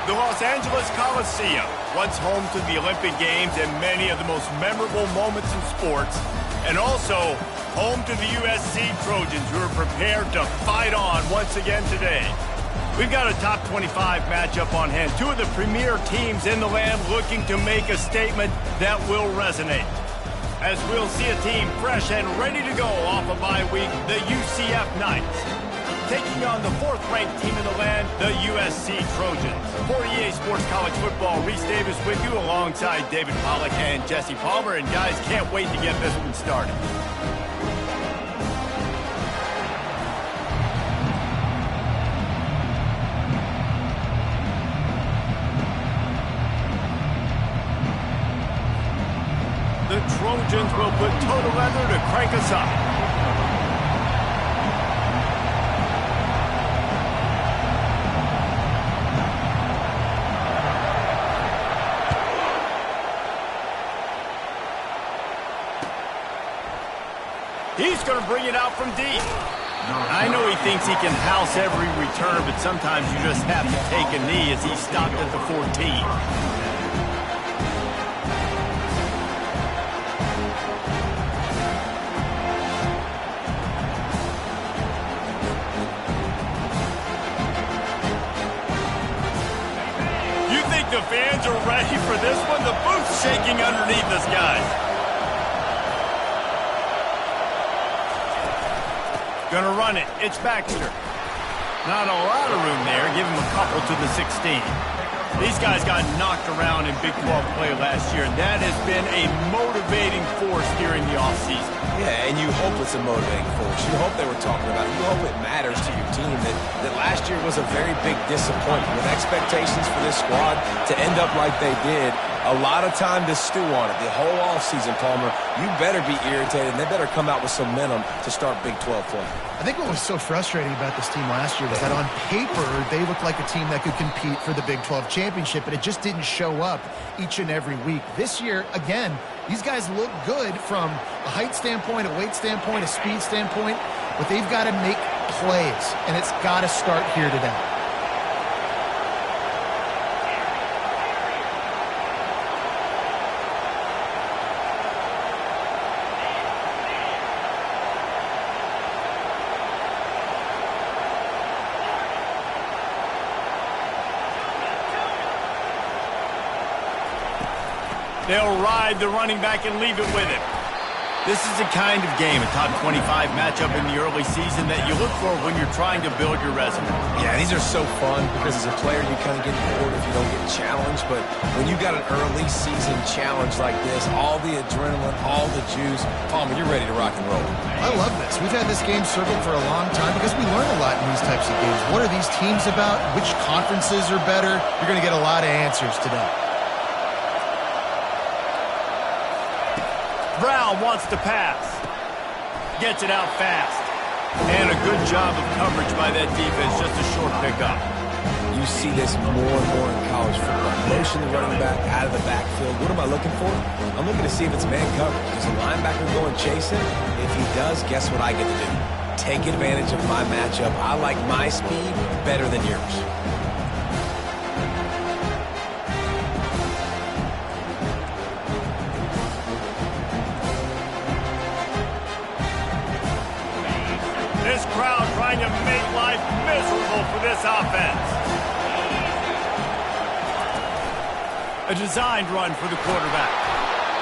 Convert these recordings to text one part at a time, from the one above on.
The Los Angeles Coliseum, once home to the Olympic Games and many of the most memorable moments in sports, and also home to the USC Trojans, who are prepared to fight on once again today. We've got a top 25 matchup on hand. Two of the premier teams in the land looking to make a statement that will resonate. As we'll see a team fresh and ready to go off a bye week, the UCF Knights, taking on the fourth-ranked team in the land, the USC Trojans. For EA Sports College Football, Reese Davis with you alongside David Pollack and Jesse Palmer. And guys, can't wait to get this one started. The Trojans will put total leather to crank us up. He's going to bring it out from deep. I know he thinks he can house every return, but sometimes you just have to take a knee as he stopped at the 14. You think the fans are ready for this one? The booth's shaking underneath us, guys. Gonna run it. It's Baxter. Not a lot of room there. Give him a couple to the 16. These guys got knocked around in Big 12 play last year, and that has been a motivating force during the offseason. Yeah, and you hope it's a motivating force. You hope they were talking about it. You hope it matters to your team that last year was a very big disappointment. With expectations for this squad to end up like they did, a lot of time to stew on it. The whole offseason, Palmer, you better be irritated, and they better come out with some momentum to start Big 12 play. I think what was so frustrating about this team last year was that on paper, they looked like a team that could compete for the Big 12 championship, but it just didn't show up each and every week. This year, again, these guys look good from a height standpoint, a weight standpoint, a speed standpoint, but they've got to make plays, and it's got to start here today. They'll ride the running back and leave it with him. This is the kind of game, a top 25 matchup in the early season, that you look for when you're trying to build your resume. Yeah, these are so fun because as a player you kind of get bored if you don't get challenged. But when you got an early season challenge like this, all the adrenaline, all the juice, Palmer, you're ready to rock and roll. I love this. We've had this game circled for a long time because we learn a lot in these types of games. What are these teams about? Which conferences are better? You're going to get a lot of answers today. Brown wants to pass. Gets it out fast. And a good job of coverage by that defense. Just a short pickup. You see this more and more in college football. Motion the running back out of the backfield. What am I looking for? I'm looking to see if it's man coverage. Does the linebacker go and chase him? If he does, guess what I get to do? Take advantage of my matchup. I like my speed better than yours. This crowd trying to make life miserable for this offense. A designed run for the quarterback.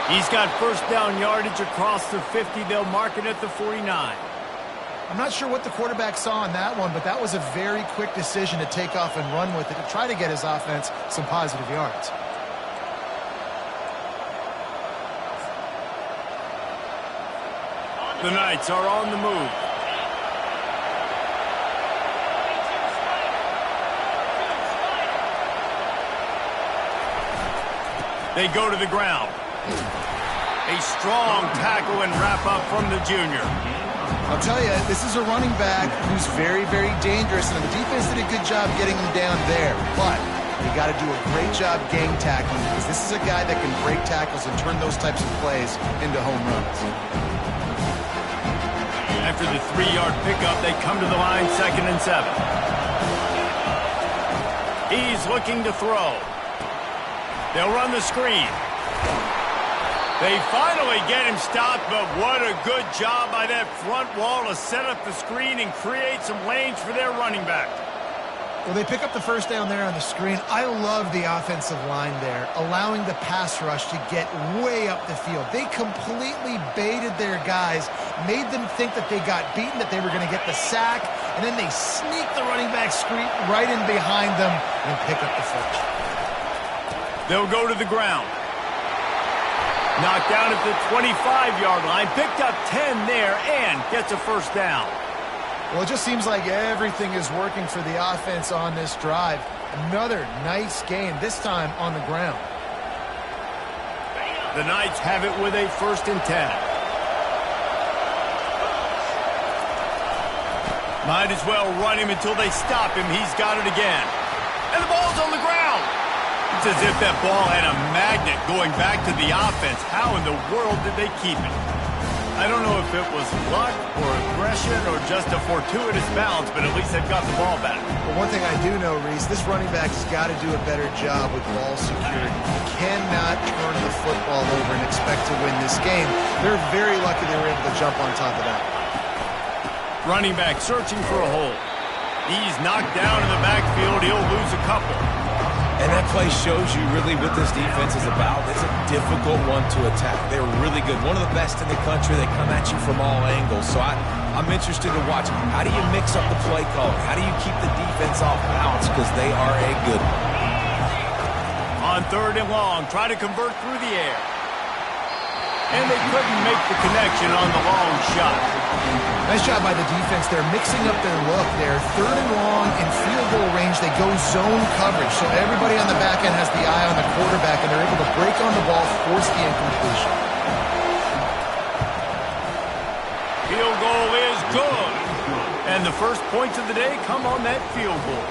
He's got first down yardage across the 50. They'll mark it at the 49. I'm not sure what the quarterback saw on that one, but that was a very quick decision to take off and run with it to try to get his offense some positive yards. The Knights are on the move. They go to the ground. A strong tackle and wrap up from the junior. I'll tell you, this is a running back who's very, very dangerous, and the defense did a good job getting him down there. But you got to do a great job gang tackling, because this is a guy that can break tackles and turn those types of plays into home runs. After the 3-yard pickup, they come to the line, 2nd and 7. He's looking to throw. They'll run the screen. They finally get him stopped, but what a good job by that front wall to set up the screen and create some lanes for their running back. Well, they pick up the first down there on the screen. I love the offensive line there, allowing the pass rush to get way up the field. They completely baited their guys, made them think that they got beaten, that they were going to get the sack, and then they sneak the running back screen right in behind them and pick up the first. They'll go to the ground. Knocked down at the 25-yard line, picked up 10 there, and gets a first down. Well, it just seems like everything is working for the offense on this drive. Another nice game, this time on the ground. The Knights have it with a 1st and 10. Might as well run him until they stop him. He's got it again. And the ball's on the ground. It's as if that ball had a magnet going back to the offense. How in the world did they keep it? I don't know if it was luck or aggression or just a fortuitous bounce, but at least they've got the ball back. Well, one thing I do know, Reese, this running back has got to do a better job with ball security. You cannot turn the football over and expect to win this game. They're very lucky they were able to jump on top of that. Running back searching for a hole. He's knocked down in the backfield. He'll lose a couple. And that play shows you really what this defense is about. It's a difficult one to attack. They're really good. One of the best in the country. They come at you from all angles. So I'm interested to watch. How do you mix up the play calling? How do you keep the defense off balance? Because they are a good one. On 3rd and long, try to convert through the air. And they couldn't make the connection on the long shot. Nice job by the defense. They're mixing up their look there. 3rd and long in field goal range. They go zone coverage. So everybody on the back end has the eye on the quarterback, and they're able to break on the ball, force the incompletion. Field goal is good. And the first points of the day come on that field goal.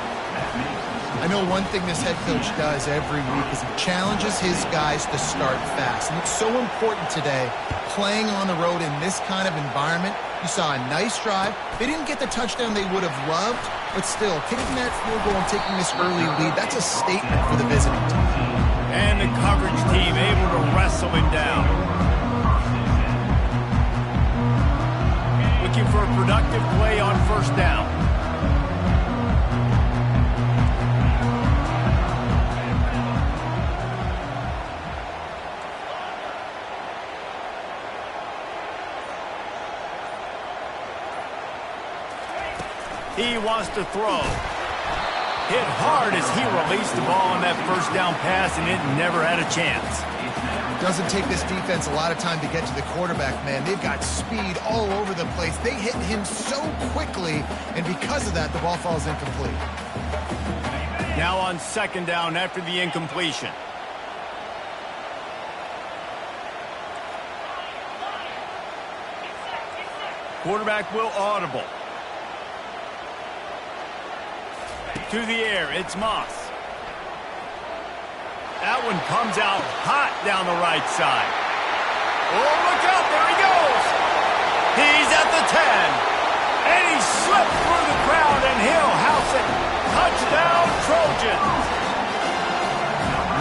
I know one thing this head coach does every week is he challenges his guys to start fast. And it's so important today, playing on the road in this kind of environment. You saw a nice drive. They didn't get the touchdown they would have loved, but still, kicking that field goal and taking this early lead, that's a statement for the visiting team. And the coverage team able to wrestle him down. Looking for a productive play on 1st down. He wants to throw. Hit hard as he released the ball on that 1st down pass, and it never had a chance. It doesn't take this defense a lot of time to get to the quarterback, man. They've got speed all over the place. They hit him so quickly, and because of that, the ball falls incomplete. Now on 2nd down after the incompletion. Quarterback will audible. To the air, it's Moss. That one comes out hot down the right side. Oh, look out, there he goes. He's at the 10. And he slipped through the crowd, and he'll house it. Touchdown, Trojans.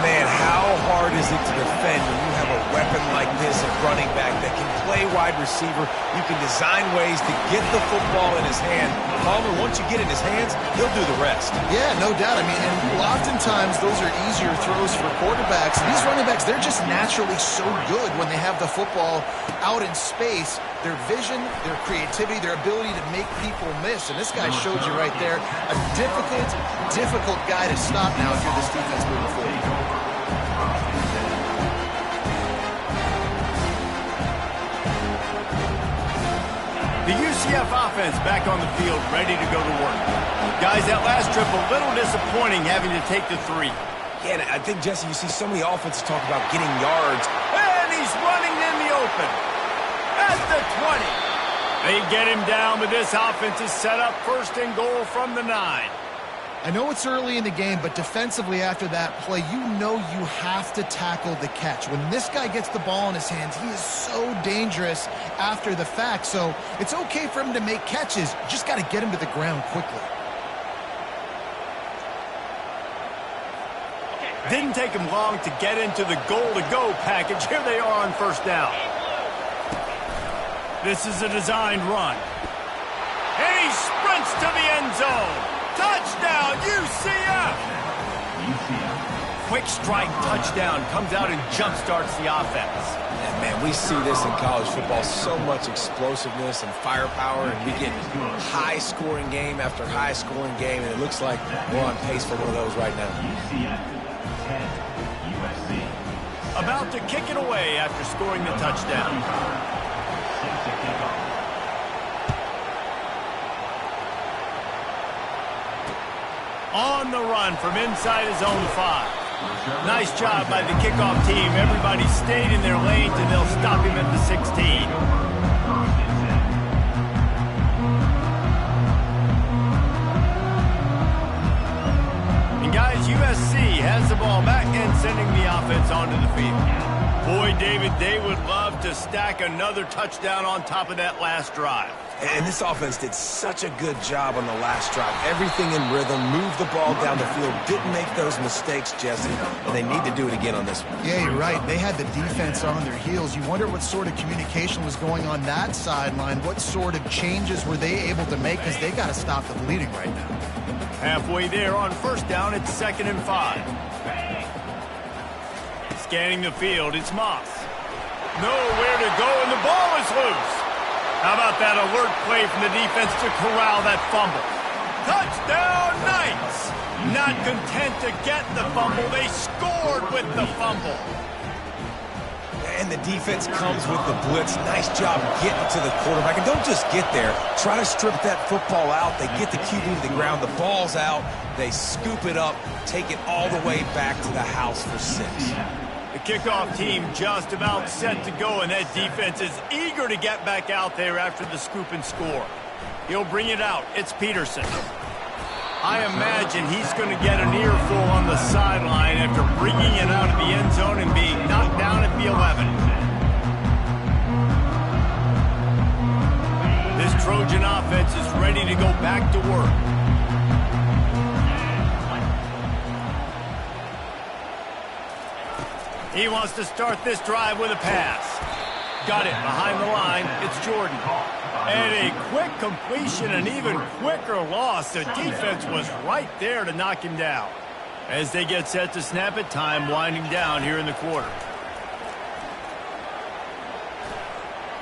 Man, how hard is it to defend when you have a weapon like this at running back that can play wide receiver? You can design ways to get the football in his hand. Palmer, once you get it in his hands, he'll do the rest. Yeah, no doubt. I mean, and oftentimes those are easier throws for quarterbacks. These running backs, they're just naturally so good when they have the football out in space. Their vision, their creativity, their ability to make people miss. And this guy showed you right there, a difficult guy to stop now if you're this defense moving forward. The UCF offense back on the field, ready to go to work. Guys, that last trip a little disappointing having to take the 3. Yeah, and I think, Jesse, you see so many offenses talk about getting yards. And he's running in the open. At the 20. They get him down, but this offense is set up 1st and goal from the 9. I know it's early in the game, but defensively after that play, you know you have to tackle the catch. When this guy gets the ball in his hands, he is so dangerous after the fact. So it's okay for him to make catches. You just got to get him to the ground quickly. Didn't take him long to get into the goal-to-go package. Here they are on first down. This is a designed run. And he sprints to the end zone. Touchdown, UCF! Quick strike touchdown comes out and jump-starts the offense. And man, we see this in college football, so much explosiveness and firepower, and we get high-scoring game after high-scoring game, and it looks like we're on pace for one of those right now. About to kick it away after scoring the touchdown. On the run from inside his own 5. Nice job by the kickoff team. Everybody stayed in their lanes, and they'll stop him at the 16. And guys, USC has the ball back and sending the offense onto the field. Boy, David, they would love to stack another touchdown on top of that last drive. And this offense did such a good job on the last drive. Everything in rhythm, moved the ball down the field, didn't make those mistakes, Jesse, and they need to do it again on this one. Yeah, you're right. They had the defense on their heels. You wonder what sort of communication was going on that sideline. What sort of changes were they able to make, because they got to stop the bleeding right now. Halfway there on first down, it's 2nd and 5. Scanning the field, it's Moss. Nowhere to go, and the ball is loose. How about that alert play from the defense to corral that fumble? Touchdown, Knights! Not content to get the fumble, they scored with the fumble. And the defense comes with the blitz. Nice job getting to the quarterback. And don't just get there. Try to strip that football out. They get the QB to the ground. The ball's out. They scoop it up, take it all the way back to the house for 6. The kickoff team just about set to go, and that defense is eager to get back out there after the scoop and score. He'll bring it out. It's Peterson. I imagine he's going to get an earful on the sideline after bringing it out of the end zone and being knocked down at the 11. This Trojan offense is ready to go back to work. He wants to start this drive with a pass. Got it behind the line. It's Jordan. And a quick completion, an even quicker loss. The defense was right there to knock him down. As they get set to snap it, time winding down here in the quarter.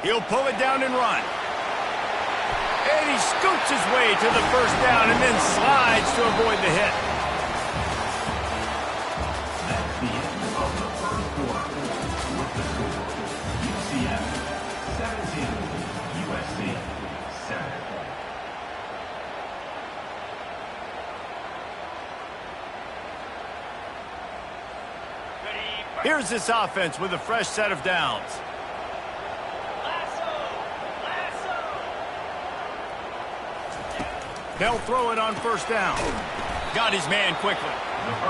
He'll pull it down and run. And he scoots his way to the first down and then slides to avoid the hit. Here's this offense with a fresh set of downs. They'll throw it on first down. Got his man quickly.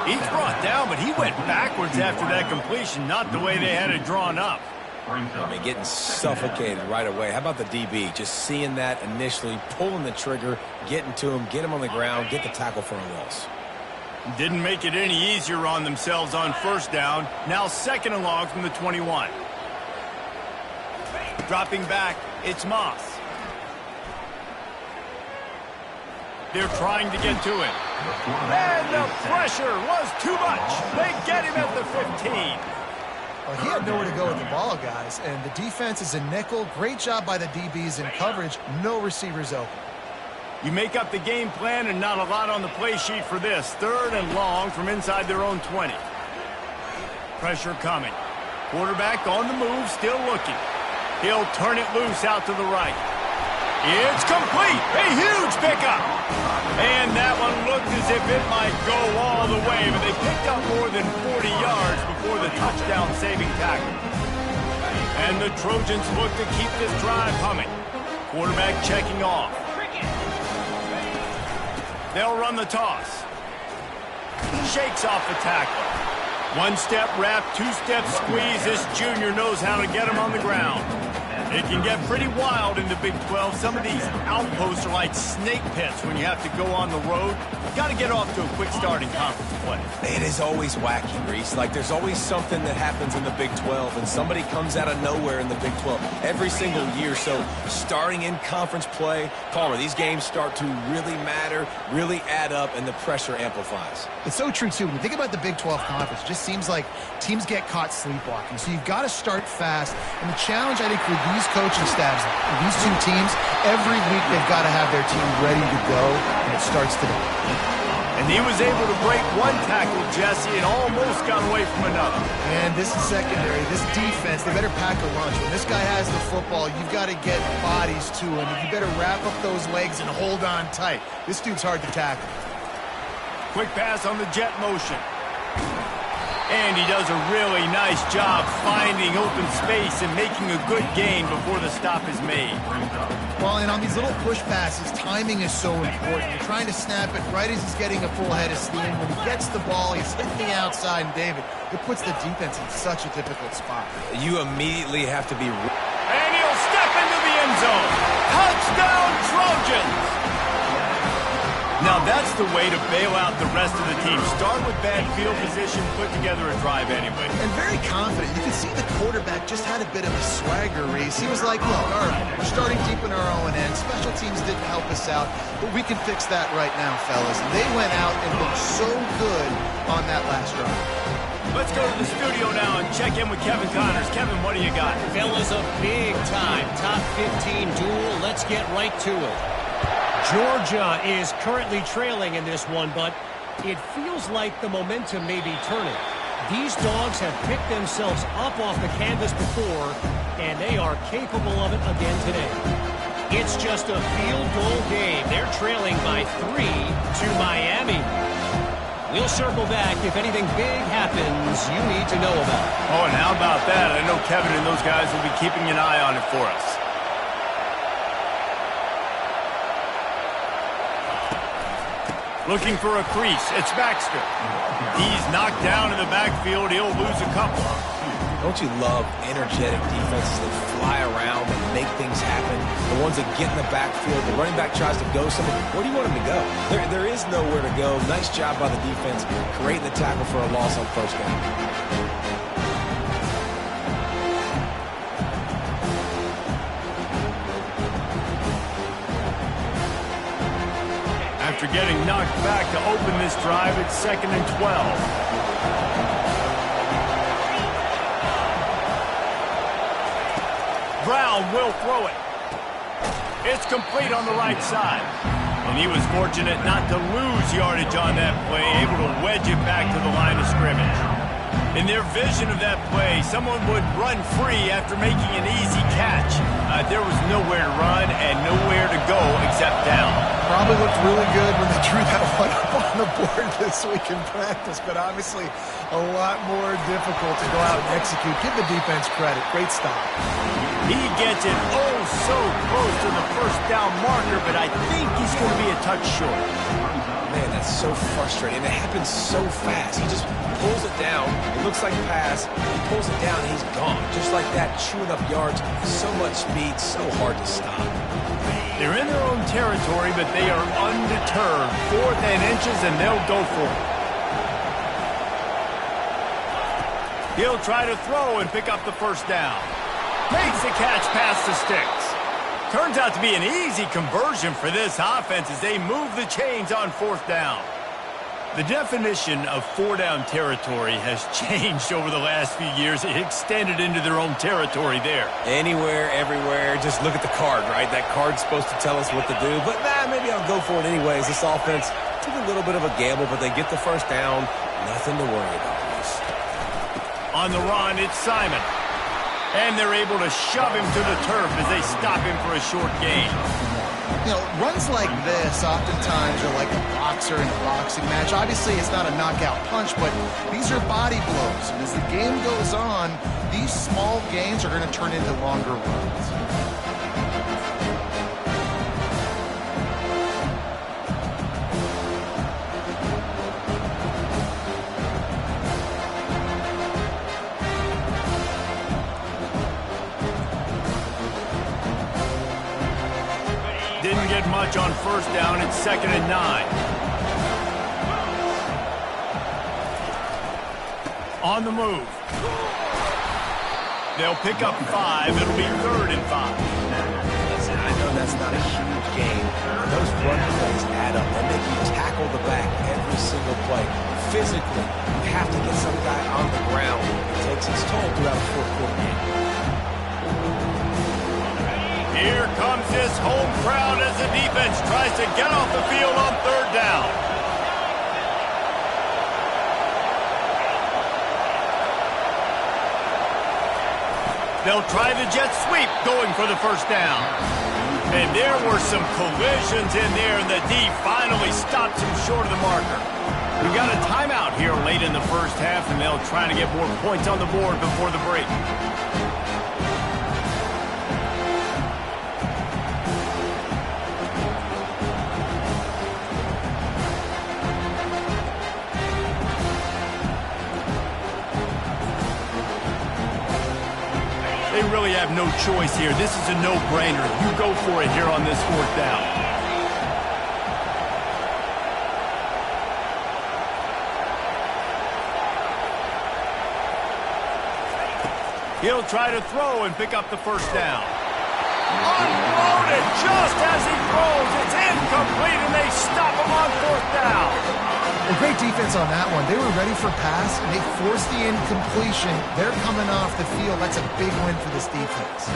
He's brought down, but he went backwards after that completion, not the way they had it drawn up. I mean, getting suffocated right away. How about the DB? Just seeing that initially, pulling the trigger, getting to him, get him on the ground, get the tackle for a loss. Didn't make it any easier on themselves on first down. Now 2nd and long from the 21. Dropping back, it's Moss. They're trying to get to him. And the pressure was too much. They get him at the 15. Well, he had nowhere to go with the ball, guys. And the defense is a nickel. Great job by the DBs in coverage. No receivers open. You make up the game plan and not a lot on the play sheet for this. 3rd and long from inside their own 20. Pressure coming. Quarterback on the move, still looking. He'll turn it loose out to the right. It's complete. A huge pickup. And that one looked as if it might go all the way, but they picked up more than 40 yards before the touchdown-saving tackle. And the Trojans look to keep this drive humming. Quarterback checking off. They'll run the toss. Shakes off the tackle. 1-step wrap, 2-step squeeze. This junior knows how to get him on the ground. It can get pretty wild in the Big 12. Some of these outposts are like snake pits when you have to go on the road. Got to get off to a quick start in conference play. It is always wacky, Reese. Like, there's always something that happens in the Big 12, and somebody comes out of nowhere in the Big 12 every single year. So starting in conference play, Palmer, these games start to really matter, really add up, and the pressure amplifies. It's so true, too. When you think about the Big 12 Conference, it just seems like teams get caught sleepwalking. So you've got to start fast. And the challenge, I think, for these coaching staffs, these two teams, every week they've got to have their team ready to go, and it starts today. And he was able to break one tackle, Jesse, and almost got away from another. And this is secondary. This defense, they better pack a lunch. When this guy has the football, you've got to get bodies to him. And you better wrap up those legs and hold on tight. This dude's hard to tackle. Quick pass on the jet motion. And he does a really nice job finding open space and making a good gain before the stop is made. Well, and on these little push passes, timing is so important. You're trying to snap it right as he's getting a full head of steam. When he gets the ball, he's hitting the outside, and David, it puts the defense in such a difficult spot. You immediately have to be... And he'll step into the end zone. Touchdown, Trojans! Now that's the way to bail out the rest of the team. Start with bad field position, put together a drive anyway. And very confident. You can see the quarterback just had a bit of a swagger, Reese. He was like, look, all right, we're starting deep in our own end. Special teams didn't help us out, but we can fix that right now, fellas. And they went out and looked so good on that last drive. Let's go to the studio now and check in with Kevin Connors. Kevin, what do you got? Fellas, a big-time top 15 duel. Let's get right to it. Georgia is currently trailing in this one, but it feels like the momentum may be turning. These dogs have picked themselves up off the canvas before, and they are capable of it again today. It's just a field goal game. They're trailing by 3 to Miami. We'll circle back if anything big happens you need to know about. Oh, and how about that? I know Kevin and those guys will be keeping an eye on it for us. Looking for a crease. It's Baxter. He's knocked down in the backfield. He'll lose a couple. Don't you love energetic defenses that fly around and make things happen? The ones that get in the backfield, the running back tries to go somewhere. Where do you want him to go? There is nowhere to go. Nice job by the defense, creating the tackle for a loss on first down. After getting knocked back to open this drive, it's 2nd and 12. Brown will throw it. It's complete on the right side. And he was fortunate not to lose yardage on that play, able to wedge it back to the line of scrimmage. In their vision of that play, someone would run free after making an easy catch. There was nowhere to run and nowhere to go except down. Probably looked really good when they drew that one up on the board this week in practice, but obviously a lot more difficult to go out and execute. Give the defense credit. Great stop. He gets it oh so close to the first down marker, but I think he's going to be a touch short. Man, that's so frustrating. And it happens so fast. He just pulls it down. It looks like a pass. He pulls it down, and he's gone. Just like that, chewing up yards. So much speed, so hard to stop. They're in their own territory, but they are undeterred. 4th and inches, and they'll go for it. He'll try to throw and pick up the first down. Makes the catch past the sticks. Turns out to be an easy conversion for this offense as they move the chains on 4th down. The definition of 4-down territory has changed over the last few years. It extended into their own territory there. Anywhere, everywhere, just look at the card, right? That card's supposed to tell us what to do, but maybe I'll go for it anyways. This offense took a little bit of a gamble, but they get the first down. Nothing to worry about. On the run, it's Simon. And they're able to shove him to the turf as they stop him for a short gain. You know, runs like this oftentimes are like a boxer in a boxing match. Obviously, it's not a knockout punch, but these are body blows. And as the game goes on, these small gains are going to turn into longer runs. provide much on first down. It's 2nd and 9. On the move. They'll pick up 5. It'll be 3rd and 5. Listen, I know that's not a huge game, but those run plays add up. They make you tackle the back every single play. Physically, you have to get some guy on the ground. It takes its toll throughout a fourth-quarter game. Here comes this home crowd as the defense tries to get off the field on 3rd down. They'll try the jet sweep going for the 1st down. And there were some collisions in there, and the D finally stops him short of the marker. We got a timeout here late in the 1st half, and they'll try to get more points on the board before the break. They really have no choice here. This is a no-brainer. You go for it here on this 4th down. He'll try to throw and pick up the 1st down. Unloaded just as he throws. It's incomplete, and they stop him on 4th down. Well, great defense on that one. They were ready for pass, and they forced the incompletion. They're coming off the field. That's a big win for this defense.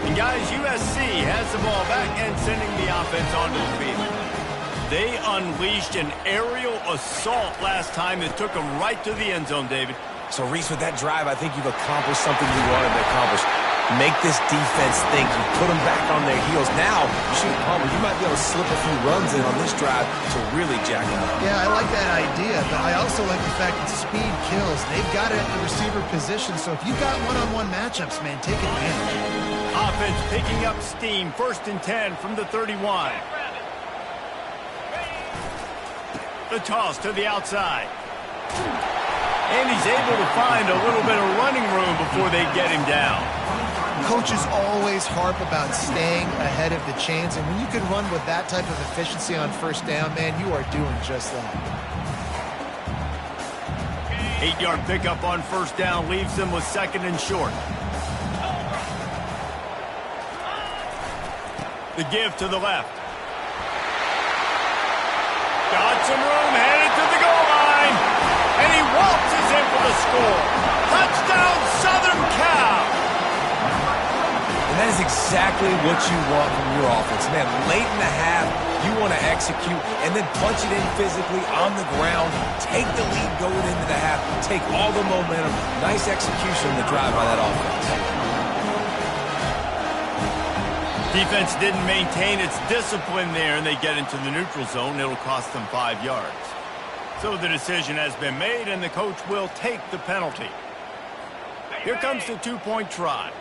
And guys, USC has the ball back and sending the offense onto the field. They unleashed an aerial assault last time that took them right to the end zone, David. So, Reese, with that drive, I think you've accomplished something you wanted to accomplish. Make this defense think. You put them back on their heels. Now, shoot, Palmer, you might be able to slip a few runs in on this drive to really jack them up. Yeah, I like that idea, but I also like the fact that speed kills. They've got it at the receiver position, so if you've got one-on-one matchups, man, take advantage. Offense picking up steam. 1st and 10 from the 31. The toss to the outside. And he's able to find a little bit of running room before they get him down. Coaches always harp about staying ahead of the chains, and when you can run with that type of efficiency on 1st down, man, you are doing just that. 8-yard pickup on 1st down leaves them with 2nd and short. The give to the left. Got some room, headed to the goal line. And he waltzes in for the score. Touchdown, Southern Cal. And that is exactly what you want from your offense. Man, late in the half, you want to execute and then punch it in physically on the ground. Take the lead going into the half. Take all the momentum. Nice execution in the drive by that offense. Defense didn't maintain its discipline there, and they get into the neutral zone. It'll cost them 5 yards. So the decision has been made, and the coach will take the penalty. Here comes the 2-point try.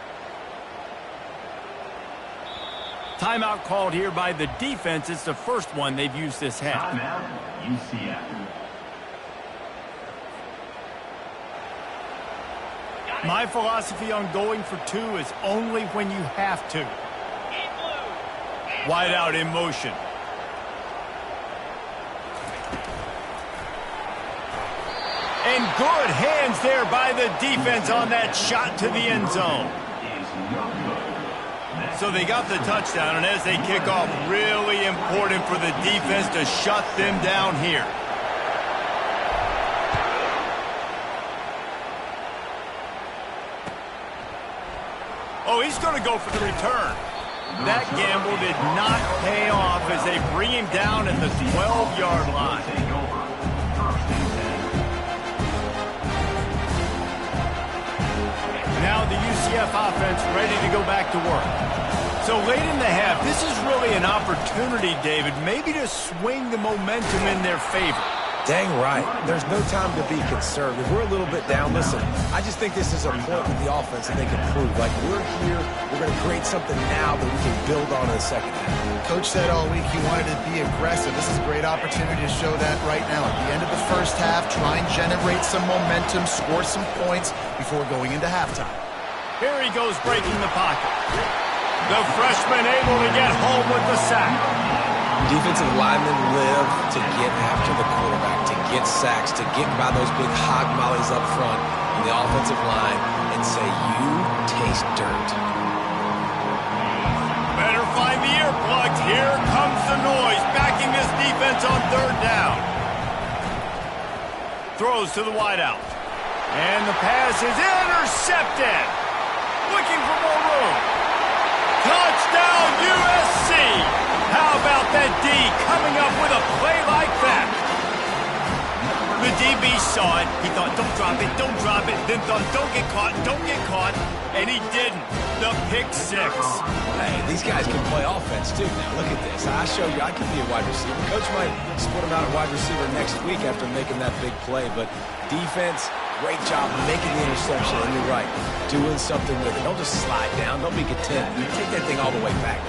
Timeout called here by the defense. It's the first one they've used this half. Timeout, UCF. My philosophy on going for 2 is only when you have to. Wide out in motion. And good hands there by the defense on that shot to the end zone. So they got the touchdown, and as they kick off, really important for the defense to shut them down here. Oh, he's going to go for the return. That gamble did not pay off as they bring him down at the 12-yard line. Now the UCF offense ready to go back to work. So late in the half, this is really an opportunity, David, maybe to swing the momentum in their favor. Dang right. There's no time to be concerned. If we're a little bit down, listen, I just think this is a point with the offense that they can prove. Like, we're here, we're going to create something now that we can build on in the second half. Coach said all week he wanted to be aggressive. This is a great opportunity to show that right now. At the end of the first half, try and generate some momentum, score some points before going into halftime. Here he goes breaking the pocket. The freshman able to get home with the sack. Defensive linemen live to get after the quarterback, to get sacks, to get by those big hog mollies up front in the offensive line and say, you taste dirt. Better find the earplugs. Here comes the noise, backing this defense on third down. Throws to the wideout. And the pass is intercepted. Looking for more room. Touchdown, USC! How about that D coming up with a play like that? The DB saw it. He thought, don't drop it, don't drop it. Then thought, don't get caught. And he didn't. The pick six. Hey, these guys can play offense, too. Now, look at this. I showed you I can be a wide receiver. Coach might split him out at wide receiver next week after making that big play. But defense, great job making the interception. And you're right, doing something with it. Don't just slide down. Don't be content. You take that thing all the way back.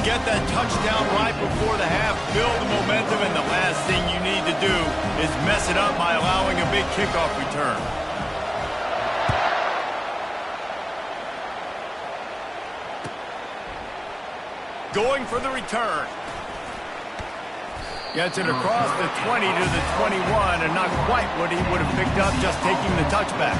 Get that touchdown right before the half, build the momentum, and the last thing you need to do is mess it up by allowing a big kickoff return. Going for the return. Gets it across the 20 to the 21, and not quite what he would have picked up just taking the touchback.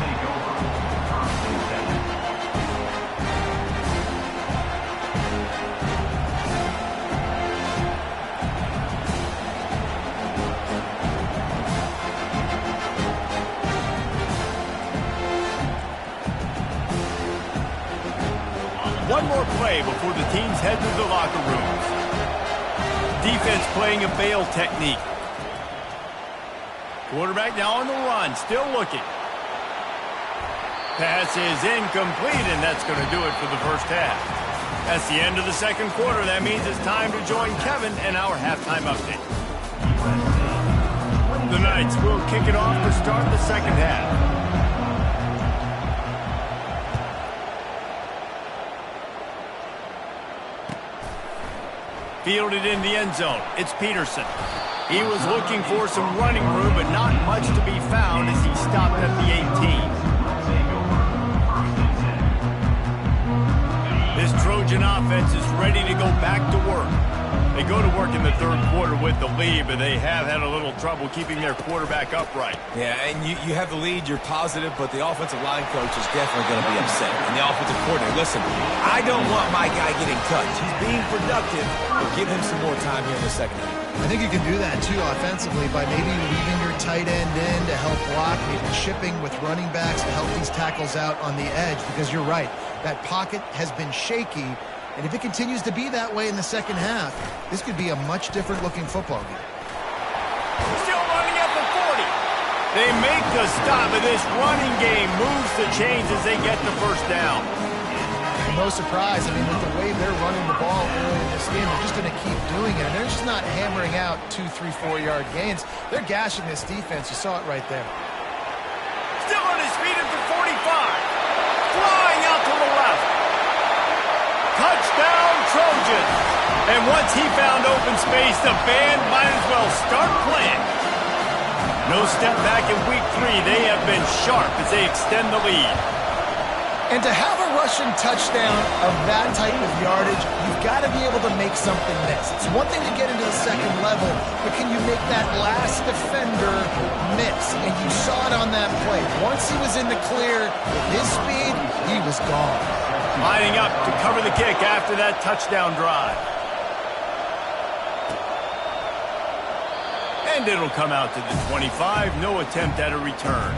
One more play before the teams head to the locker rooms. Defense playing a bail technique. Quarterback now on the run, still looking. Pass is incomplete, and that's going to do it for the first half. That's the end of the second quarter. That means it's time to join Kevin and our halftime update. The Knights will kick it off to start the second half. Fielded in the end zone. It's Peterson. He was looking for some running room, but not much to be found as he stopped at the 18. This Trojan offense is ready to go back to work. They go to work in the third quarter with the lead, but they have had a little trouble keeping their quarterback upright. Yeah, and you have the lead, you're positive, but the offensive line coach is definitely going to be upset. And the offensive coordinator, listen, I don't want my guy getting touched. He's being productive, but give him some more time here in the second half. I think you can do that, too, offensively, by maybe leaving your tight end in to help block, maybe chipping with running backs to help these tackles out on the edge, because you're right, that pocket has been shaky. And if it continues to be that way in the second half, this could be a much different-looking football game. Still running at the 40. They make the stop, and this running game moves the chains as they get the first down. And no surprise, I mean, with the way they're running the ball early in this game, they're just going to keep doing it. And they're just not hammering out 2, 3, 4-yard gains. They're gashing this defense. You saw it right there. Still on his feet at the 45. Flying out to the left. Touchdown, Trojans. And once he found open space, the band might as well start playing. No step back in week 3. They have been sharp as they extend the lead. And to have a rushing touchdown of that type of yardage, you've got to be able to make something miss. It's one thing to get into the second level, but can you make that last defender miss? And you saw it on that play. Once he was in the clear with his speed, he was gone. Lining up to cover the kick after that touchdown drive. And it'll come out to the 25. No attempt at a return.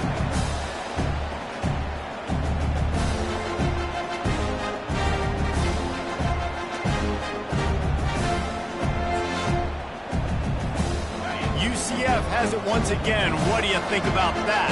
UCF has it once again. What do you think about that?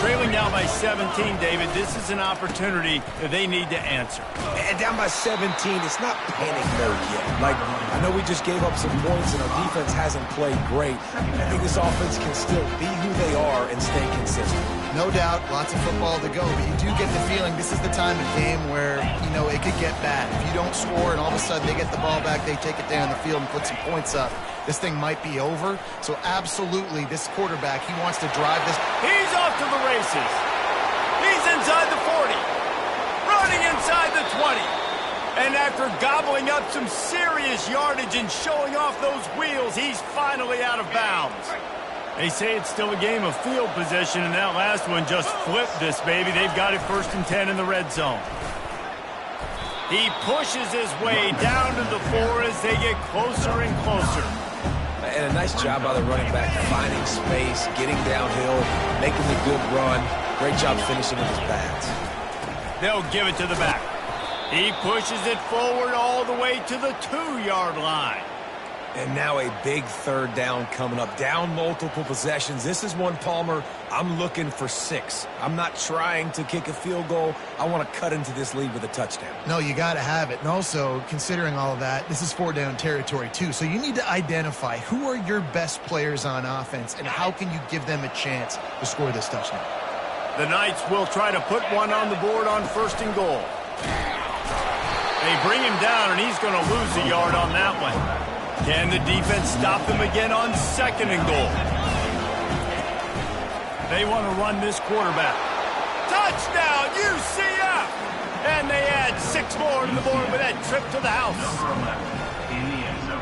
Trailing down by 17, David, this is an opportunity that they need to answer. And down by 17, it's not panic mode yet. Like, I know we just gave up some points and our defense hasn't played great. I think this offense can still be who they are and stay consistent. No doubt, lots of football to go, but you do get the feeling this is the time of game where, it could get bad. If you don't score and all of a sudden they get the ball back, they take it down the field and put some points up, this thing might be over. So absolutely, this quarterback, he wants to drive this. He's off to the races. He's inside the 40, running inside the 20. And after gobbling up some serious yardage and showing off those wheels, he's finally out of bounds. They say it's still a game of field position, and that last one just flipped this baby. They've got it 1st and 10 in the red zone. He pushes his way down to the 4 as they get closer and closer. And a nice job by the running back, finding space, getting downhill, making the good run. Great job finishing with his pads. They'll give it to the back. He pushes it forward all the way to the 2-yard line. And now a big 3rd down coming up. Down multiple possessions. This is one, Palmer, I'm looking for 6. I'm not trying to kick a field goal. I want to cut into this lead with a touchdown. No, you got to have it. And also, considering all of that, this is 4-down territory too. So you need to identify who are your best players on offense and how can you give them a chance to score this touchdown. The Knights will try to put one on the board on 1st and goal. They bring him down, and he's going to lose a yard on that one. Can the defense stop them again on 2nd and goal? They want to run this quarterback. Touchdown, UCF! And they add 6 more to the board with that trip to the house.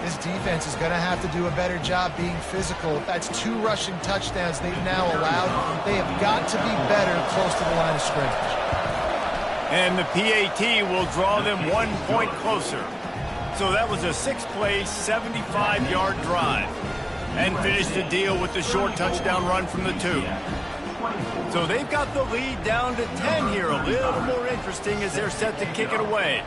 This defense is going to have to do a better job being physical. That's 2 rushing touchdowns they've now allowed. They have got to be better close to the line of scrimmage. And the PAT will draw them 1 point closer. So that was a 6-play, 75-yard drive. And finished the deal with the short touchdown run from the 2. So they've got the lead down to 10 here. A little more interesting as they're set to kick it away.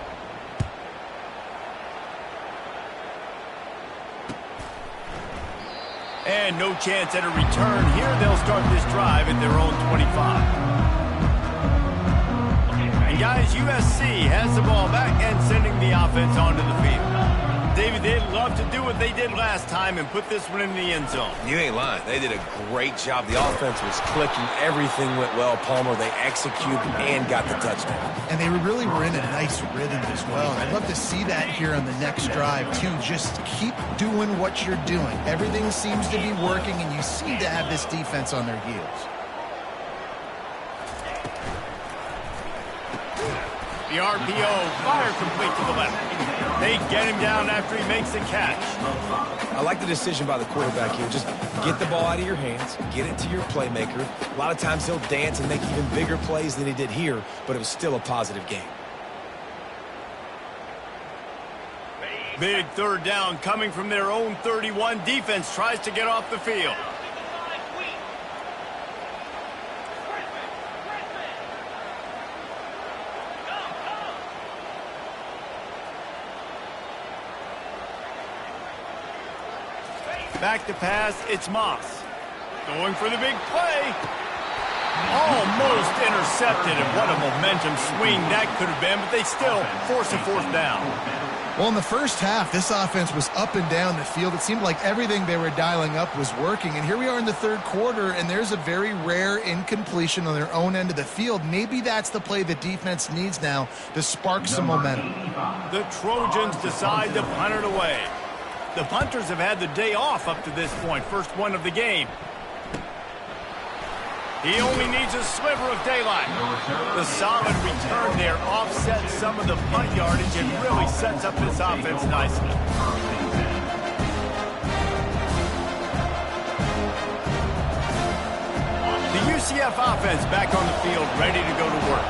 And no chance at a return here. They'll start this drive at their own 25. And guys, USC has the ball back and sending the offense onto the field. David, they'd love to do what they did last time and put this one in the end zone. You ain't lying. They did a great job. The offense was clicking. Everything went well, Palmer. They executed and got the touchdown. And they really were in a nice rhythm as well. I'd love to see that here on the next drive, too. Just keep doing what you're doing. Everything seems to be working, and you seem to have this defense on their heels. The RPO, fire complete to the left. They get him down after he makes the catch. I like the decision by the quarterback here. Just get the ball out of your hands, get it to your playmaker. A lot of times he'll dance and make even bigger plays than he did here, but it was still a positive game. Big 3rd down coming from their own 31. Defense tries to get off the field. Back to pass, it's Moss. Going for the big play. Almost intercepted, and what a momentum swing that could have been, but they still force a 4th down. Well, in the first half, this offense was up and down the field. It seemed like everything they were dialing up was working. And here we are in the 3rd quarter, and there's a very rare incompletion on their own end of the field. Maybe that's the play the defense needs now to spark some momentum. The Trojans decide to punt it away. The punters have had the day off up to this point. First one of the game. He only needs a sliver of daylight. The solid return there offsets some of the punt yardage and really sets up this offense nicely. The UCF offense back on the field, ready to go to work.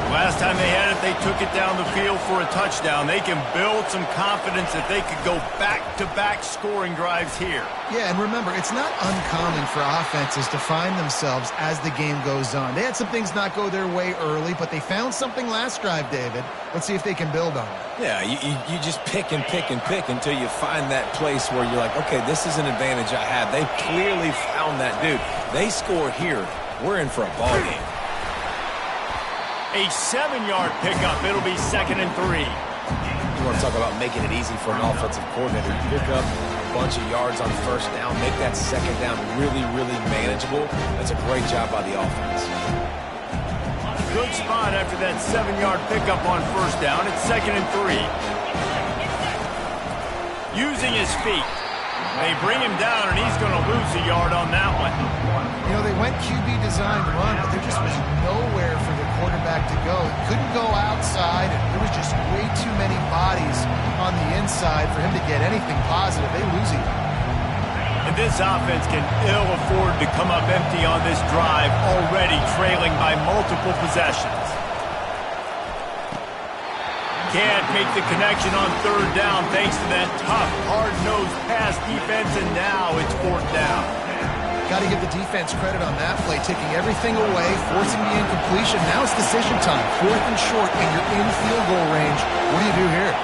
Last time they had it, they took it down the field for a touchdown. They can build some confidence that they could go back-to-back scoring drives here. Yeah, and remember, it's not uncommon for offenses to find themselves as the game goes on. They had some things not go their way early, but they found something last drive, David. Let's see if they can build on it. Yeah, you just pick and pick and pick until you find that place where you're like, okay, this is an advantage I have. They clearly found that dude. They score here. We're in for a ball game. A 7-yard pickup. It'll be 2nd and 3. You want want to talk about making it easy for an offensive coordinator. You pick up a bunch of yards on first down, make that second down really, really manageable. That's a great job by the offense. Good spot after that 7-yard pickup on first down. It's 2nd and 3. Using his feet. They bring him down, and he's going to lose a yard on that one. You know, they went QB design run, but there just was nowhere for the quarterback to go. He couldn't go outside, and there was just way too many bodies on the inside for him to get anything positive. They lose a yard. And this offense can ill afford to come up empty on this drive, already trailing by multiple possessions. Can't make the connection on 3rd down thanks to that tough, hard-nosed pass defense, and now it's 4th down. Got to give the defense credit on that play, taking everything away, forcing the incompletion. Now it's decision time. 4th and short, and you're in field goal range. What do you do here?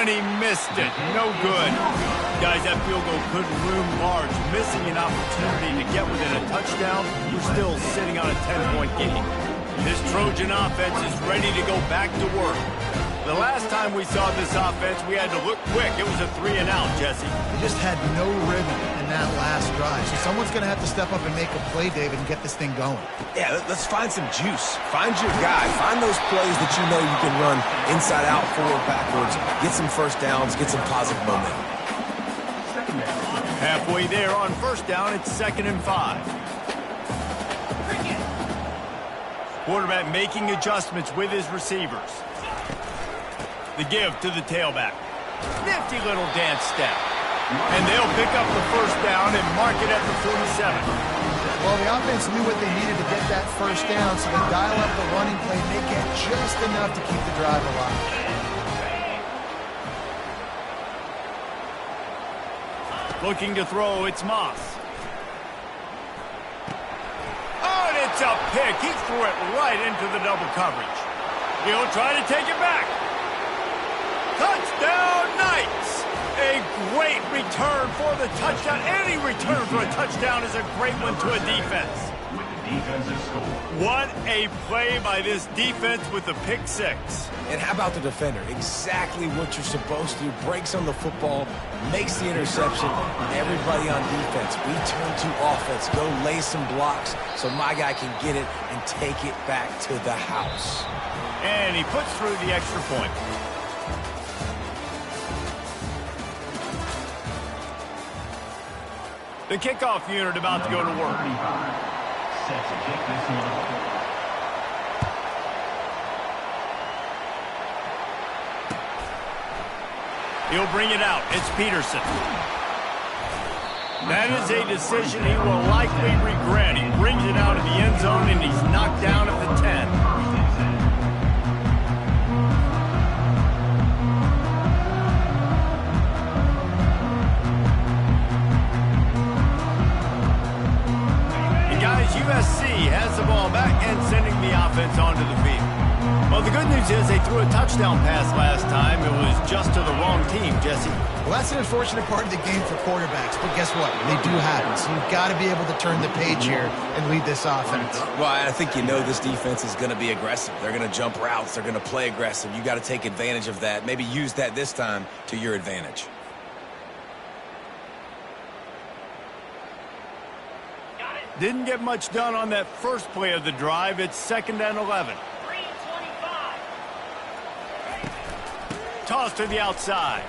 And he missed it. No good. Guys, that field goal could loom large. Missing an opportunity to get within a touchdown. We're still sitting on a 10-point game. This Trojan offense is ready to go back to work. The last time we saw this offense, we had to look quick. It was a 3-and-out, Jesse. They just had no rhythm in that last drive. So someone's going to have to step up and make a play, David, and get this thing going. Yeah, let's find some juice. Find your guy. Find those plays that you know you can run inside out, forward, backwards. Get some first downs. Get some positive momentum. Halfway there on first down, it's 2nd and 5. Quarterback making adjustments with his receivers. The give to the tailback. Nifty little dance step. And they'll pick up the first down and mark it at the 47. Well, the offense knew what they needed to get that first down, so they dial up the running play and they get just enough to keep the drive alive. Looking to throw, it's Moss. Oh, and it's a pick. He threw it right into the double coverage. He'll try to take it back. Touchdown, Knights! A great return for the touchdown. Any return for a touchdown is a great one to a defense. What a play by this defense with the pick 6. And how about the defender? Exactly what you're supposed to do. Breaks on the football, makes the interception. Everybody on defense, we turn to offense. Go lay some blocks so my guy can get it and take it back to the house. And he puts through the extra point. The kickoff unit about to go to work. Set to kick this one off. He'll bring it out. It's Peterson. That is a decision he will likely regret. He brings it out of the end zone, and he's knocked down at the 10. Usc has the ball back and sending the offense onto the field. Well, the good news is they threw a touchdown pass last time. It was just to the wrong team, Jesse. Well, that's an unfortunate part of the game for quarterbacks, but guess what? They do happen, so you've got to be able to turn the page here and lead this offense. Well, I think you know this defense is going to be aggressive. They're going to jump routes. They're going to play aggressive. You got to take advantage of that. Maybe use that this time to your advantage. Didn't get much done on that first play of the drive. It's 2nd and 11. Toss to the outside.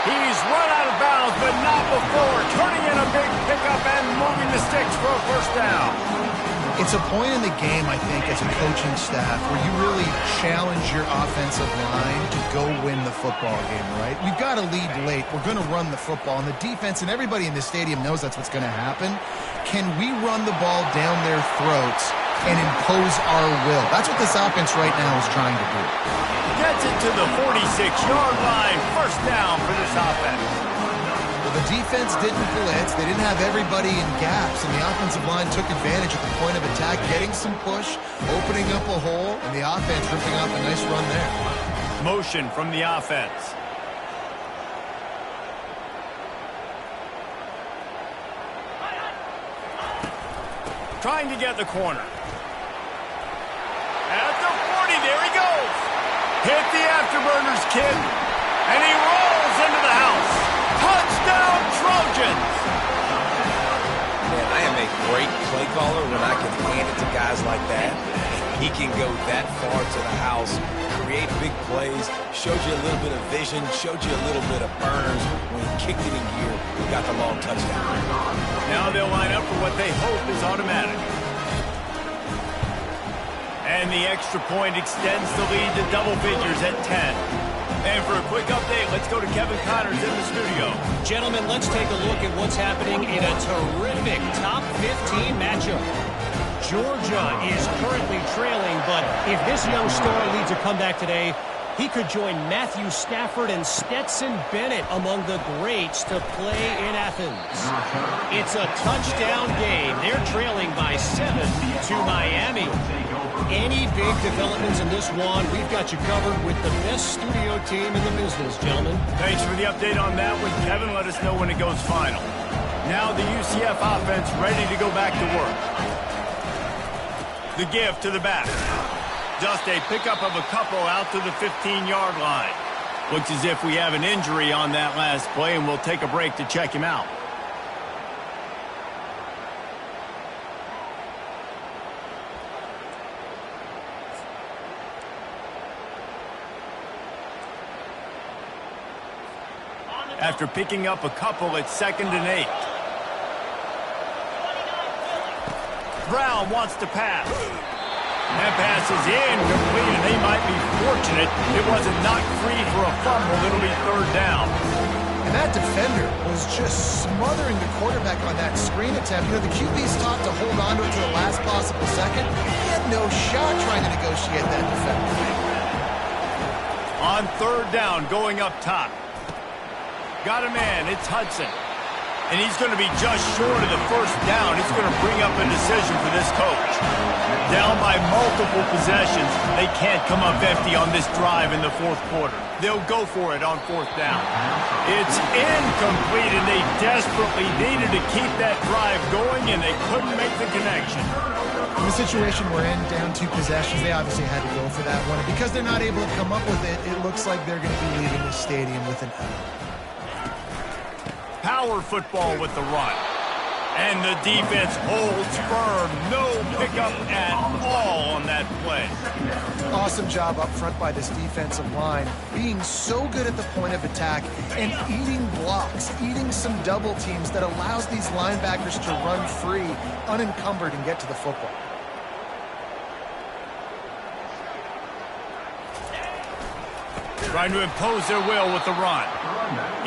He's run out of bounds, but not before. Turning in a big pickup and moving the sticks for a first down. It's a point in the game, I think, as a coaching staff where you really challenge your offensive line to go win the football game, right? We've got to lead late. We're going to run the football, and the defense and everybody in the stadium knows that's what's going to happen. Can we run the ball down their throats and impose our will? That's what this offense right now is trying to do. Gets it to the 46-yard line. First down for this offense. Well, the defense didn't blitz. They didn't have everybody in gaps, and the offensive line took advantage at the point of attack, getting some push, opening up a hole, and the offense ripping off a nice run there. Motion from the offense. Trying to get the corner. At the 40, there he goes. Hit the afterburners, kid. And he rolls into the house. Touchdown, Trojans. Man, I am a great play caller when I can hand it to guys like that. He can go that far to the house, create big plays, showed you a little bit of vision, showed you a little bit of burners. When he kicked it in gear, he got the long touchdown. Now they'll line up for what they hope is automatic. And the extra point extends the lead to double figures at 10. And for a quick update, let's go to Kevin Connors in the studio. Gentlemen, let's take a look at what's happening in a terrific top 15 matchup. Georgia is currently trailing, but if this young star leads a comeback today, he could join Matthew Stafford and Stetson Bennett among the greats to play in Athens. It's a touchdown game. They're trailing by 7 to Miami. Any big developments in this one, we've got you covered with the best studio team in the business, gentlemen. Thanks for the update on that one, Kevin. Let us know when it goes final. Now the UCF offense ready to go back to work. The give to the back. Just a pickup of a couple out to the 15-yard line. Looks as if we have an injury on that last play, and we'll take a break to check him out. After picking up a couple, it's 2nd and 8. Brown wants to pass. That pass is incomplete, and they might be fortunate it wasn't knocked free for a fumble. It'll be 3rd down. And that defender was just smothering the quarterback on that screen attempt. You know, the QB's taught to hold on to it to the last possible second. He had no shot trying to negotiate that defender. On 3rd down, going up top. Got a man. It's Hudson. And he's going to be just short of the 1st down. It's going to bring up a decision for this coach. Down by multiple possessions, they can't come up empty on this drive in the 4th quarter. They'll go for it on 4th down. It's incomplete, and they desperately needed to keep that drive going, and they couldn't make the connection. In the situation we're in, down 2 possessions, they obviously had to go for that one. And because they're not able to come up with it, it looks like they're going to be leaving the stadium with an L. Power football with the run. And the defense holds firm. No pickup at all on that play. Awesome job up front by this defensive line, being so good at the point of attack and eating blocks, eating some double teams that allows these linebackers to run free, unencumbered, and get to the football. Trying to impose their will with the run.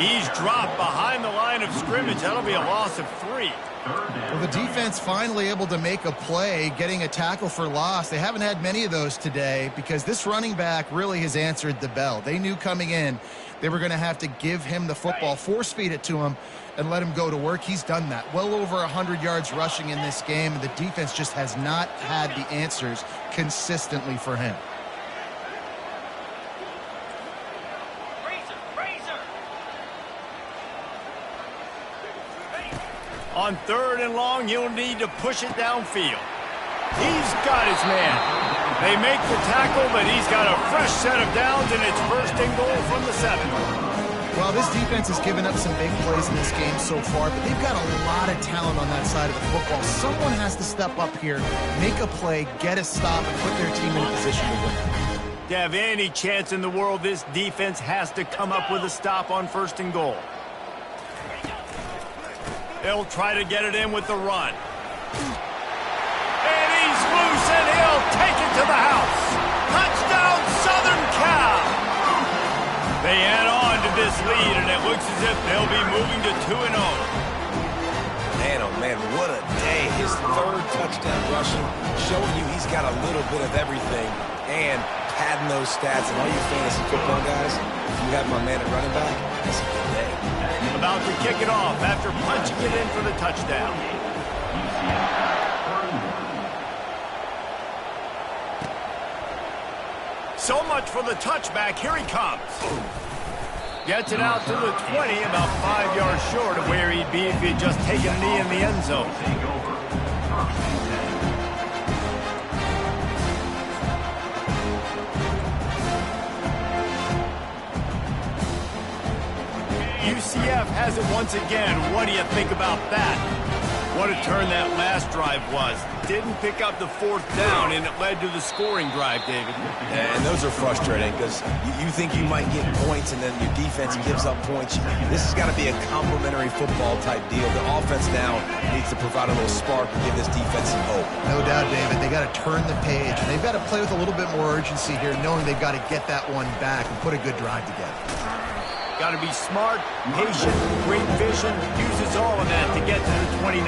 He's dropped behind the line of scrimmage. That'll be a loss of 3. Well, the defense finally able to make a play, getting a tackle for loss. They haven't had many of those today because this running back really has answered the bell. They knew coming in they were going to have to give him the football, force feed it to him, and let him go to work. He's done that. Well over 100 yards rushing in this game, and the defense just has not had the answers consistently for him. On 3rd and long, he'll need to push it downfield. He's got his man. They make the tackle, but he's got a fresh set of downs, and it's 1st and goal from the 7. Well, this defense has given up some big plays in this game so far, but they've got a lot of talent on that side of the football. Someone has to step up here, make a play, get a stop, and put their team in a position to win. To have any chance in the world, this defense has to come up with a stop on 1st and goal. They'll try to get it in with the run. And he's loose, and he'll take it to the house. Touchdown, Southern Cal! They add on to this lead, and it looks as if they'll be moving to 2-0. Man, oh man, what a day. His 3rd touchdown rushing, showing you he's got a little bit of everything and padding those stats. And all you fantasy football guys, if you have my man at running back, that's a good day. About to kick it off after punching it in for the touchdown. So much for the touchback. Here he comes. Gets it out to the 20, about 5 yards short of where he'd be if he'd just taken a knee in the end zone. UCF has it once again. What do you think about that? What a turn that last drive was. Didn't pick up the fourth down, and it led to the scoring drive, David. And those are frustrating because you think you might get points, and then your defense gives up points. This has got to be a complementary football type deal. The offense now needs to provide a little spark and give this defense some hope. No doubt, David. They got to turn the page, and they've got to play with a little bit more urgency here, knowing they've got to get that one back and put a good drive together. Got to be smart, patient, great vision, uses all of that to get to the 29.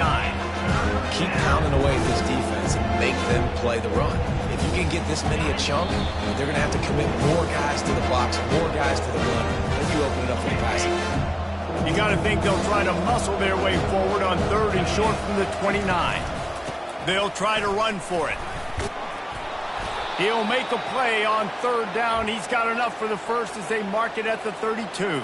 Keep pounding away at this defense and make them play the run. If you can get this many a chunk, they're going to have to commit more guys to the box, more guys to the run, then you open it up for the passing. You got to think they'll try to muscle their way forward on 3rd and short from the 29. They'll try to run for it. He'll make a play on 3rd down. He's got enough for the first as they mark it at the 32.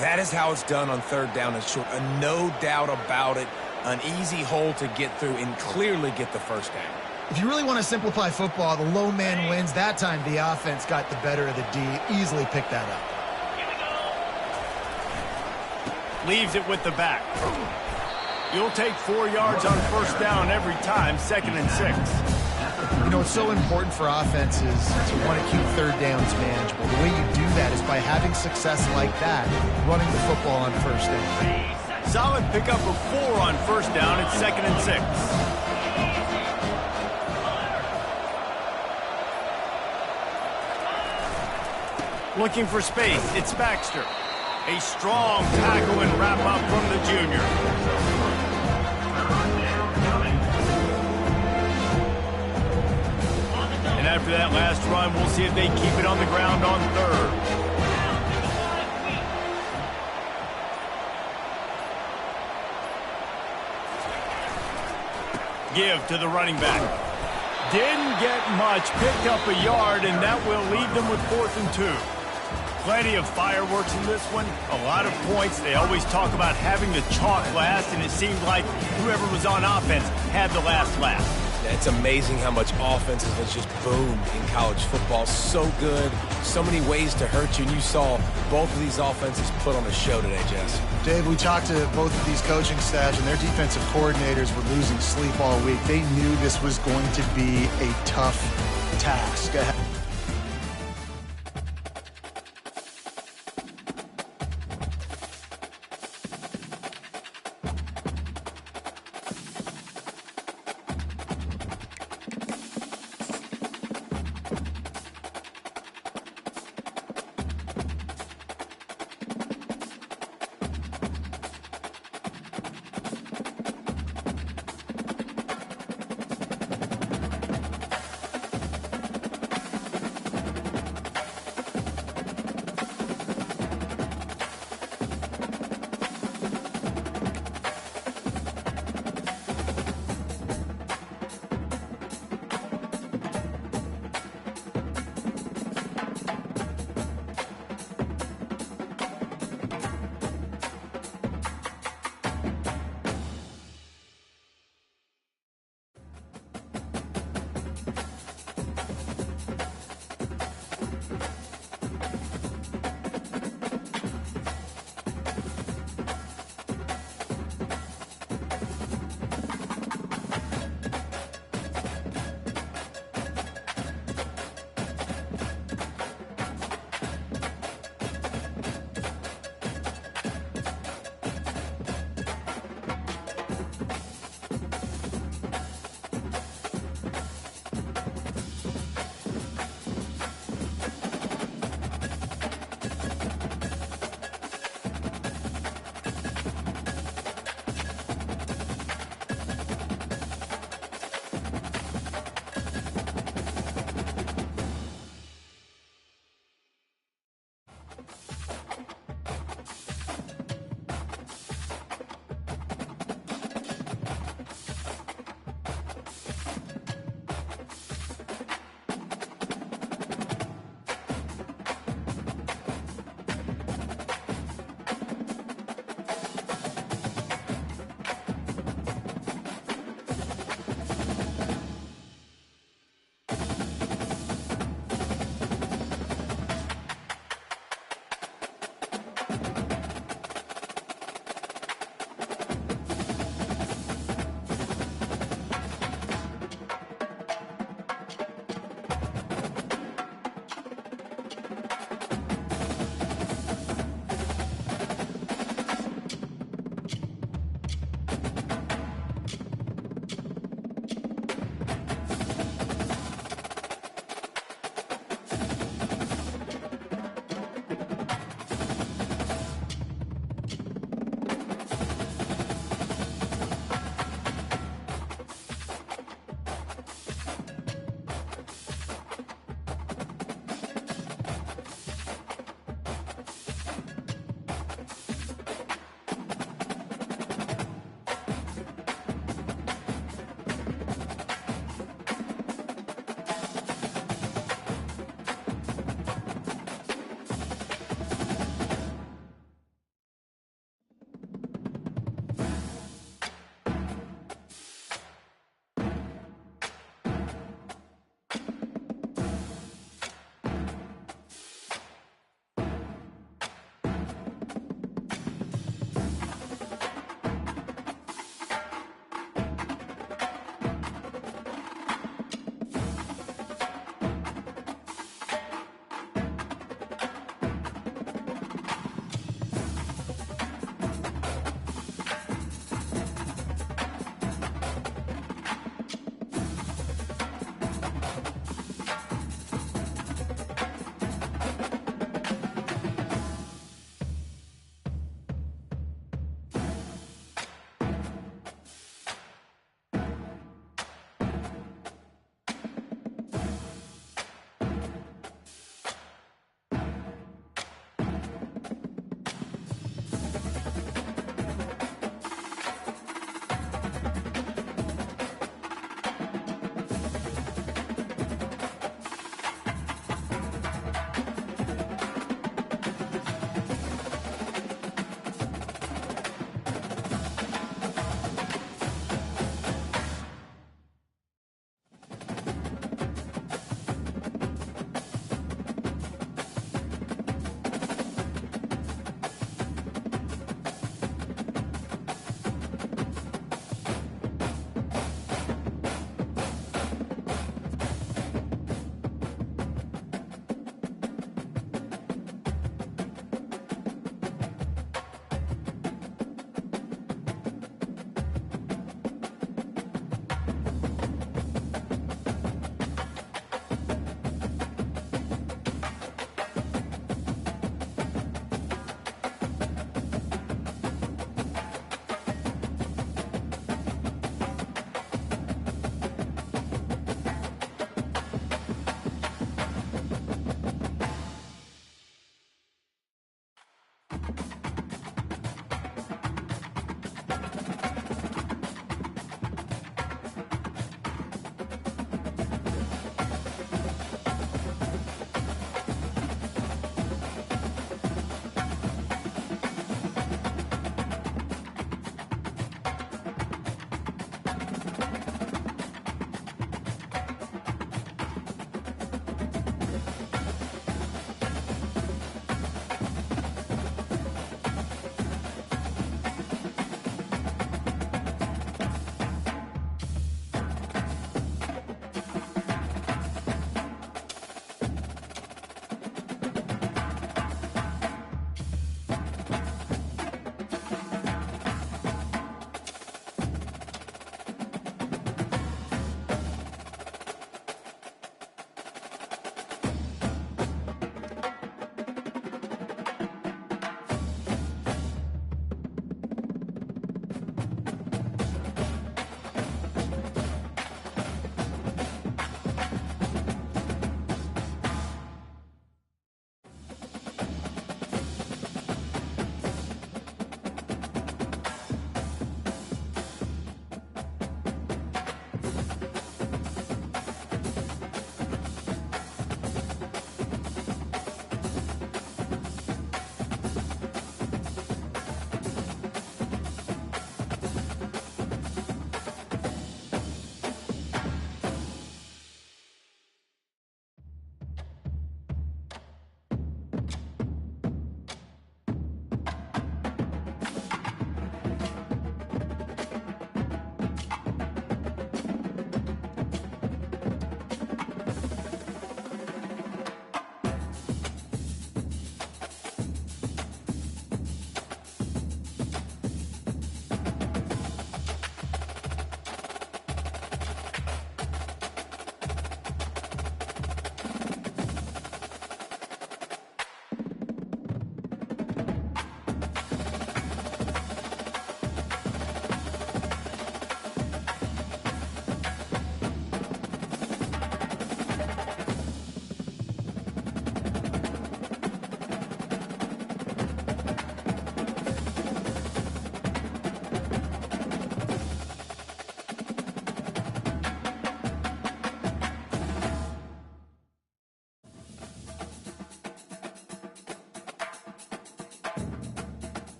That is how it's done on 3rd down and short. No doubt about it. An easy hole to get through and clearly get the first down. If you really want to simplify football, the low man wins. That time the offense got the better of the D. Easily picked that up. Leaves it with the back. You'll take 4 yards on 1st down every time, 2nd and 6. You know, it's so important for offenses to want to keep 3rd downs manageable. The way you do that is by having success like that, running the football on 1st down. Solid pickup of 4 on 1st down. It's 2nd and 6. Looking for space. It's Baxter. A strong tackle and wrap up from the junior. And after that last run, we'll see if they keep it on the ground on 3rd. Give to the running back. Didn't get much, picked up a yard, and that will leave them with 4th and 2. Plenty of fireworks in this one, a lot of points. They always talk about having the chalk last, and it seemed like whoever was on offense had the last laugh. It's amazing how much offense has just boomed in college football. So good, so many ways to hurt you, and you saw both of these offenses put on a show today, Jess. Dave, we talked to both of these coaching staffs, and their defensive coordinators were losing sleep all week. They knew this was going to be a tough task.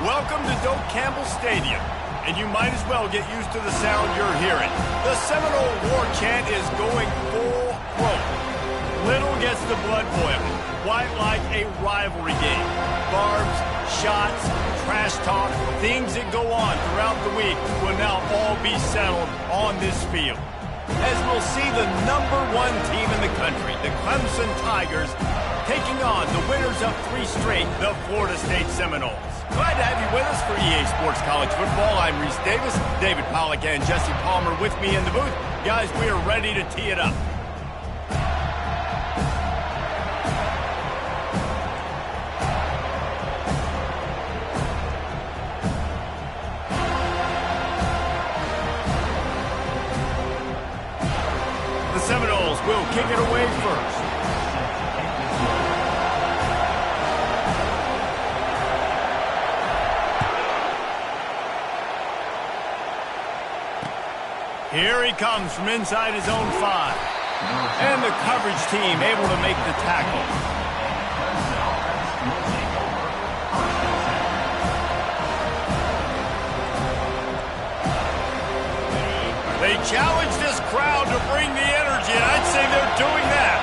Welcome to Doak Campbell Stadium, and you might as well get used to the sound you're hearing. The Seminole War chant is going full throat. Little gets the blood boiling, quite like a rivalry game. Barbs, shots, trash talk, things that go on throughout the week will now all be settled on this field. As we'll see the #1 team in the country, the Clemson Tigers, taking on the winners of 3 straight, the Florida State Seminoles. Glad to have you with us for EA Sports College Football. I'm Reese Davis, David Pollack and Jesse Palmer with me in the booth. Guys, we are ready to tee it up. The Seminoles will kick it away first. Here he comes from inside his own 5. And the coverage team able to make the tackle. They challenge this crowd to bring the energy, and I'd say they're doing that.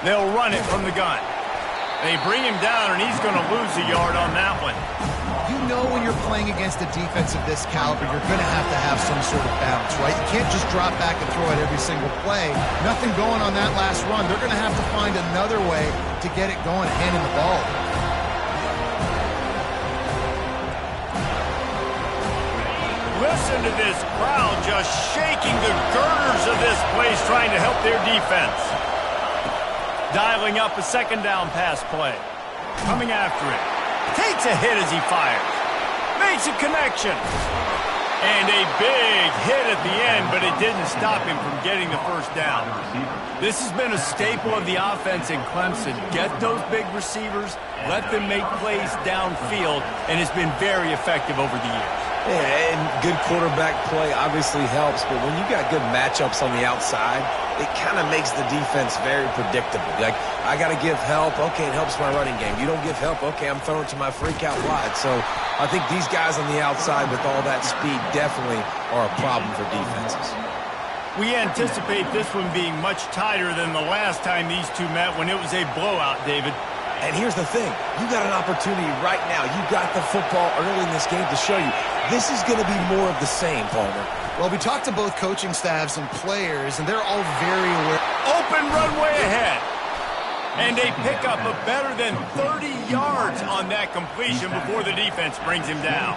They'll run it from the gun. They bring him down, and he's going to lose a yard on that one. You know when you're playing against a defense of this caliber, you're going to have some sort of balance, right? You can't just drop back and throw it every single play. Nothing going on that last run. They're going to have to find another way to get it going, handing the ball. Listen to this crowd just shaking the girders of this place, trying to help their defense. Dialing up a second down pass play. Coming after it. Takes a hit as he fires. Makes a connection. And a big hit at the end, but it didn't stop him from getting the first down. This has been a staple of the offense in Clemson. Get those big receivers, let them make plays downfield, and it's been very effective over the years. Yeah, and good quarterback play obviously helps, but when you got good matchups on the outside, it kind of makes the defense very predictable. Like, I got to give help. Okay, it helps my running game. You don't give help. Okay, I'm throwing to my freak out wide. So I think these guys on the outside with all that speed definitely are a problem for defenses. We anticipate this one being much tighter than the last time these two met when it was a blowout, David. And here's the thing. You got an opportunity right now. You got the football early in this game to show you. This is going to be more of the same, Palmer. Well, we talked to both coaching staffs and players, and they're all very aware. Open runway ahead. And they pick up a better than 30 yards on that completion before the defense brings him down.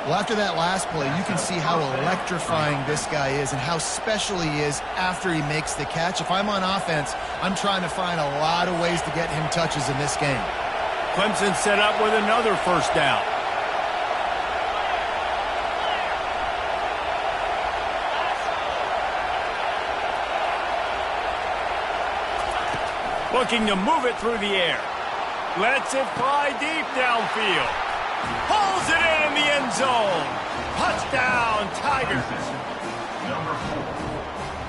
Well, after that last play, you can see how electrifying this guy is and how special he is after he makes the catch. If I'm on offense, I'm trying to find a lot of ways to get him touches in this game. Clemson set up with another first down. Looking to move it through the air. Lets it fly deep downfield. Pulls it in the end zone. Touchdown, Tigers.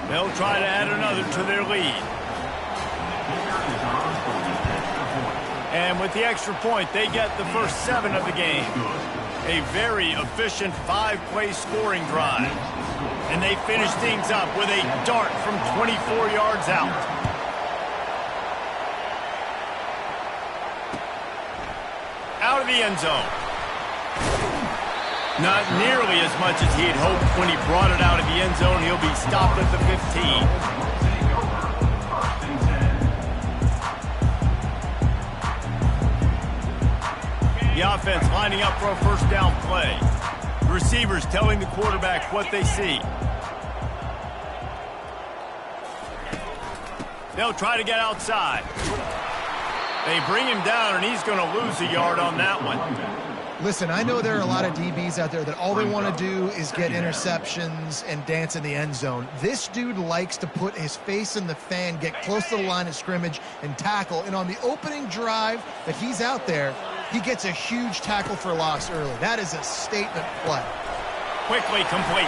They'll try to add another to their lead. And with the extra point, they get the first 7 of the game. A very efficient 5-play scoring drive. And they finish things up with a dart from 24 yards out. Out of the end zone. Not nearly as much as he had hoped when he brought it out of the end zone. He'll be stopped at the 15. The offense lining up for a first down play. The receivers telling the quarterback what they see. They'll try to get outside. They bring him down, and he's going to lose a yard on that one. Listen, I know there are a lot of DBs out there that all they want to do is get interceptions and dance in the end zone. This dude likes to put his face in the fan, get close to the line of scrimmage, and tackle. And on the opening drive that he's out there, he gets a huge tackle for loss early. That is a statement play. Quickly complete.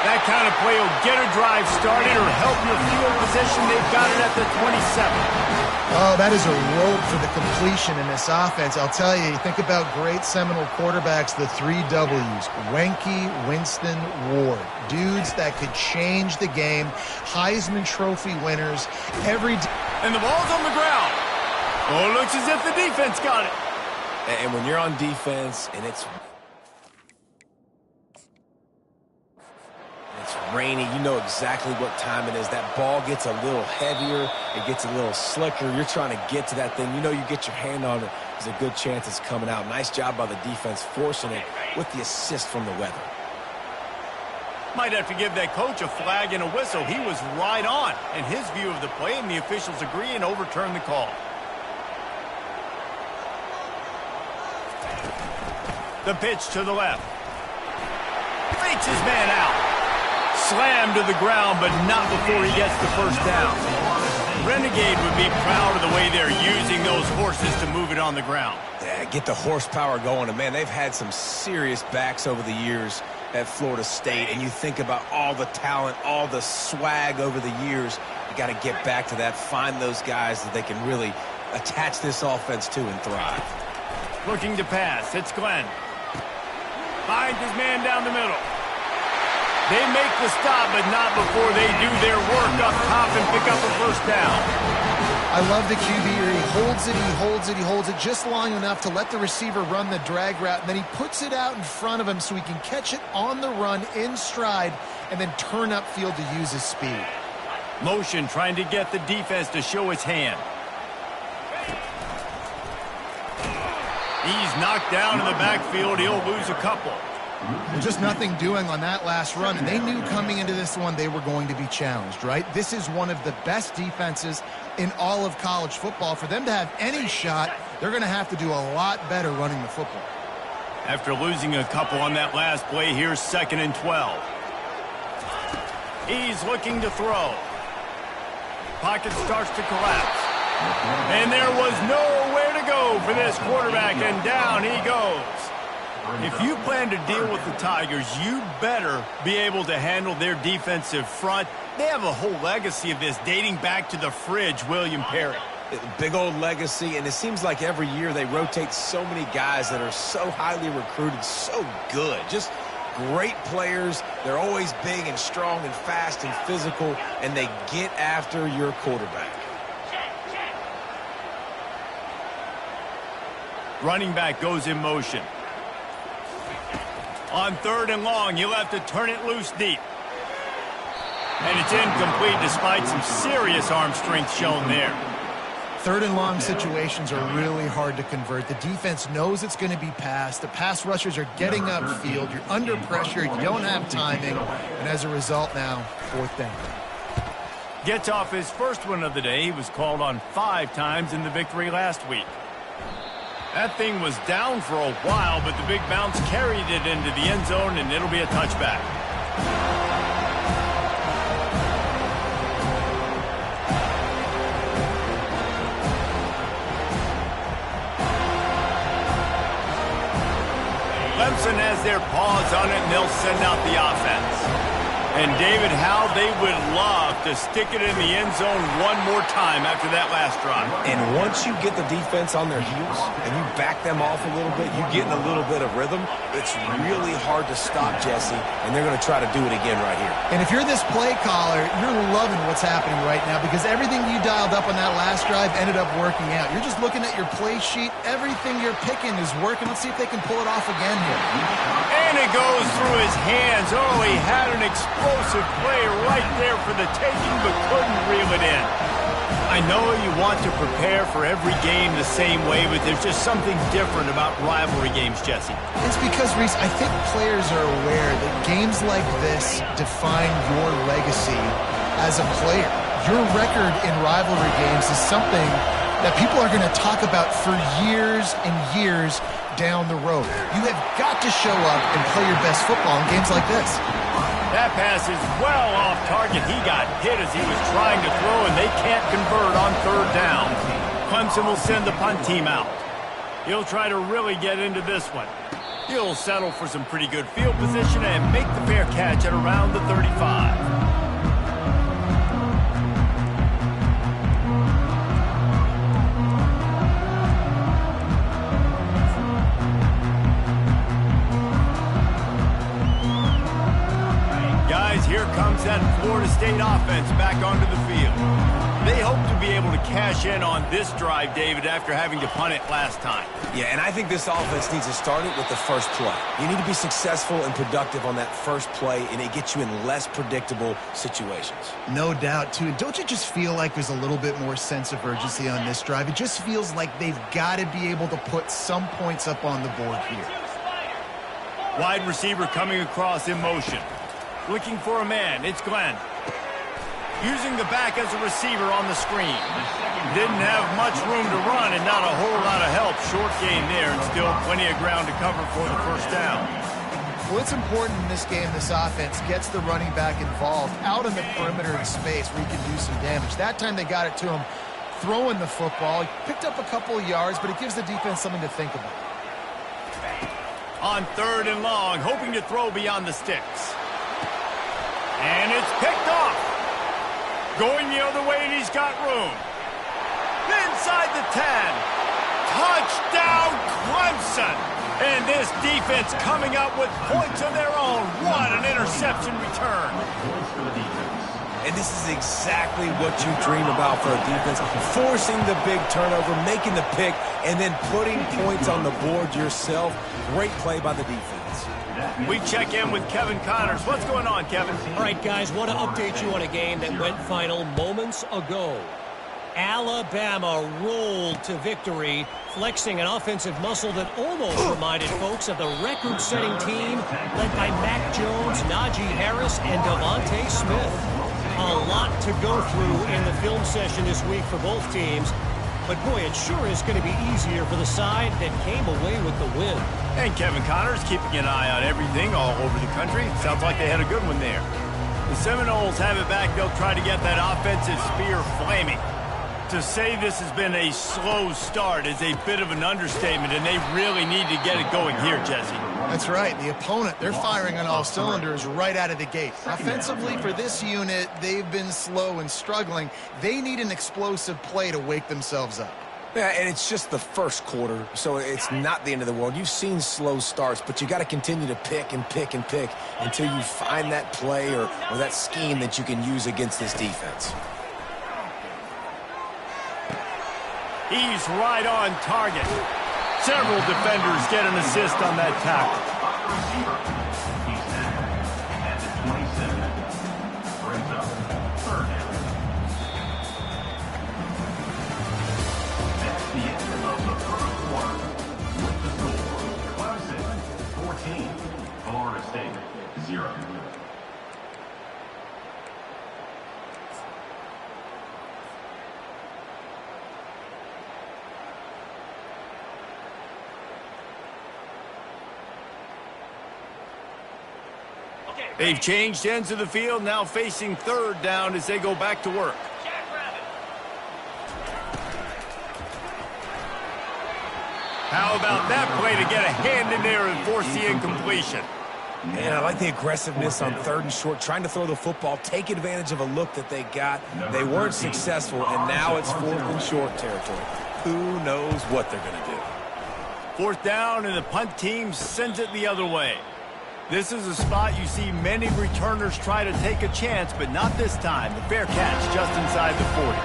That kind of play will get a drive started or help your field position. They've got it at the 27. Oh, that is a rope for the completion in this offense. I'll tell you, think about great Seminole quarterbacks, the 3 W's. Wenke, Winston, Ward. Dudes that could change the game. Heisman Trophy winners. And the ball's on the ground. Oh, it looks as if the defense got it. And when you're on defense and it's rainy, you know exactly what time it is. That ball gets a little heavier. It gets a little slicker. You're trying to get to that thing. You know you get your hand on it. There's a good chance it's coming out. Nice job by the defense forcing it with the assist from the weather. Might have to give that coach a flag and a whistle. He was right on in his view of the play, and the officials agree and overturn the call. The pitch to the left. Fakes his man out. Slammed to the ground, but not before he gets the first down. Renegade would be proud of the way they're using those horses to move it on the ground. Yeah, get the horsepower going. And, man, they've had some serious backs over the years at Florida State. And you think about all the talent, all the swag over the years. You got to get back to that, find those guys that they can really attach this offense to and thrive. Looking to pass. It's Glenn. Finds his man down the middle. They make the stop, but not before they do their work up top and pick up a first down. I love the QB here. He holds it, he holds it, he holds it just long enough to let the receiver run the drag route, and then he puts it out in front of him so he can catch it on the run in stride and then turn upfield to use his speed. Motion trying to get the defense to show his hand. He's knocked down in the backfield. He'll lose a couple. Just nothing doing on that last run, and they knew coming into this one they were going to be challenged, right? This is one of the best defenses in all of college football. For them to have any shot, they're going to have to do a lot better running the football. After losing a couple on that last play, here's 2nd and 12. He's looking to throw. Pocket starts to collapse. And there was nowhere to go for this quarterback, and down he goes. If you plan to deal with the Tigers, you better be able to handle their defensive front. They have a whole legacy of this dating back to the fridge, William Perry. Big old legacy, and it seems like every year they rotate so many guys that are so highly recruited, so good. Just great players. They're always big and strong and fast and physical, and they get after your quarterback. Running back goes in motion. On 3rd and long, you'll have to turn it loose deep. And it's incomplete despite some serious arm strength shown there. 3rd and long situations are really hard to convert. The defense knows it's going to be passed. The pass rushers are getting upfield. You're under pressure. You don't have timing. And as a result now, 4th down. Gets off his first one of the day. He was called on 5 times in the victory last week. That thing was down for a while, but the big bounce carried it into the end zone, and it'll be a touchback. Clemson has their paws on it, and they'll send out the offense. And, David, how they would love to stick it in the end zone one more time after that last drive. And once you get the defense on their heels and you back them off a little bit, you get in a little bit of rhythm, it's really hard to stop, Jesse, and they're going to try to do it again right here. And if you're this play caller, you're loving what's happening right now because everything you dialed up on that last drive ended up working out. You're just looking at your play sheet. Everything you're picking is working. Let's see if they can pull it off again here. And it goes through his hands. Oh, he had an explosive play right there for the taking, but couldn't reel it in. I know you want to prepare for every game the same way, but there's just something different about rivalry games, Jesse. It's because, Reese, I think players are aware that games like this define your legacy as a player. Your record in rivalry games is something that people are going to talk about for years and years down the road. You have got to show up and play your best football in games like this. That pass is well off target. He got hit as he was trying to throw, and they can't convert on 3rd down. Clemson will send the punt team out. He'll try to really get into this one. He'll settle for some pretty good field position and make the fair catch at around the 35. Here comes that Florida State offense back onto the field. They hope to be able to cash in on this drive, David, after having to punt it last time. Yeah, and I think this offense needs to start it with the first play. You need to be successful and productive on that first play, and it gets you in less predictable situations. No doubt, too. Don't you just feel like there's a little bit more sense of urgency on this drive? It just feels like they've got to be able to put some points up on the board here. Wide receiver coming across in motion. Looking for a man, it's Glenn. Using the back as a receiver on the screen. Didn't have much room to run and not a whole lot of help. Short gain there and still plenty of ground to cover for the first down. Well, it's important in this game this offense gets the running back involved out in the perimeter in space where he can do some damage. That time they got it to him throwing the football. He picked up a couple of yards, but it gives the defense something to think about. On 3rd and long, hoping to throw beyond the sticks. And it's picked off. Going the other way, and he's got room. Inside the 10. Touchdown, Clemson. And this defense coming up with points of their own. What an interception return. And this is exactly what you dream about for a defense. Forcing the big turnover, making the pick, and then putting points on the board yourself. Great play by the defense. We check in with Kevin Connors. What's going on, Kevin? All right, guys, want to update you on a game that went final moments ago. Alabama rolled to victory, flexing an offensive muscle that almost reminded folks of the record-setting team led by Mac Jones, Najee Harris, and Devontae Smith. A lot to go through in the film session this week for both teams. But, boy, it sure is going to be easier for the side that came away with the win. And Kevin Connors keeping an eye on everything all over the country. Sounds like they had a good one there. The Seminoles have it back. They'll try to get that offensive spear flaming. To say this has been a slow start is a bit of an understatement, and they really need to get it going here, Jesse. That's right. The opponent, they're firing on all cylinders right out of the gate. Offensively, for this unit, they've been slow and struggling. They need an explosive play to wake themselves up. Yeah, and it's just the first quarter, so it's not the end of the world. You've seen slow starts, but you got to continue to pick and pick and pick until you find that play or that scheme that you can use against this defense. He's right on target. Several defenders get an assist on that tackle. That's the end of the first quarter. With the score, Clemson 14, Florida State 0. They've changed ends of the field, now facing 3rd down as they go back to work. How about that play to get a hand in there and force the incompletion? Yeah, I like the aggressiveness on 3rd and short, trying to throw the football, take advantage of a look that they got. They weren't successful, and now it's 4th and short territory. Who knows what they're going to do? 4th down, and the punt team sends it the other way. This is a spot you see many returners try to take a chance, but not this time. The fair catch just inside the 40.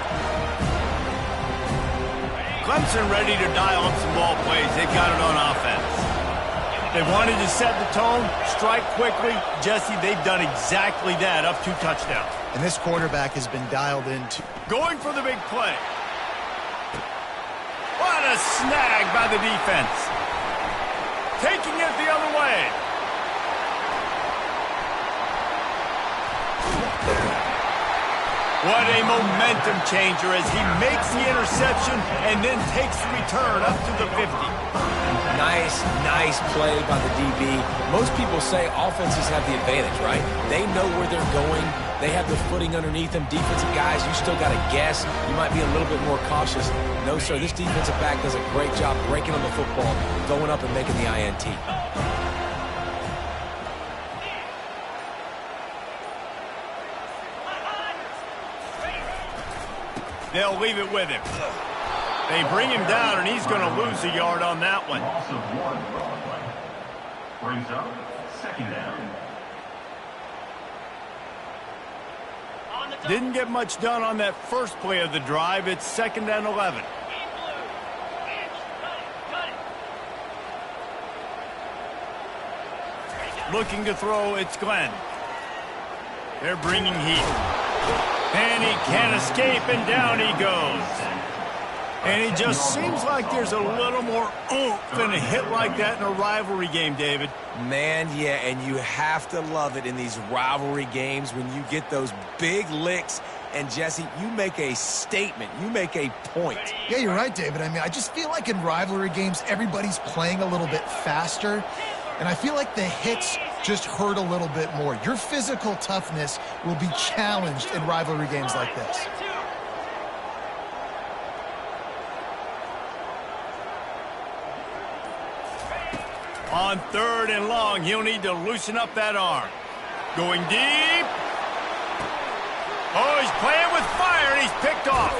Clemson ready to dial up some ball plays. They've got it on offense. They wanted to set the tone, strike quickly. Jesse, they've done exactly that, up 2 touchdowns. And this quarterback has been dialed in. Going for the big play. What a snag by the defense. Taking it the other way. What a momentum changer as he makes the interception and then takes the return up to the 50. Nice play by the DB. Most people say offenses have the advantage, right? They know where they're going. They have the footing underneath them. Defensive guys, you still got to guess. You might be a little bit more cautious. No, sir, this defensive back does a great job breaking on the football, going up and making the INT. They'll leave it with him. They bring him down, and he's going to lose a yard on that one. Loss of 1 on play. Brings up 2nd down. Didn't get much done on that first play of the drive. It's 2nd and 11. Looking to throw, it's Glenn. They're bringing heat. And he can't escape, and down he goes. And it just seems like there's a little more oomph in a hit like that in a rivalry game, David. Man, yeah, and you have to love it in these rivalry games when you get those big licks. And, Jesse, you make a statement. You make a point. Yeah, you're right, David. I mean, I just feel like in rivalry games, everybody's playing a little bit faster. And I feel like the hits just hurt a little bit more. Your physical toughness will be challenged in rivalry games like this. On 3rd and long, he'll need to loosen up that arm. Going deep. Oh, he's playing with fire, and he's picked off.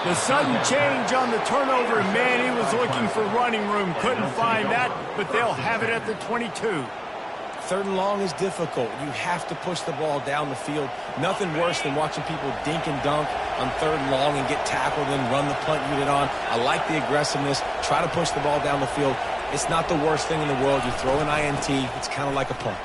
The sudden change on the turnover, man, he was looking for running room. Couldn't find that, but they'll have it at the 22. 3rd and long is difficult. You have to push the ball down the field. Nothing worse than watching people dink and dunk on 3rd and long and get tackled and run the punt unit on. I like the aggressiveness. Try to push the ball down the field. It's not the worst thing in the world. You throw an INT, it's kind of like a punt.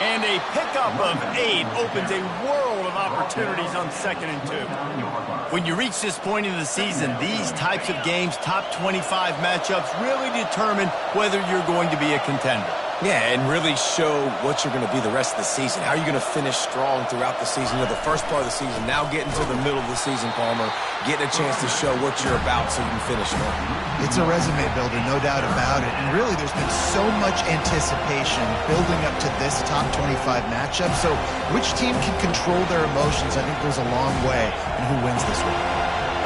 And a pickup of 8 opens a world of opportunities on 2nd and 2. When you reach this point in the season, these types of games, top 25 matchups, really determine whether you're going to be a contender. Yeah, and really show what you're going to be the rest of the season. How are you going to finish strong throughout the season? You know, the first part of the season, now getting to the middle of the season, Palmer, getting a chance to show what you're about so you can finish strong. It's a resume builder, no doubt about it. And really, there's been so much anticipation building up to this top 25 matchup. So which team can control their emotions, I think goes a long way in who wins this one.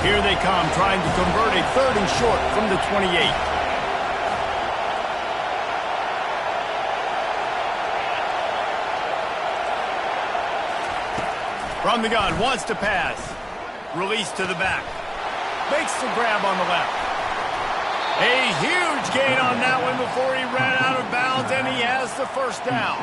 Here they come, trying to convert a 3rd and short from the 28. From the gun, wants to pass. Release to the back. Makes the grab on the left. A huge gain on that one before he ran out of bounds, and he has the 1st down.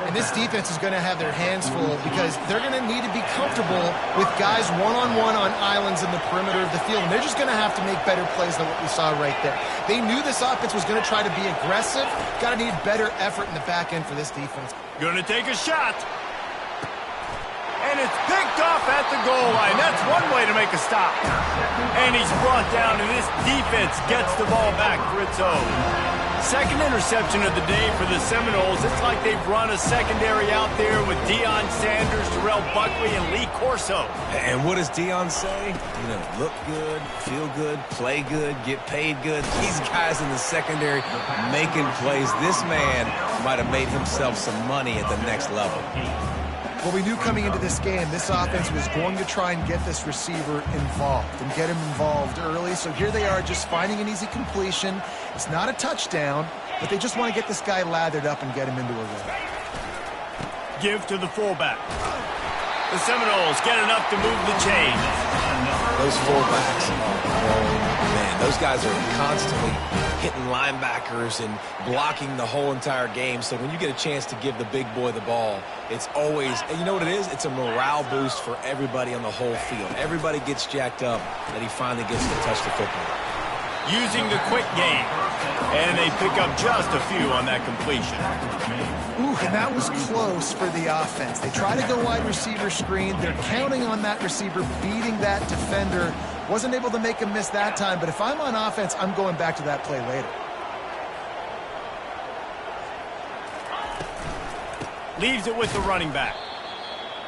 And this defense is going to have their hands full because they're going to need to be comfortable with guys one-on-one on islands in the perimeter of the field. And they're just going to have to make better plays than what we saw right there. They knew this offense was going to try to be aggressive. Got to need better effort in the back end for this defense. Going to take a shot. And it's picked off at the goal line. That's one way to make a stop. And he's brought down, and this defense gets the ball back for its own. 2nd interception of the day for the Seminoles. It's like they've run a secondary out there with Deion Sanders, Terrell Buckley, and Lee Corso. And what does Deion say? You know, look good, feel good, play good, get paid good. These guys in the secondary making plays. This man might have made himself some money at the next level. Well, we knew coming into this game, this offense was going to try and get this receiver involved and get him involved early. So here they are just finding an easy completion. It's not a touchdown, but they just want to get this guy lathered up and get him into a rhythm. Give to the fullback. The Seminoles get enough to move the chains. Those fullbacks, oh man, those guys are constantly hitting linebackers and blocking the whole entire game. So when you get a chance to give the big boy the ball, it's always, and you know what it is? It's a morale boost for everybody on the whole field. Everybody gets jacked up that he finally gets to touch the football. Using the quick game. And they pick up just a few on that completion. Ooh, and that was close for the offense. They try to go wide receiver screen. They're counting on that receiver beating that defender. Wasn't able to make him miss that time, but if I'm on offense, I'm going back to that play later. Leaves it with the running back.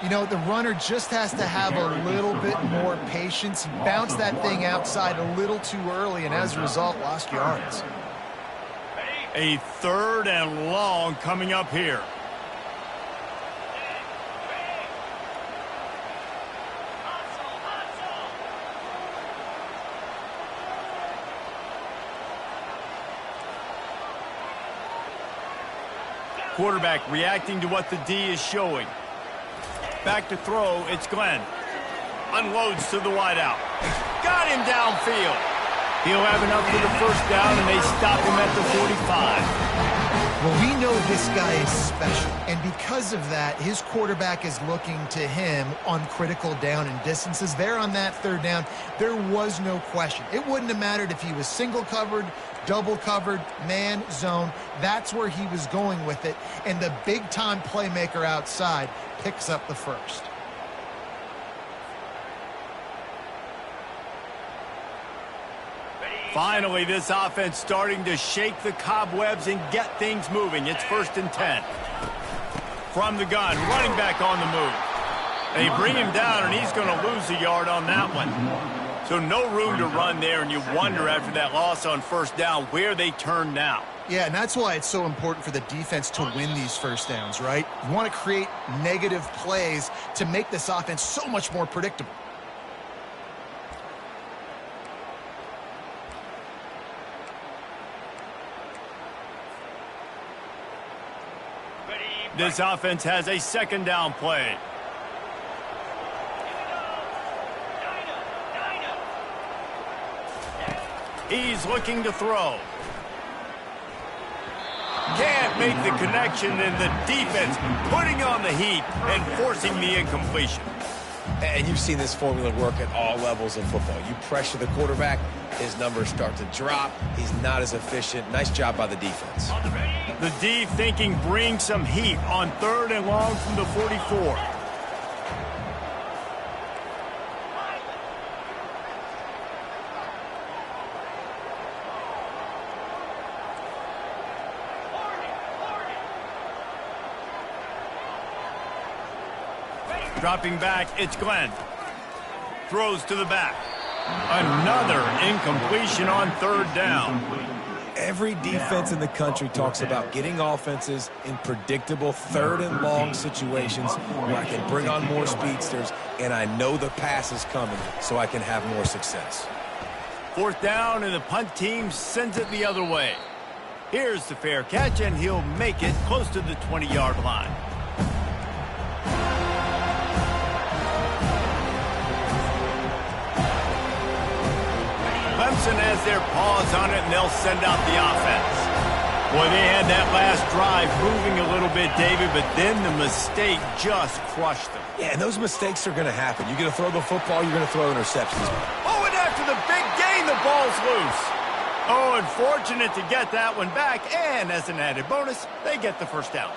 You know, the runner just has to have a little bit more patience. He bounced that thing outside a little too early, and as a result, lost yards. A 3rd and long coming up here. Quarterback reacting to what the D is showing. Back to throw, it's Glenn. Unloads to the wideout. Got him downfield. He'll have enough for the first down, and they stop him at the 45. Well, we know this guy is special, and because of that, his quarterback is looking to him on critical down and distances. There on that third down, there was no question. It wouldn't have mattered if he was single covered, double covered, man, zone. That's where he was going with it, and the big-time playmaker outside picks up the first. Finally, this offense starting to shake the cobwebs and get things moving. It's 1st and 10. From the gun, running back on the move. They bring him down, and he's going to lose a yard on that one. So no room to run there, and you wonder after that loss on first down where they turn now. Yeah, and that's why it's so important for the defense to win these first downs, right? You want to create negative plays to make this offense so much more predictable. This offense has a 2nd down play. He's looking to throw. Can't make the connection, and the defense putting on the heat and forcing the incompletion. And you've seen this formula work at all levels of football. You pressure the quarterback, his numbers start to drop. He's not as efficient. Nice job by the defense. The D thinking bring some heat on 3rd and long from the 44. Dropping back, it's Glenn. Throws to the back. Another incompletion on 3rd down. Every defense in the country talks about getting offenses in predictable 3rd and long situations where I can bring on more speedsters and I know the pass is coming so I can have more success. 4th down, and the punt team sends it the other way. Here's the fair catch, and he'll make it close to the 20-yard line. Clemson has their paws on it, and they'll send out the offense. Boy, they had that last drive moving a little bit, David, but then the mistake just crushed them. Yeah, and those mistakes are going to happen. You're going to throw the football, you're going to throw interceptions. Oh, and after the big gain, the ball's loose. Oh, unfortunate to get that one back, and as an added bonus, they get the first down.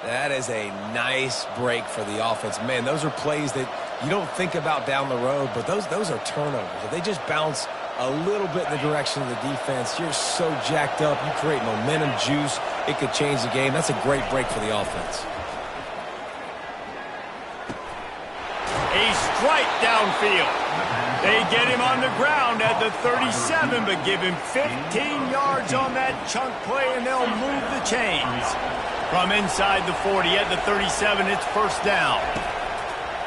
That is a nice break for the offense. Man, those are plays that you don't think about down the road, but those are turnovers. If they just bounce a little bit in the direction of the defense, you're so jacked up. You create momentum, juice. It could change the game. That's a great break for the offense. A strike downfield. They get him on the ground at the 37, but give him 15 yards on that chunk play, and they'll move the chains. From inside the 40 at the 37, it's 1st down.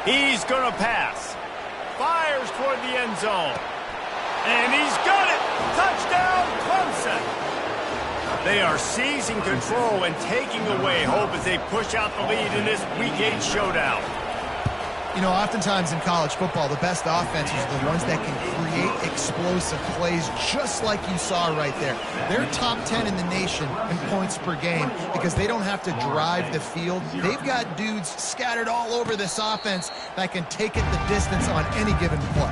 He's going to pass. Fires toward the end zone. And he's got it! Touchdown, Clemson! They are seizing control and taking away hope as they push out the lead in this Week 8 showdown. You know, oftentimes in college football, the best offenses are the ones that can create explosive plays just like you saw right there. They're top 10 in the nation in points per game because they don't have to drive the field. They've got dudes scattered all over this offense that can take it the distance on any given play.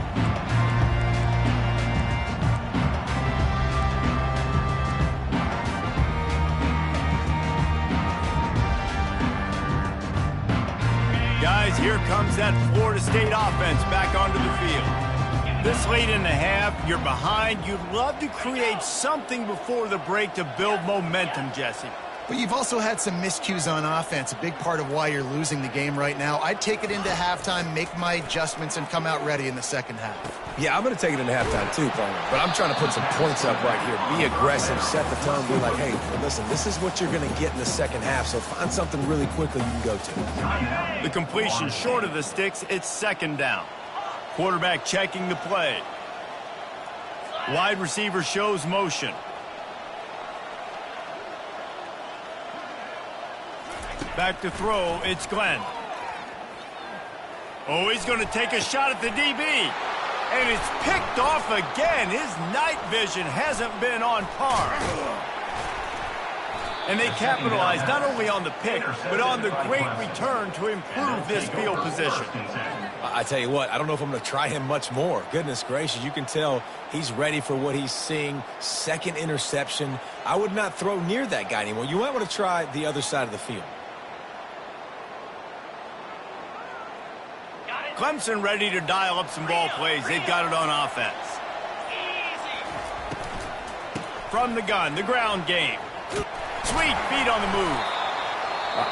Guys, here comes that Florida State offense back onto the field. This late in the half, you're behind. You'd love to create something before the break to build momentum, Jesse. But you've also had some miscues on offense, a big part of why you're losing the game right now. I'd take it into halftime, make my adjustments, and come out ready in the second half. Yeah, I'm going to take it into halftime too, Palmer. But I'm trying to put some points up right here. Be aggressive, set the tone, be like, hey, listen, this is what you're going to get in the second half, so find something really quickly you can go to. The completion short of the sticks, it's 2nd down. Quarterback checking the play. Wide receiver shows motion. Back to throw, it's Glenn. Oh, he's going to take a shot at the DB. And it's picked off again. His night vision hasn't been on par. And they capitalized not only on the pick, but on the great return to improve this field position. I tell you what, I don't know if I'm going to try him much more. Goodness gracious, you can tell he's ready for what he's seeing. Second interception. I would not throw near that guy anymore. You might want to try the other side of the field. Clemson ready to dial up some ball plays. They've got it on offense. From the gun, the ground game. Sweet feet on the move.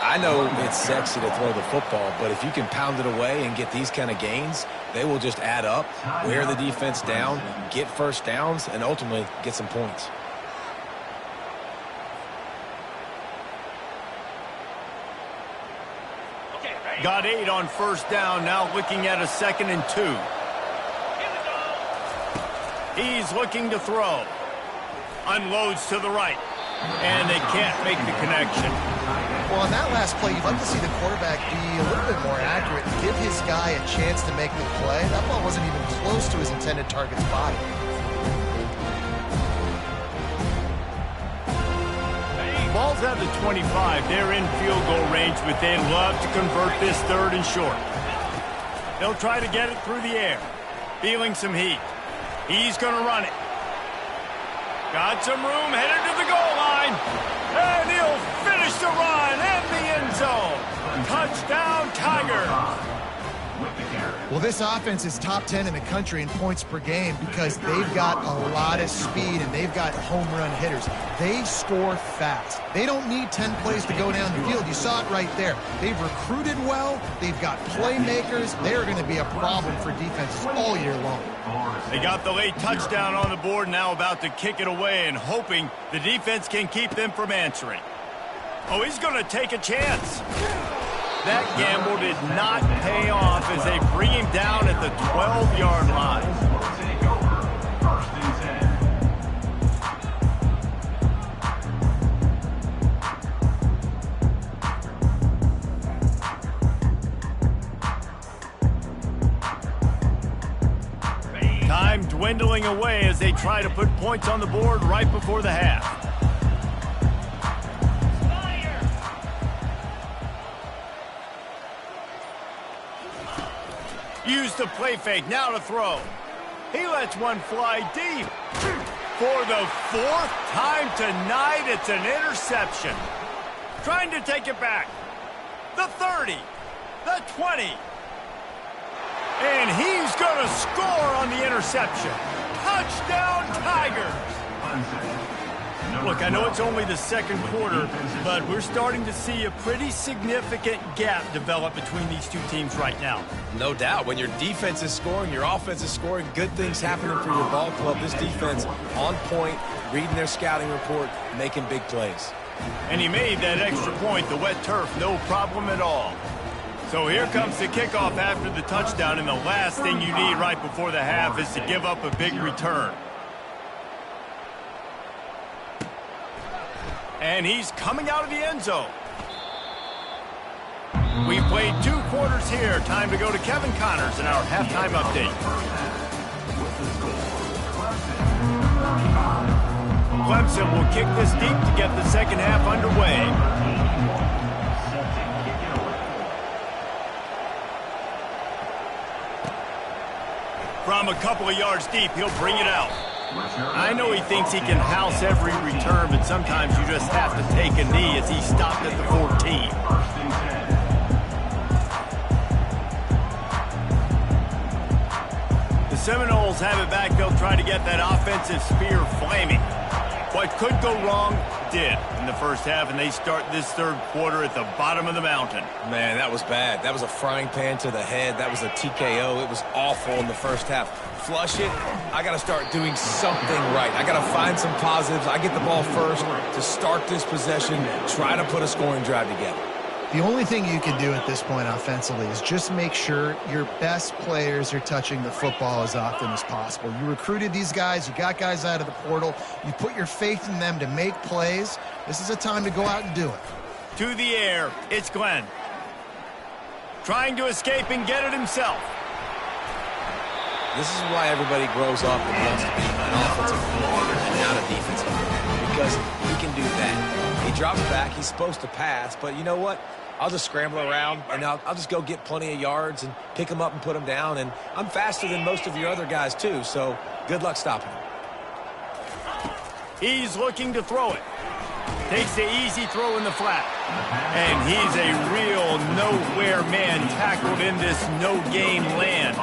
I know it's sexy to throw the football, but if you can pound it away and get these kind of gains, they will just add up, wear the defense down, get first downs, and ultimately get some points. Got 8 on first down, now looking at a 2nd and 2. He's looking to throw. Unloads to the right. And they can't make the connection. Well, on that last play, you'd like to see the quarterback be a little bit more accurate and give his guy a chance to make the play. That ball wasn't even close to his intended target's body. Ball's at the 25. They're in field goal range, but they'd love to convert this 3rd and short. They'll try to get it through the air. Feeling some heat. He's going to run it. Got some room, headed to the goal line. And he'll finish the run in the end zone. Touchdown, Tigers. Well, this offense is top 10 in the country in points per game because they've got a lot of speed and they've got home run hitters. They score fast. They don't need 10 plays to go down the field. You saw it right there. They've recruited well. They've got playmakers. They're going to be a problem for defenses all year long. They got the late touchdown on the board, now about to kick it away and hoping the defense can keep them from answering. Oh, he's going to take a chance. That gamble did not pay off as they bring him down at the 12-yard line. Time dwindling away as they try to put points on the board right before the half. Use the play fake, now to throw. He lets one fly deep. For the 4th time tonight, it's an interception. Trying to take it back. The 30, the 20. And he's going to score on the interception. Touchdown, Tigers. Look, I know it's only the 2nd quarter, but we're starting to see a pretty significant gap develop between these two teams right now. No doubt. When your defense is scoring, your offense is scoring, good things happening for your ball club. This defense on point, reading their scouting report, making big plays. And he made that extra point, the wet turf, no problem at all. So here comes the kickoff after the touchdown, and the last thing you need right before the half is to give up a big return. And he's coming out of the end zone. We've played 2 quarters here. Time to go to Kevin Connors in our halftime update. Clemson will kick this deep to get the 2nd half underway. From a couple of yards deep, he'll bring it out. I know he thinks he can house every return, but sometimes you just have to take a knee as he stopped at the 14. The Seminoles have it back. They'll try to get that offensive spear flaming. What could go wrong did in the first half, and they start this 3rd quarter at the bottom of the mountain. Man, that was bad. That was a frying pan to the head. That was a TKO. It was awful in the first half. Flush it. I got to start doing something right. I got to find some positives. I get the ball first to start this possession, try to put a scoring drive together. The only thing you can do at this point offensively is just make sure your best players are touching the football as often as possible. You recruited these guys. You got guys out of the portal. You put your faith in them to make plays. This is a time to go out and do it. To the air, it's Glenn. trying to escape and get it himself. This is why everybody grows up and wants to be an offensive coordinator and not a defensive coordinator, because he can do that. He drops back. He's supposed to pass, but you know what? I'll just scramble around, and I'll just go get plenty of yards and pick them up and put them down, and I'm faster than most of your other guys, too, so good luck stopping him. He's looking to throw it. Takes the easy throw in the flat. And he's a real nowhere man tackled in this no-game land.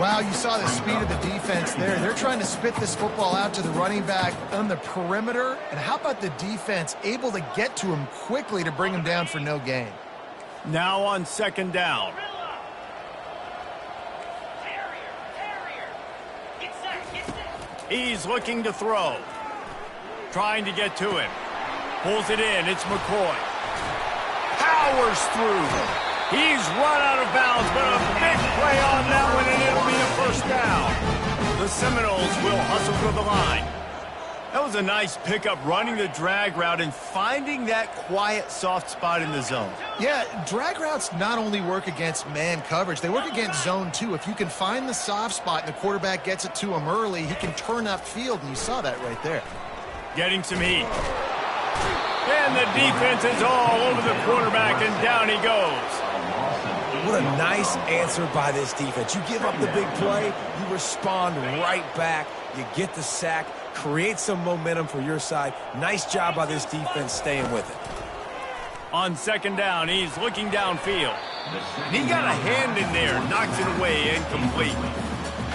Wow, you saw the speed of the defense there. They're trying to spit this football out to the running back on the perimeter. And how about the defense able to get to him quickly to bring him down for no gain? Now on second down. He's looking to throw. Trying to get to him. Pulls it in. It's McCoy. Powers through. He's run out of bounds, but a big play on that one, and it'll be a first down. The Seminoles will hustle to the line. That was a nice pickup, running the drag route and finding that quiet, soft spot in the zone. Yeah, drag routes not only work against man coverage, they work against zone too. If you can find the soft spot and the quarterback gets it to him early, he can turn upfield, and you saw that right there. Getting some heat. And the defense is all over the quarterback, and down he goes. What a nice answer by this defense. You give up the big play, you respond right back, you get the sack, create some momentum for your side. Nice job by this defense staying with it. On second down, he's looking downfield. He got a hand in there, knocks it away, incomplete.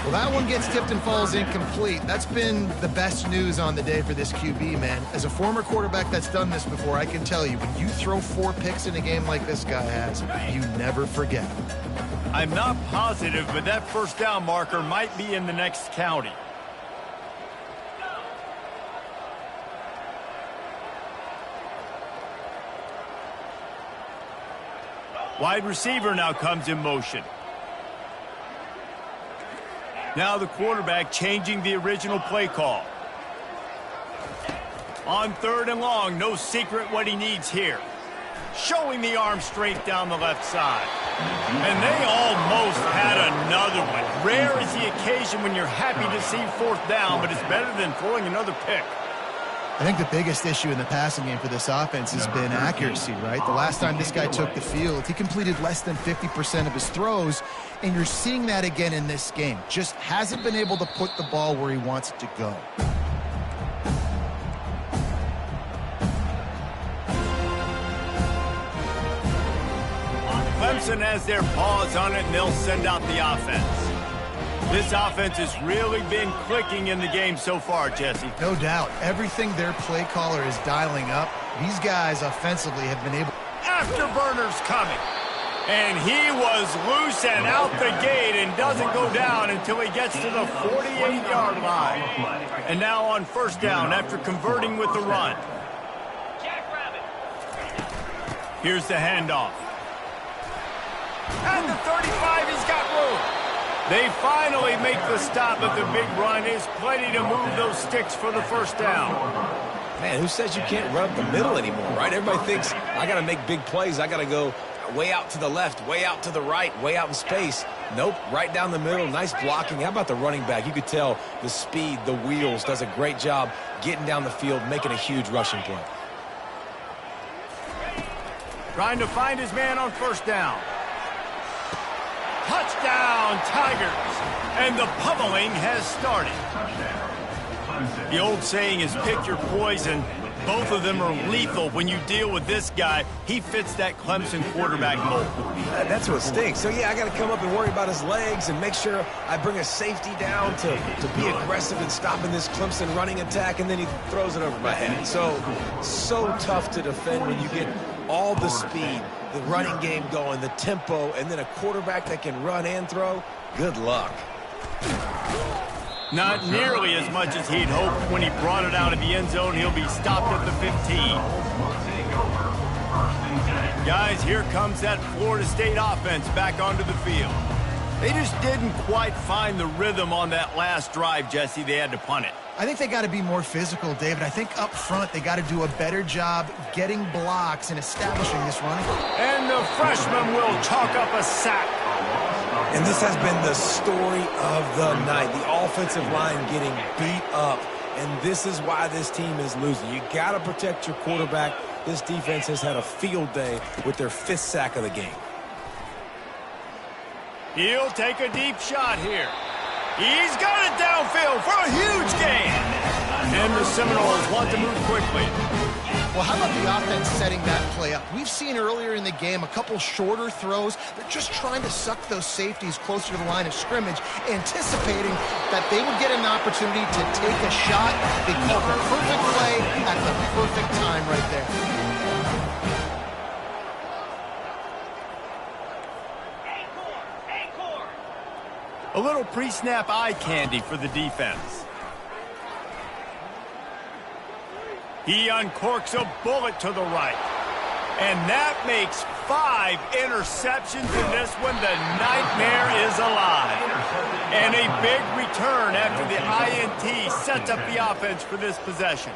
Well, that one gets tipped and falls incomplete. That's been the best news on the day for this QB, man. As a former quarterback that's done this before, I can tell you, when you throw 4 picks in a game like this guy has, you never forget. I'm not positive, but that first down marker might be in the next county. Wide receiver now comes in motion. Now the quarterback changing the original play call. On third and long, no secret what he needs here. Showing the arm straight down the left side. And they almost had another one. Rare is the occasion when you're happy to see fourth down, but it's better than throwing another pick. I think the biggest issue in the passing game for this offense has been accuracy, right? The last time this guy took the field, he completed less than 50% of his throws, and you're seeing that again in this game. Just hasn't been able to put the ball where he wants it to go. Clemson has their paws on it, and they'll send out the offense. This offense has really been clicking in the game so far, Jesse. No doubt. Everything their play caller is dialing up, these guys offensively have been able... Afterburners coming. And he was loose and out the gate and doesn't go down until he gets to the 48-yard line. And now on first down after converting with the run. Here's the handoff. At the 35, he's got room. They finally make the stop, but the big run is plenty to move those sticks for the first down. Man, who says you can't run up the middle anymore, right? Everybody thinks, I got to make big plays. I got to go way out to the left, way out to the right, way out in space. Nope, right down the middle. Nice blocking. How about the running back? You could tell the speed, the wheels, does a great job getting down the field, making a huge rushing play. Trying to find his man on first down. Touchdown, Tigers. And the pummeling has started. The old saying is pick your poison. Both of them are lethal. When you deal with this guy, he fits that Clemson quarterback mold. That's what stinks. So, yeah, I got to come up and worry about his legs and make sure I bring a safety down to be aggressive in stopping this Clemson running attack, and then he throws it over my head. So tough to defend when you get all the speed, the running game going, the tempo, and then a quarterback that can run and throw. Good luck. Not nearly as much as he'd hoped when he brought it out of the end zone. He'll be stopped at the 15. Guys, here comes that Florida State offense back onto the field. They just didn't quite find the rhythm on that last drive, Jesse. They had to punt it. I think they got to be more physical, David. I think up front they got to do a better job getting blocks and establishing this running. And the freshman will chalk up a sack. And this has been the story of the night. The offensive line getting beat up. And this is why this team is losing. You got to protect your quarterback. This defense has had a field day with their 5th sack of the game. He'll take a deep shot here. He's got it downfield for a huge gain. And the Seminoles want to move quickly. Well, how about the offense setting that play up? We've seen earlier in the game a couple shorter throws. They're just trying to suck those safeties closer to the line of scrimmage, anticipating that they would get an opportunity to take a shot. They called the perfect play at the perfect time right there. A little pre-snap eye candy for the defense. He uncorks a bullet to the right. And that makes 5 interceptions in this one. The nightmare is alive. And a big return after the INT sets up the offense for this possession.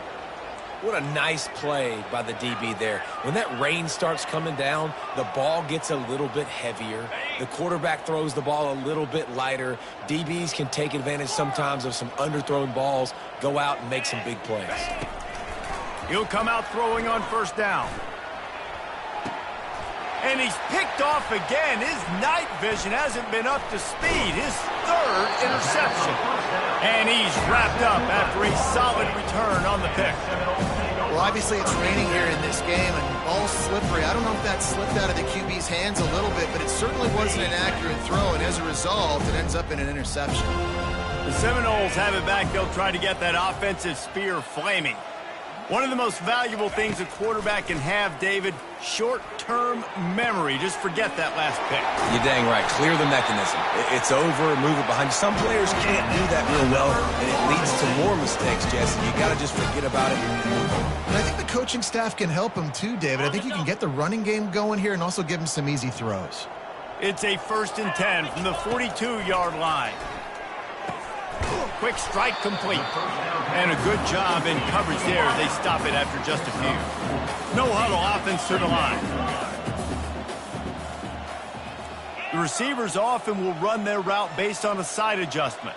What a nice play by the DB there. When that rain starts coming down, the ball gets a little bit heavier. The quarterback throws the ball a little bit lighter. DBs can take advantage sometimes of some underthrown balls, go out and make some big plays. He'll come out throwing on first down. And he's picked off again. His night vision hasn't been up to speed. His 3rd interception. And he's wrapped up after a solid return on the pick. Well, obviously it's raining here in this game, and the ball's slippery. I don't know if that slipped out of the QB's hands a little bit, but it certainly wasn't an accurate throw, and as a result, it ends up in an interception. The Seminoles have it back. They'll try to get that offensive spear flaming. One of the most valuable things a quarterback can have, David, short-term memory. Just forget that last pick. You're dang right. Clear the mechanism. It's over, move it behind you. Some players can't do that real well, and it leads to more mistakes, Jesse. You got to just forget about it and move on. And I think the coaching staff can help him too, David. I think you can get the running game going here and also give him some easy throws. It's a 1st and 10 from the 42-yard line. Quick strike complete. And a good job in coverage there. They stop it after just a few. No huddle offense to the line. The receivers often will run their route based on a side adjustment.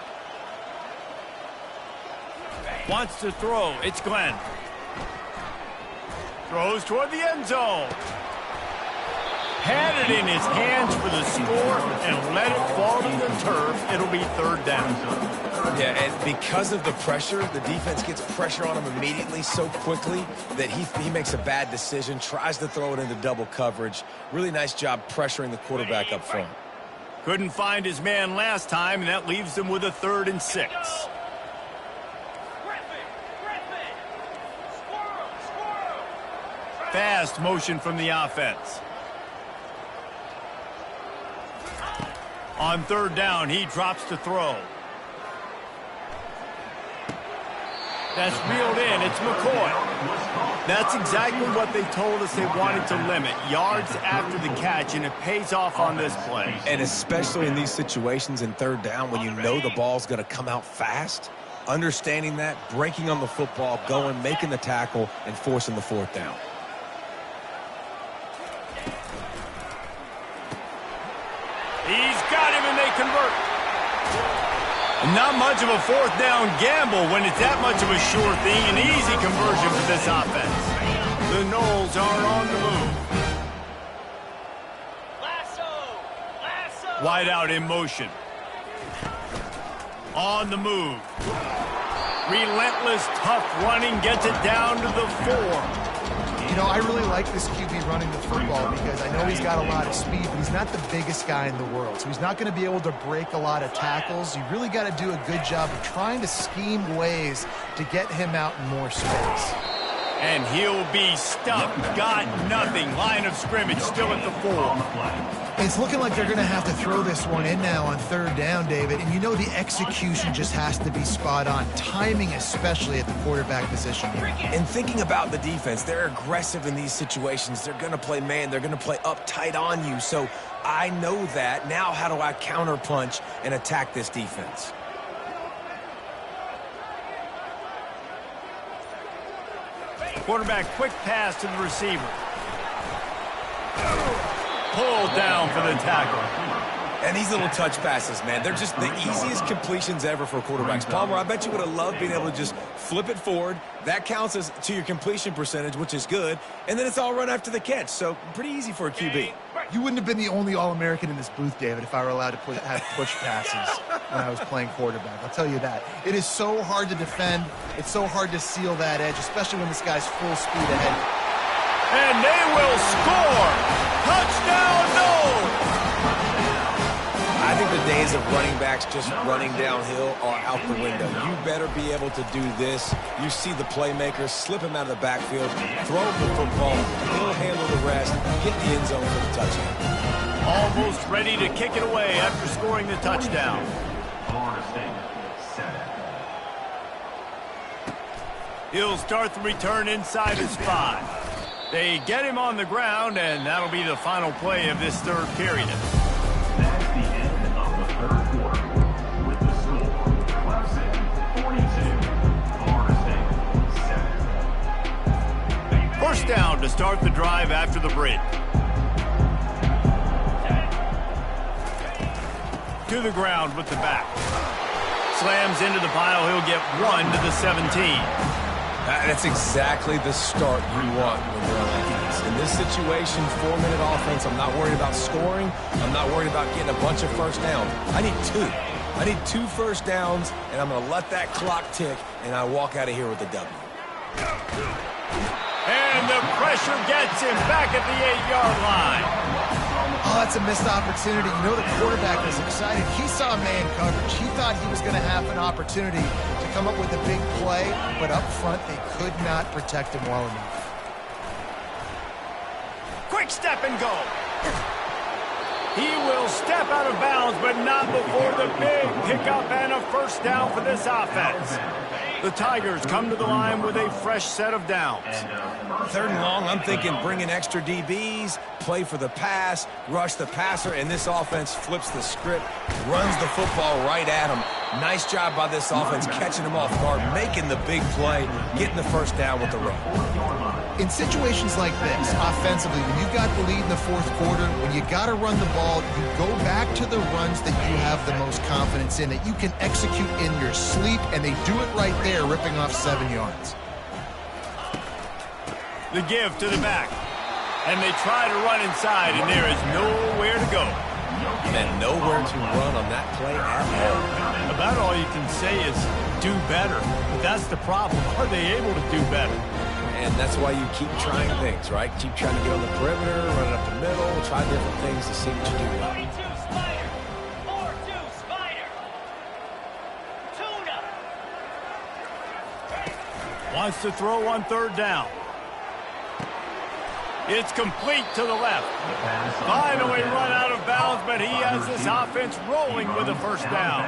Wants to throw. It's Glenn. Throws toward the end zone. Had it in his hands for the score and let it fall to the turf. It'll be 3rd down. Yeah, and because of the pressure, the defense gets pressure on him immediately so quickly that he makes a bad decision, tries to throw it into double coverage. Really nice job pressuring the quarterback up front. Couldn't find his man last time, and that leaves them with a 3rd and 6. Fast motion from the offense. On 3rd down, he drops to throw. That's reeled in. It's McCoy. That's exactly what they told us they wanted to limit. Yards after the catch, and it pays off on this play. And especially in these situations in 3rd down when you know the ball's going to come out fast, understanding that, breaking on the football, going, making the tackle, and forcing the 4th down. He's got him, and they convert. Not much of a 4th down gamble when it's that much of a sure thing. An easy conversion for this offense. The Noles are on the move. Wide out in motion. On the move. Relentless, tough running gets it down to the 4. You know, I really like this QB running the football because I know he's got a lot of speed, but he's not the biggest guy in the world. So he's not going to be able to break a lot of tackles. You really got to do a good job of trying to scheme ways to get him out in more space. And he'll be stuffed. Got nothing. Line of scrimmage still at the 4. It's looking like they're going to have to throw this one in now on 3rd down, David. And you know the execution just has to be spot on. Timing especially at the quarterback position here. And thinking about the defense, they're aggressive in these situations. They're going to play man. They're going to play up tight on you. So I know that. Now how do I counterpunch and attack this defense? Quarterback quick pass to the receiver. Pulled down for the tackle. And these little touch passes, man, they're just the easiest completions ever for quarterbacks. Palmer, I bet you would have loved being able to just flip it forward. That counts as to your completion percentage, which is good. And then it's all run after the catch, so pretty easy for a QB. You wouldn't have been the only All-American in this booth, David, if I were allowed to have push passes when I was playing quarterback. I'll tell you that. It is so hard to defend. It's so hard to seal that edge, especially when this guy's full speed ahead. And they will score! Touchdown, no! I think the days of running backs just running downhill are out the window. You better be able to do this. You see the playmaker, slip him out of the backfield, throw him the football, he'll handle the rest, get the end zone for the touchdown. Almost ready to kick it away after scoring the touchdown. Florida State, 7. He'll start the return inside his 5. They get him on the ground, and that'll be the final play of this third period. That's the end of the third quarter. With the score, Clemson 42, Florida State 7. First down to start the drive after the break. To the ground with the back. Slams into the pile. He'll get 1 to the 17. That's exactly the start you want when you're on offense. In this situation, 4-minute offense, I'm not worried about scoring. I'm not worried about getting a bunch of first downs. I need 2. I need 2 first downs, and I'm going to let that clock tick, and I walk out of here with a W. And the pressure gets him back at the 8-yard line. Oh, that's a missed opportunity. You know the quarterback was excited. He saw man coverage. He thought he was going to have an opportunity to come up with a big play, but up front they could not protect him well enough. Quick step and go. He will step out of bounds, but not before the big pickup and a first down for this offense. The Tigers come to the line with a fresh set of downs. 3rd and long, I'm thinking bring in extra DBs, play for the pass, rush the passer, and this offense flips the script, runs the football right at him. Nice job by this offense catching him off guard, making the big play, getting the first down with the run. In situations like this, offensively, when you've got the lead in the 4th quarter, when you got to run the ball, you go back to the runs that you have the most confidence in, that you can execute in your sleep, and they do it right there, ripping off 7 yards. The give to the back. And they try to run inside, and there is nowhere to go. And nowhere to run on that play at all. About all you can say is do better. But that's the problem. Are they able to do better? And that's why you keep trying things, right? Keep trying to get on the perimeter, run it up the middle, try different things to see what you do well. 42 Spider. 4-2 Spider. Tuna. Wants to throw on 3rd down. It's complete to the left. Finally run out of bounds, but he has this offense rolling with a first down.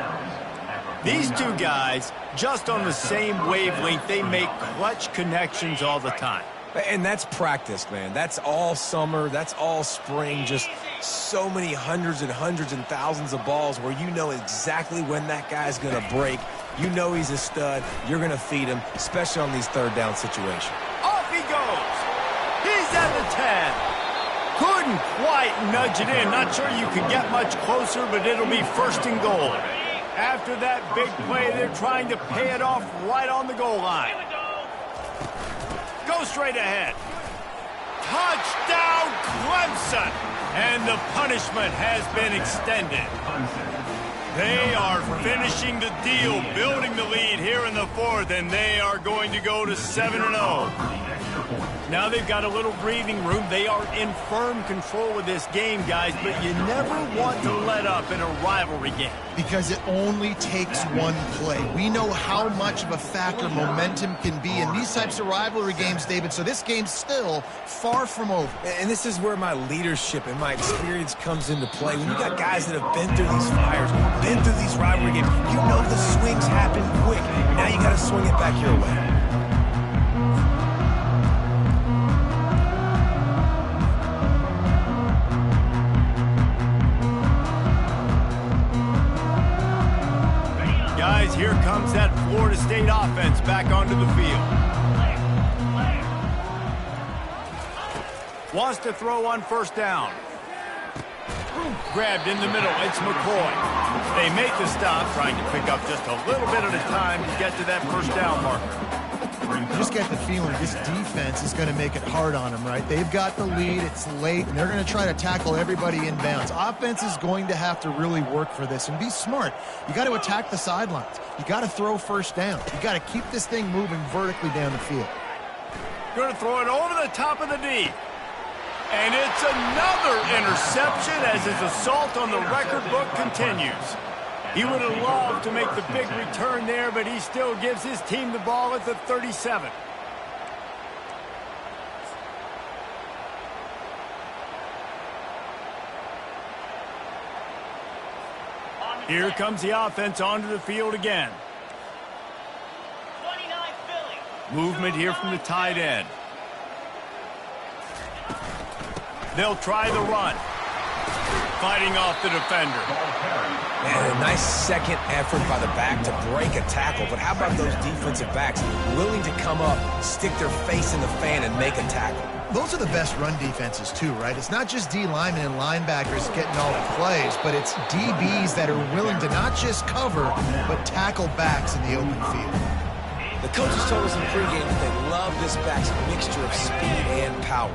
These two guys, just on the same wavelength, they make clutch connections all the time. And that's practice, man. That's all summer. That's all spring. Just so many hundreds and hundreds and thousands of balls where you know exactly when that guy's going to break. You know he's a stud. You're going to feed him, especially on these 3rd down situations. Off he goes. He's at the 10. Couldn't quite nudge it in. Not sure you could get much closer, but it'll be 1st and goal. After that big play, they're trying to pay it off right on the goal line. Go straight ahead. Touchdown, Clemson! And the punishment has been extended. They are finishing the deal, building the lead here in the 4th, and they are going to go to 7-0. Now they've got a little breathing room. They are in firm control of this game, guys, but you never want to let up in a rivalry game. Because it only takes one play. We know how much of a factor momentum can be in these types of rivalry games, David, so this game's still far from over. And this is where my leadership and my experience comes into play. When you got guys that have been through these fires, been through these rivalry games, you know the swings happen quick. Now you got to swing it back your way. Guys, here comes that Florida State offense back onto the field. Wants to throw on first down. Grabbed in the middle. It's McCoy. They make the stop, trying to pick up just a little bit at a time to get to that first down marker. You just get the feeling this defense is going to make it hard on them, right? They've got the lead. It's late, and they're going to try to tackle everybody inbounds. Offense is going to have to really work for this and be smart. You got to attack the sidelines. You got to throw first down. You got to keep this thing moving vertically down the field. Going to throw it over the top of the D. And it's another interception as his assault on the record book continues. He would have loved to make the big return there, but he still gives his team the ball at the 37. Here comes the offense onto the field again. 29 Philly. Movement here from the tight end. They'll try the run. Fighting off the defender. Man, a nice second effort by the back to break a tackle. But how about those defensive backs willing to come up, stick their face in the fan, and make a tackle? Those are the best run defenses too, right? It's not just D linemen and linebackers getting all the plays, but it's DBs that are willing to not just cover, but tackle backs in the open field. The coaches told us in pregame that they love this back's mixture of speed and power.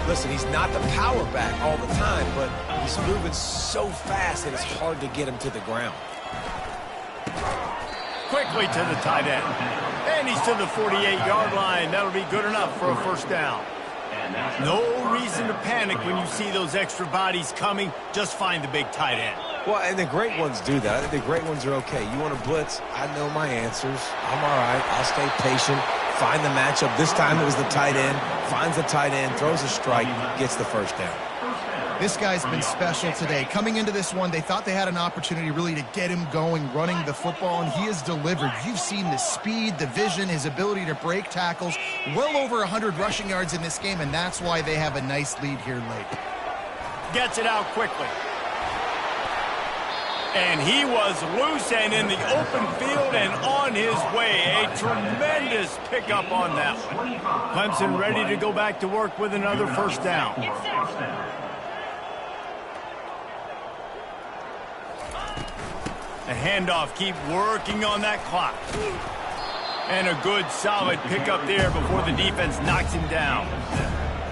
Listen, he's not the power back all the time, but he's moving so fast that it's hard to get him to the ground. Quickly to the tight end. And he's to the 48-yard line. That'll be good enough for a first down. No reason to panic when you see those extra bodies coming. Just find the big tight end. Well, and the great ones do that. I think the great ones are okay. You want to blitz? I know my answers. I'm all right. I'll stay patient. Find the matchup. This time it was the tight end. Finds the tight end, throws a strike, gets the first down. This guy's been special today. Coming into this one, they thought they had an opportunity really to get him going, running the football, and he has delivered. You've seen the speed, the vision, his ability to break tackles. Well over 100 rushing yards in this game, and that's why they have a nice lead here late. Gets it out quickly. And he was loose and in the open field and on his way. A tremendous pickup on that one. Clemson ready to go back to work with another first down. The handoff, keep working on that clock. And a good solid pickup there before the defense knocks him down.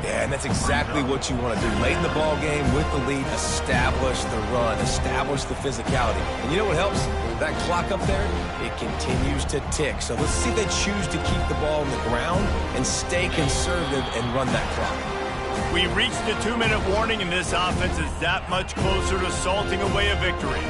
Yeah, and that's exactly what you want to do. Late in the ball game with the lead, establish the run, establish the physicality. And you know what helps? That clock up there, it continues to tick. So let's see if they choose to keep the ball on the ground and stay conservative and run that clock. We reached the 2-minute warning, and this offense is that much closer to salting away a victory.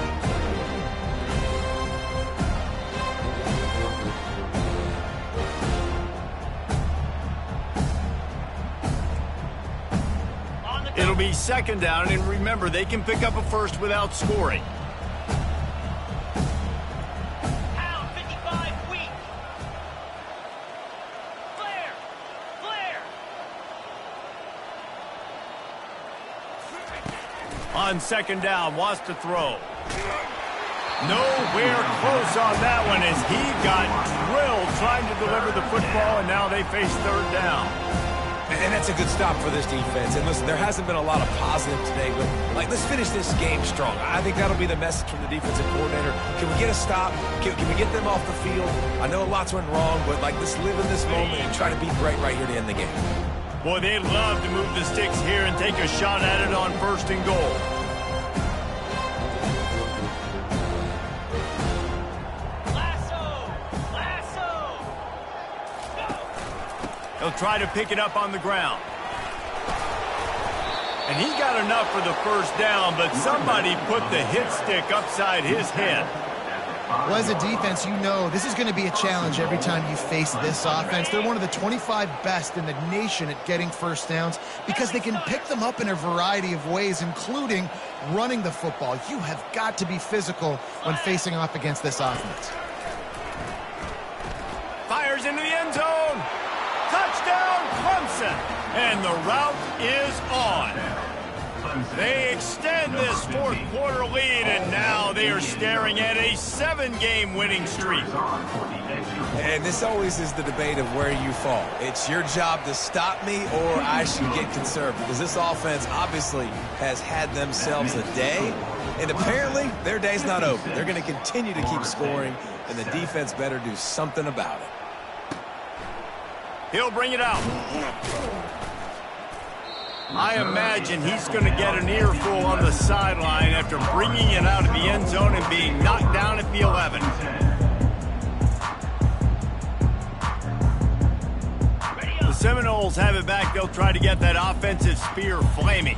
It'll be second down, and remember, they can pick up a first without scoring. Pound 55 weak. Flare. On second down, wants to throw. Nowhere close on that one as he got drilled trying to deliver the football, and now they face third down. And that's a good stop for this defense. And listen, there hasn't been a lot of positive today, but let's finish this game strong. I think that'll be the message from the defensive coordinator. Can we get a stop? Can we get them off the field? I know lots went wrong, but let's live in this moment and try to be great right here to end the game. Boy, they'd love to move the sticks here and take a shot at it on first and goal. He'll try to pick it up on the ground. And he got enough for the first down, but somebody put the hit stick upside his head. Well, as a defense, you know this is going to be a challenge every time you face this offense. They're one of the 25 best in the nation at getting first downs because they can pick them up in a variety of ways, including running the football. You have got to be physical when facing off against this offense. Fires into the end zone. Touchdown, Clemson. And the route is on. They extend this fourth quarter lead, and now they are staring at a 7-game winning streak. And this always is the debate of where you fall. It's your job to stop me, or I should get conserved, because this offense obviously has had themselves a day, and apparently their day's not over. They're going to continue to keep scoring, and the defense better do something about it. He'll bring it out. I imagine he's going to get an earful on the sideline after bringing it out of the end zone and being knocked down at the 11. The Seminoles have it back. They'll try to get that offensive spear flaming.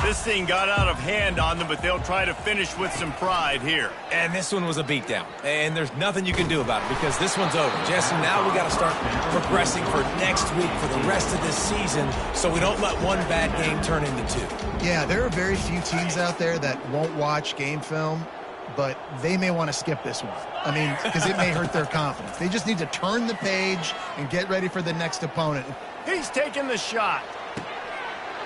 This thing got out of hand on them, but they'll try to finish with some pride here. And this one was a beatdown, and there's nothing you can do about it because this one's over. Jesse, now we got to start progressing for next week for the rest of this season so we don't let one bad game turn into two. Yeah, there are very few teams out there that won't watch game film, but they may want to skip this one. I mean, because it may hurt their confidence. They just need to turn the page and get ready for the next opponent. He's taking the shot.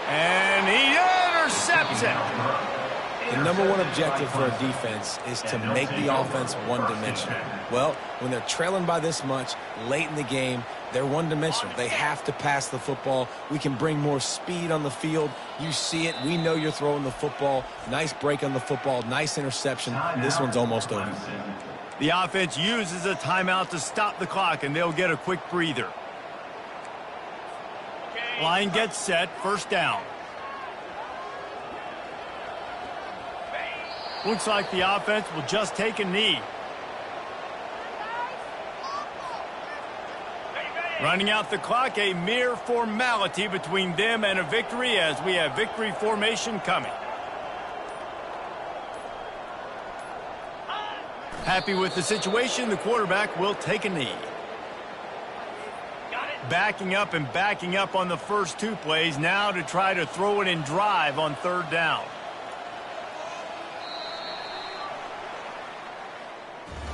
And he intercepts it. The number one objective for a defense is to make the offense one-dimensional. Well, when they're trailing by this much late in the game, they're one-dimensional. They have to pass the football. We can bring more speed on the field. You see it. We know you're throwing the football. Nice break on the football. Nice interception. This one's almost over. The offense uses a timeout to stop the clock, and they'll get a quick breather. Line gets set, first down. Looks like the offense will just take a knee. Running out the clock, a mere formality between them and a victory as we have victory formation coming. Happy with the situation, the quarterback will take a knee. Backing up and backing up on the first two plays, now to try to throw it and drive on third down.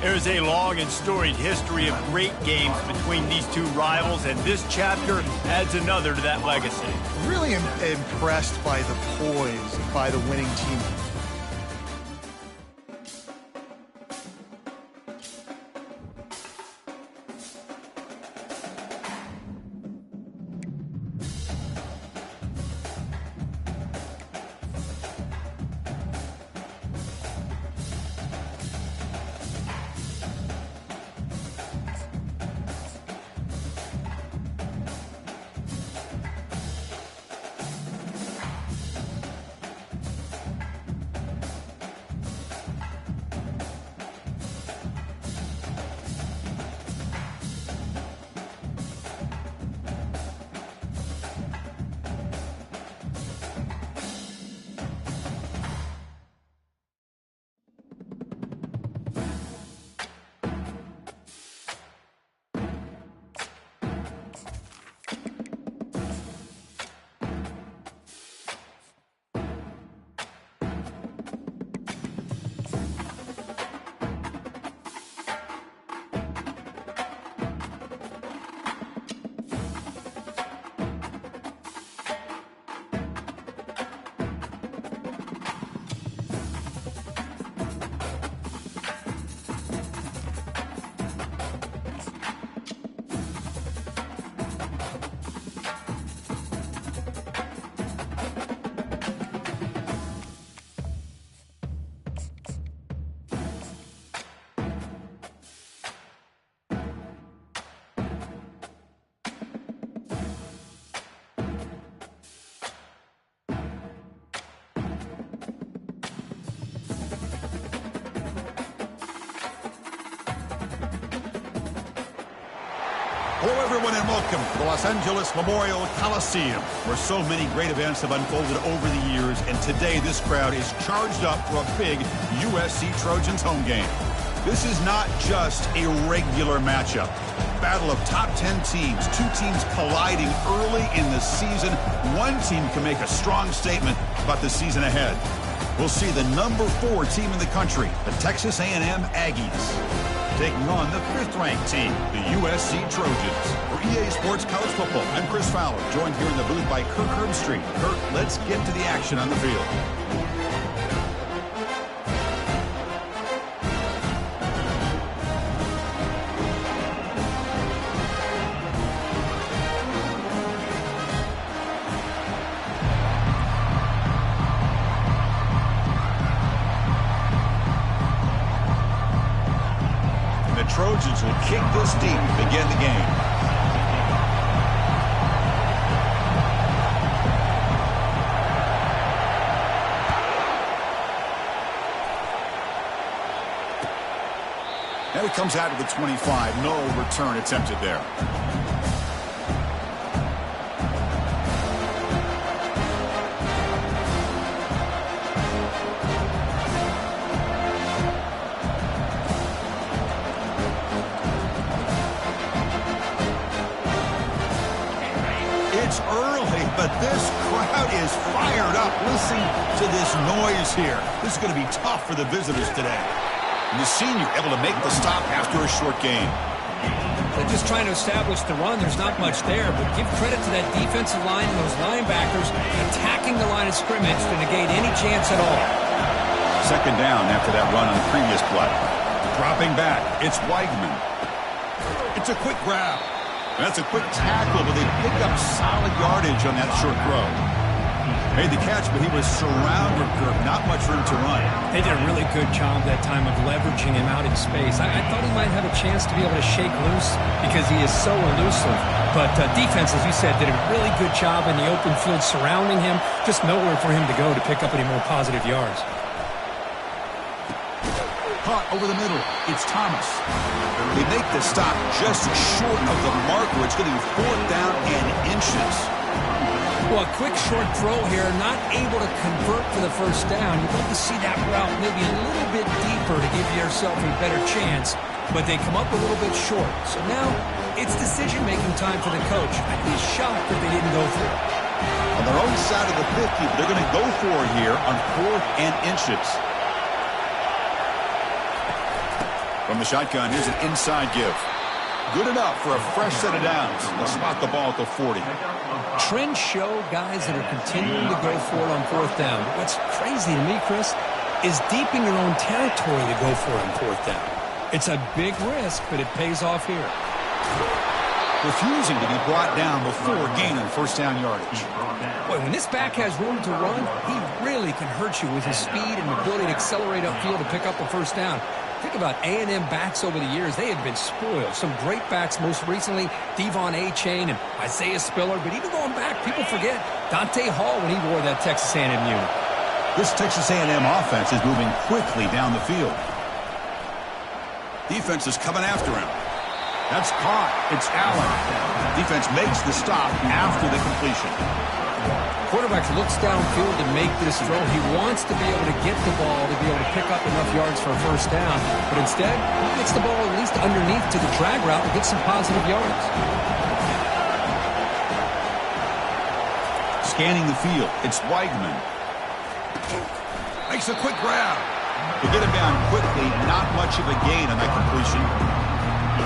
There's a long and storied history of great games between these two rivals, and this chapter adds another to that legacy. Really impressed by the poise by the winning team. Hello, everyone, and welcome to the Los Angeles Memorial Coliseum, where so many great events have unfolded over the years, and today this crowd is charged up for a big USC Trojans home game. This is not just a regular matchup. Battle of top 10 teams, two teams colliding early in the season. One team can make a strong statement about the season ahead. We'll see the number 4 team in the country, the Texas A&M Aggies, taking on the 5th-ranked team, the USC Trojans. For EA Sports College Football, I'm Chris Fowler, joined here in the booth by Kirk Herbstreit. Kirk, let's get to the action on the field. Trojans will kick this deep to begin the game. And it comes out to the 25. No return attempted there. It's early, but this crowd is fired up. Listen to this noise here. This is going to be tough for the visitors today. And the senior able to make the stop after a short gain. They're just trying to establish the run. There's not much there, but give credit to that defensive line and those linebackers attacking the line of scrimmage to negate any chance at all. Second down after that run on the previous play. Dropping back, it's Weigman. It's a quick grab. That's a quick tackle, but they pick up solid yardage on that short throw. Made the catch, but he was surrounded, Kirk. Not much room to run. They did a really good job that time of leveraging him out in space. I thought he might have a chance to be able to shake loose because he is so elusive. But defense, as you said, did a really good job in the open field surrounding him. Just nowhere for him to go to pick up any more positive yards. Caught over the middle. It's Thomas. They make the stop just short of the marker. It's going to be 4th down and inches. Well, a quick short throw here, not able to convert for the first down. You'd love to see that route maybe a little bit deeper to give yourself a better chance, but they come up a little bit short. So now it's decision-making time for the coach. I'd be shocked if they didn't go for it. On their own side of the 50, but they're going to go for it here on 4th and inches. From the shotgun, here's an inside give. Good enough for a fresh set of downs. They'll spot the ball at the 40. Trends show guys that are continuing to go for it on 4th down. What's crazy to me, Chris, is deep in your own territory to go for it on 4th down. It's a big risk, but it pays off here. Refusing to be brought down before gaining first down yardage. Boy, when this back has room to run, he really can hurt you with his speed and ability to accelerate upfield to pick up a first down. Think about A&M backs over the years. They have been spoiled. Some great backs, most recently Devon A-Chain and Isaiah Spiller. But even going back, people forget Dante Hall when he wore that Texas A&M unit. This Texas A&M offense is moving quickly down the field. Defense is coming after him. That's caught. It's Allen. Defense makes the stop after the completion. Quarterback looks downfield to make this throw. He wants to be able to get the ball to be able to pick up enough yards for a first down. But instead, he gets the ball at least underneath to the drag route and gets some positive yards. Scanning the field, it's Weigman. Makes a quick grab. To get him down quickly, not much of a gain on that completion.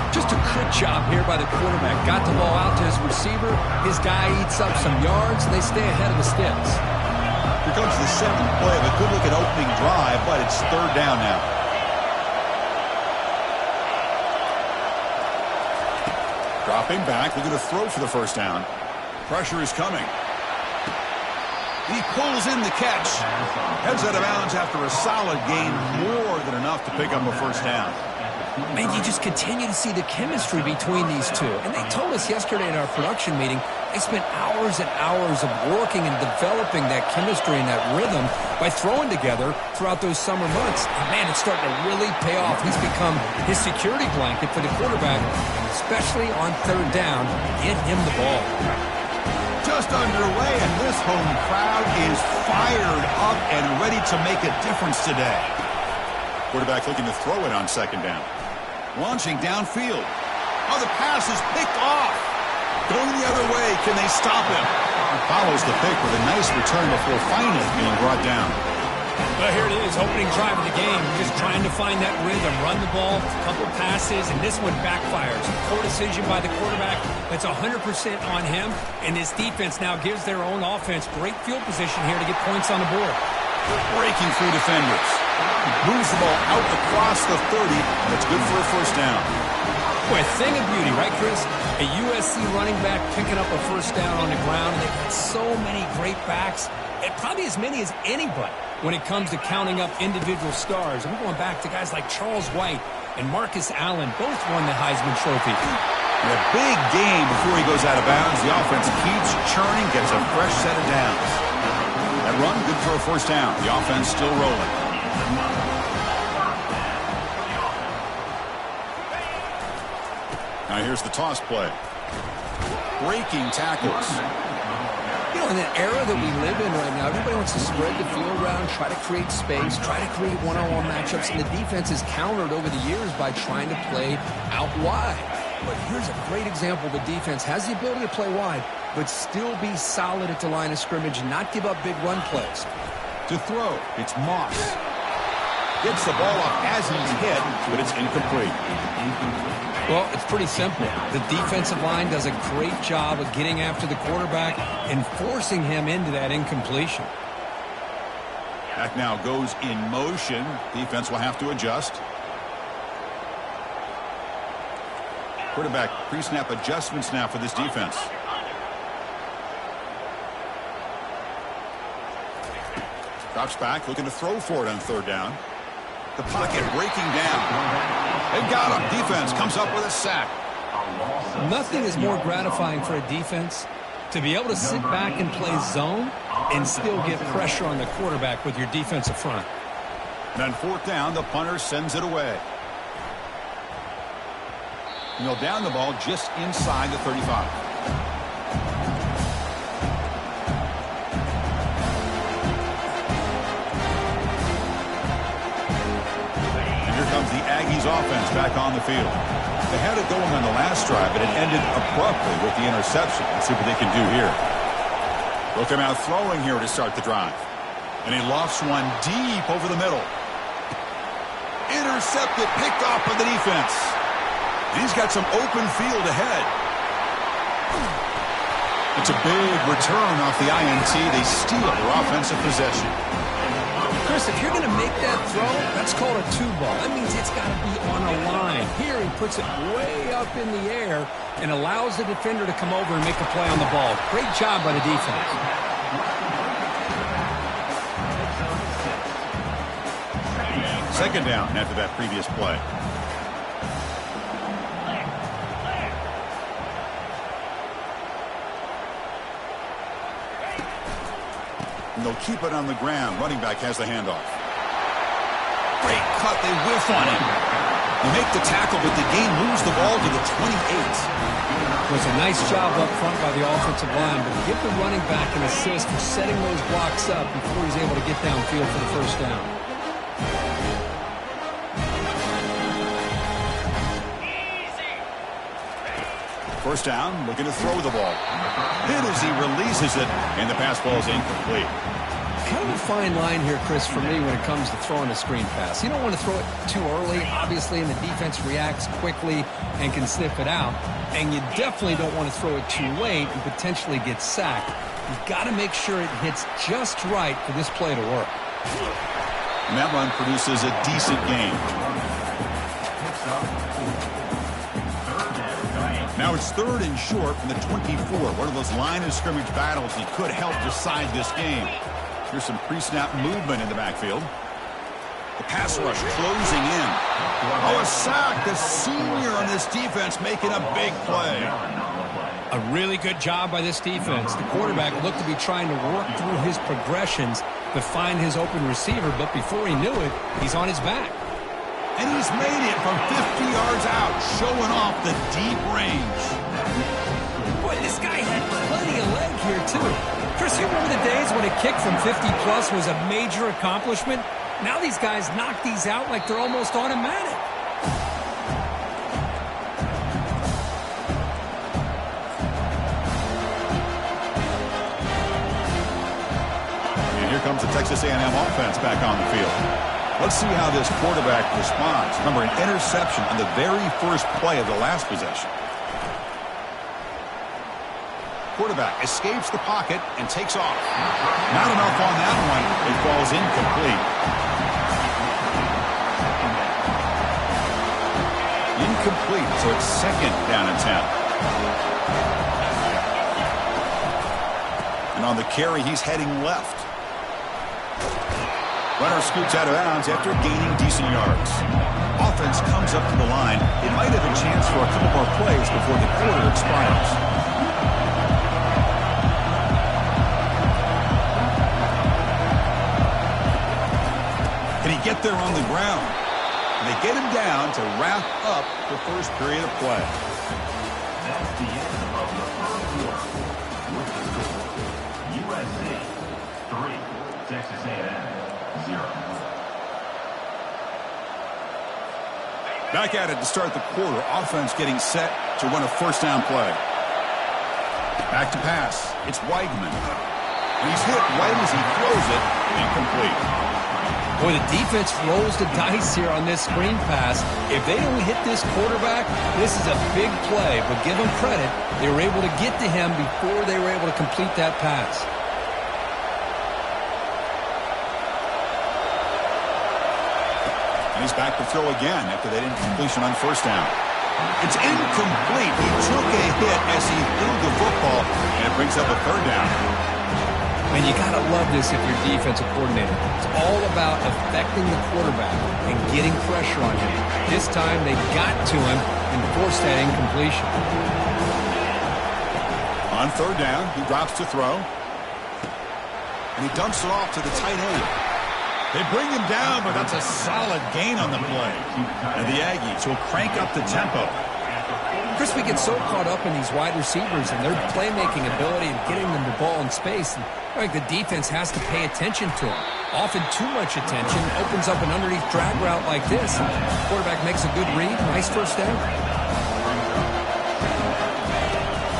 Just a quick job here by the quarterback. Got the ball out to his receiver. His guy eats up some yards, and they stay ahead of the sticks. Here comes the 7th play of a good-looking opening drive, but it's 3rd down now. Dropping back, looking to throw for the first down. Pressure is coming. He pulls in the catch. Heads out of bounds after a solid gain, more than enough to pick up a first down. Man, you just continue to see the chemistry between these two. And they told us yesterday in our production meeting, they spent hours and hours of working and developing that chemistry and that rhythm by throwing together throughout those summer months. And man, it's starting to really pay off. He's become his security blanket for the quarterback, especially on 3rd down. Get him the ball. Just underway, and this home crowd is fired up and ready to make a difference today. Quarterback looking to throw it on 2nd down. Launching downfield. Oh, the pass is picked off. Going the other way. Can they stop him? Follows the pick with a nice return before finally being brought down. Well, here it is, opening drive of the game. Just trying to find that rhythm, run the ball, a couple passes, and this one backfires. Poor decision by the quarterback. That's 100% on him, and this defense now gives their own offense great field position here to get points on the board. Breaking through defenders. Moves the ball out across the 30. That's good for a first down. Boy, a thing of beauty, right, Chris? A USC running back picking up a first down on the ground, and they've got so many great backs, and probably as many as anybody when it comes to counting up individual stars. I'm going back to guys like Charles White and Marcus Allen, both won the Heisman Trophy. A big game before he goes out of bounds. The offense keeps churning, gets a fresh set of downs. That run, good for a first down. The offense still rolling. Now here's the toss play. Breaking tackles. You know, in the era that we live in right now, everybody wants to spread the field around, try to create space, try to create one-on-one matchups, and the defense is countered over the years by trying to play out wide. But here's a great example. The defense has the ability to play wide, but still be solid at the line of scrimmage and not give up big run plays. To throw, it's Moss. Gets the ball off Azzi's head, but it's incomplete. Well, it's pretty simple. The defensive line does a great job of getting after the quarterback and forcing him into that incompletion. Back now goes in motion. Defense will have to adjust. Quarterback pre-snap adjustments now for this defense. Drops back, looking to throw for it on third down. The pocket breaking down. They've got him. Defense comes up with a sack. Nothing is more gratifying for a defense to be able to sit back and play zone and still get pressure on the quarterback with your defensive front. And on fourth down, the punter sends it away. And they'll down the ball just inside the 35. Comes the Aggies offense back on the field. They had it going on the last drive, but it ended abruptly with the interception. Let's see what they can do here. They'll come out throwing here to start the drive. And he lofts one deep over the middle. Intercepted, picked off by the defense. And he's got some open field ahead. It's a big return off the INT. They steal their offensive possession. Chris, if you're going to make that throw, that's called a two ball. That means it's got to be on a line. Here he puts it way up in the air and allows the defender to come over and make a play on the ball. Great job by the defense. Second down after that previous play. And they'll keep it on the ground. Running back has the handoff. Great cut. They whiff on him. They make the tackle, but the game moves the ball to the 28. It was a nice job up front by the offensive line, but give the running back an assist for setting those blocks up before he's able to get downfield for the first down. First down, looking to throw the ball. Hit as he releases it, and the pass ball is incomplete. Kind of a fine line here, Chris, for me when it comes to throwing a screen pass. You don't want to throw it too early, obviously, and the defense reacts quickly and can sniff it out. And you definitely don't want to throw it too late and potentially get sacked. You've got to make sure it hits just right for this play to work. And that run produces a decent gain. Now it's third and short from the 24. One of those line of scrimmage battles that could help decide this game. Here's some pre-snap movement in the backfield. The pass rush closing in. Oh, a sack. The senior on this defense making a big play. A really good job by this defense. The quarterback looked to be trying to work through his progressions to find his open receiver, but before he knew it, he's on his back. And he's made it from 50 yards out, showing off the deep range. Boy, this guy had plenty of leg here, too. Chris, you remember the days when a kick from 50-plus was a major accomplishment? Now these guys knock these out like they're almost automatic. And here comes the Texas A&M offense back on the field. Let's see how this quarterback responds. Remember, an interception on the very first play of the last possession. Quarterback escapes the pocket and takes off. Not enough on that one. It falls incomplete. Incomplete, so it's second down and 10. And on the carry, he's heading left. Runner scoots out of bounds after gaining decent yards. Offense comes up to the line. It might have a chance for a couple more plays before the quarter expires. Can he get there on the ground? And they get him down to wrap up the first period of play. That's the end of the first quarter. With the score, USC 3, Texas A&M 0. Back at it to start the quarter. Offense getting set to run a first down play. Back to pass. It's Weigman. And he's hit right as he throws it. Incomplete. Boy, the defense rolls the dice here on this screen pass. If they don't hit this quarterback, this is a big play. But give them credit. They were able to get to him before they were able to complete that pass. And he's back to throw again after they didn't completion on first down. It's incomplete. He took a hit as he threw the football, and it brings up a third down. And you got to love this if you're defensive coordinator. It's all about affecting the quarterback and getting pressure on him. This time they got to him and forced that incompletion. On third down, he drops to throw. And he dumps it off to the tight end. They bring him down, but that's a solid gain on the play. And the Aggies will crank up the tempo. Chris, we get so caught up in these wide receivers and their playmaking ability and getting them the ball in space. And I think the defense has to pay attention to them. Often too much attention opens up an underneath drag route like this. Quarterback makes a good read. Nice first down.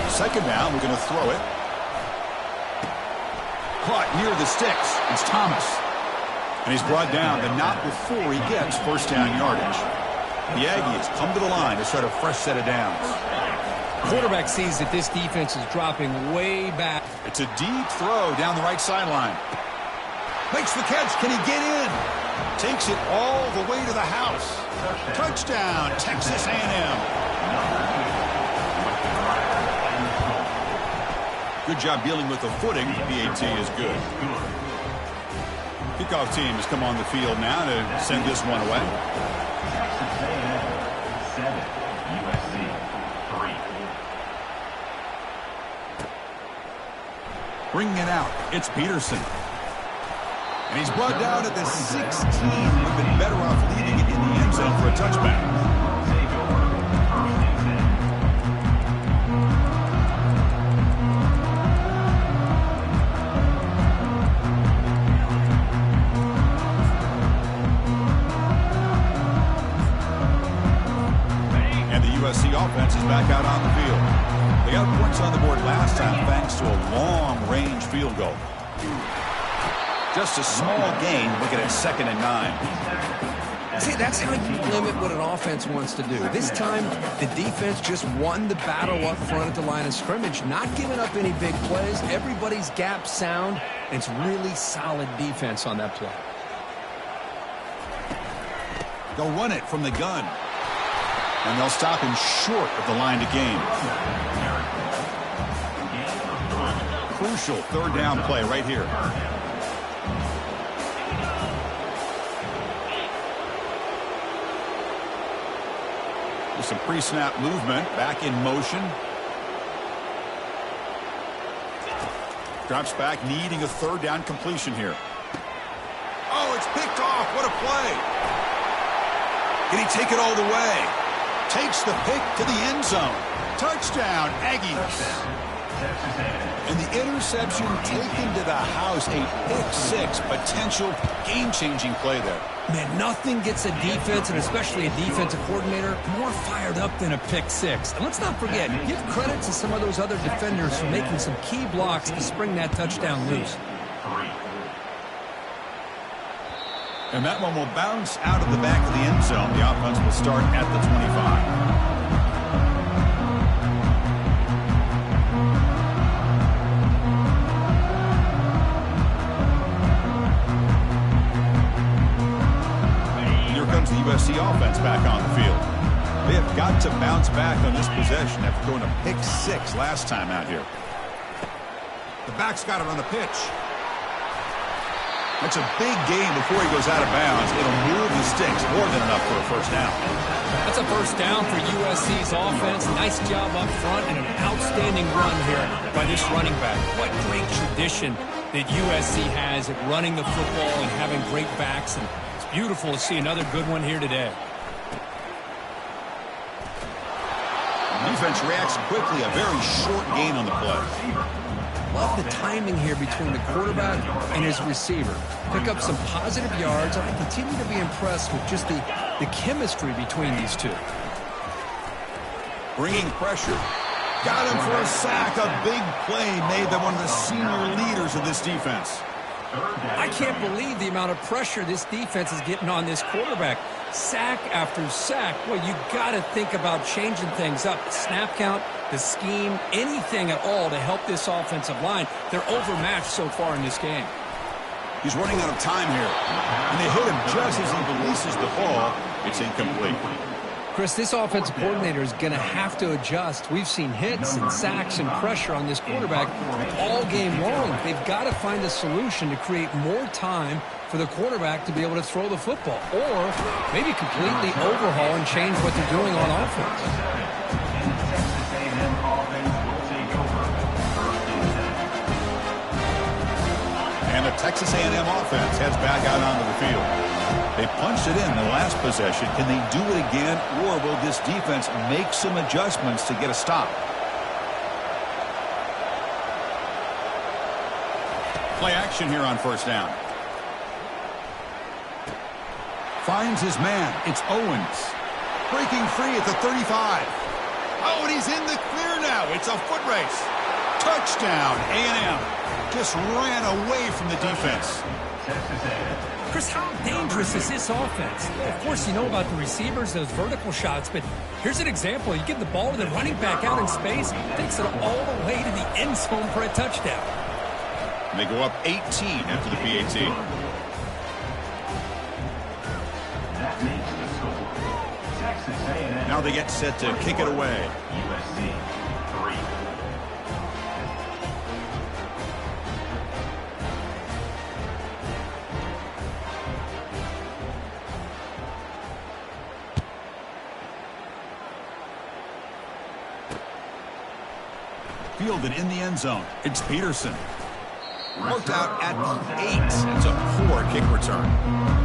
Second down, we're going to throw it. Caught near the sticks. It's Thomas. And he's brought down, but not before he gets first down yardage. The Aggies come to the line to start a fresh set of downs. Quarterback sees that this defense is dropping way back. It's a deep throw down the right sideline. Makes the catch. Can he get in? Takes it all the way to the house. Touchdown, Texas A&M. Good job dealing with the footing. PAT is good. Kickoff team has come on the field now to send this one away. Texas A&M 7, USC 3. Bringing it out, it's Peterson. And he's brought down at the 16. We've been better off leaving it in the end zone for a touchback. USC offense is back out on the field. They got points on the board last time thanks to a long-range field goal. Just a small gain. Look at it, 2nd and 9. See, that's how you limit what an offense wants to do. This time, the defense just won the battle up front at the line of scrimmage, not giving up any big plays. Everybody's gap sound, and it's really solid defense on that play. They'll run it from the gun. And they'll stop him short of the line to gain. Crucial third down play right here. With some pre-snap movement, back in motion. Drops back, needing a third down completion here. Oh, it's picked off. What a play. Can he take it all the way? Takes the pick to the end zone. Touchdown, Aggies. And the interception taken to the house. A pick-6, potential game-changing play there. Man, nothing gets a defense, and especially a defensive coordinator, more fired up than a pick-6. And let's not forget, give credit to some of those other defenders for making some key blocks to spring that touchdown loose. And that one will bounce out of the back of the end zone. The offense will start at the 25. The USC offense back on the field. They have got to bounce back on this possession after going to pick 6 last time out here. The back's got it on the pitch. That's a big gain before he goes out of bounds. It'll move the sticks, more than enough for a first down. That's a first down for USC's offense. Nice job up front and an outstanding run here by this running back. What great tradition that USC has at running the football and having great backs, and beautiful to see another good one here today. The defense reacts quickly. A very short gain on the play. Love the timing here between the quarterback and his receiver. Pick up some positive yards, and I continue to be impressed with just the chemistry between these two. Bringing pressure. Got him for a sack. A big play made by one of the senior leaders of this defense. I can't believe the amount of pressure this defense is getting on this quarterback. Sack after sack. Well, you got to think about changing things up. The snap count, the scheme, anything at all to help this offensive line. They're overmatched so far in this game. He's running out of time here. And they hit him just as he releases the ball. It's incomplete. Chris, this offensive coordinator is going to have to adjust. We've seen hits and sacks and pressure on this quarterback all game long. They've got to find a solution to create more time for the quarterback to be able to throw the football, or maybe completely overhaul and change what they're doing on offense. And the Texas A&M offense heads back out onto the field. They punched it in the last possession. Can they do it again, or will this defense make some adjustments to get a stop? Play action here on first down. Finds his man. It's Owens. Breaking free at the 35. Oh, and he's in the clear now. It's a foot race. Touchdown, A&M. Just ran away from the defense. Chris, how dangerous is this offense? Of course, you know about the receivers, those vertical shots, but here's an example. You give the ball to the running back out in space, takes it all the way to the end zone for a touchdown. And they go up 18 after the PAT. That makes the score. Texas A&M. Now they get set to kick it away. USC 3. Fielded in the end zone. It's Peterson. Worked out at the 8. It's a poor kick return.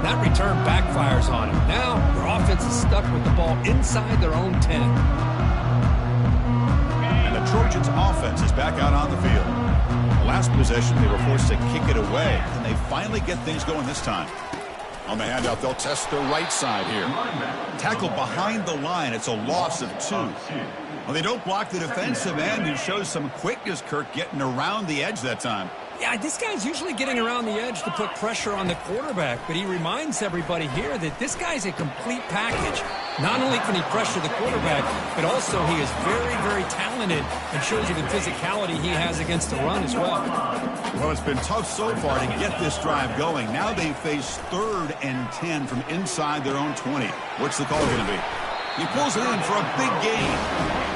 That return backfires on him. Now their offense is stuck with the ball inside their own 10. And the Trojans offense is back out on the field. The last possession, they were forced to kick it away, and they finally get things going this time. On the handout, they'll test the right side here. Tackle behind the line. It's a loss of 2. Well, they don't block the defensive end, who shows some quickness, Kirk, getting around the edge that time. Yeah, this guy's usually getting around the edge to put pressure on the quarterback, but he reminds everybody here that this guy's a complete package. Not only can he pressure the quarterback, but also he is very, very talented and shows you the physicality he has against the run as well. Well, it's been tough so far to get this drive going. Now they face 3rd and 10 from inside their own 20. What's the call going to be? He pulls it in for a big gain.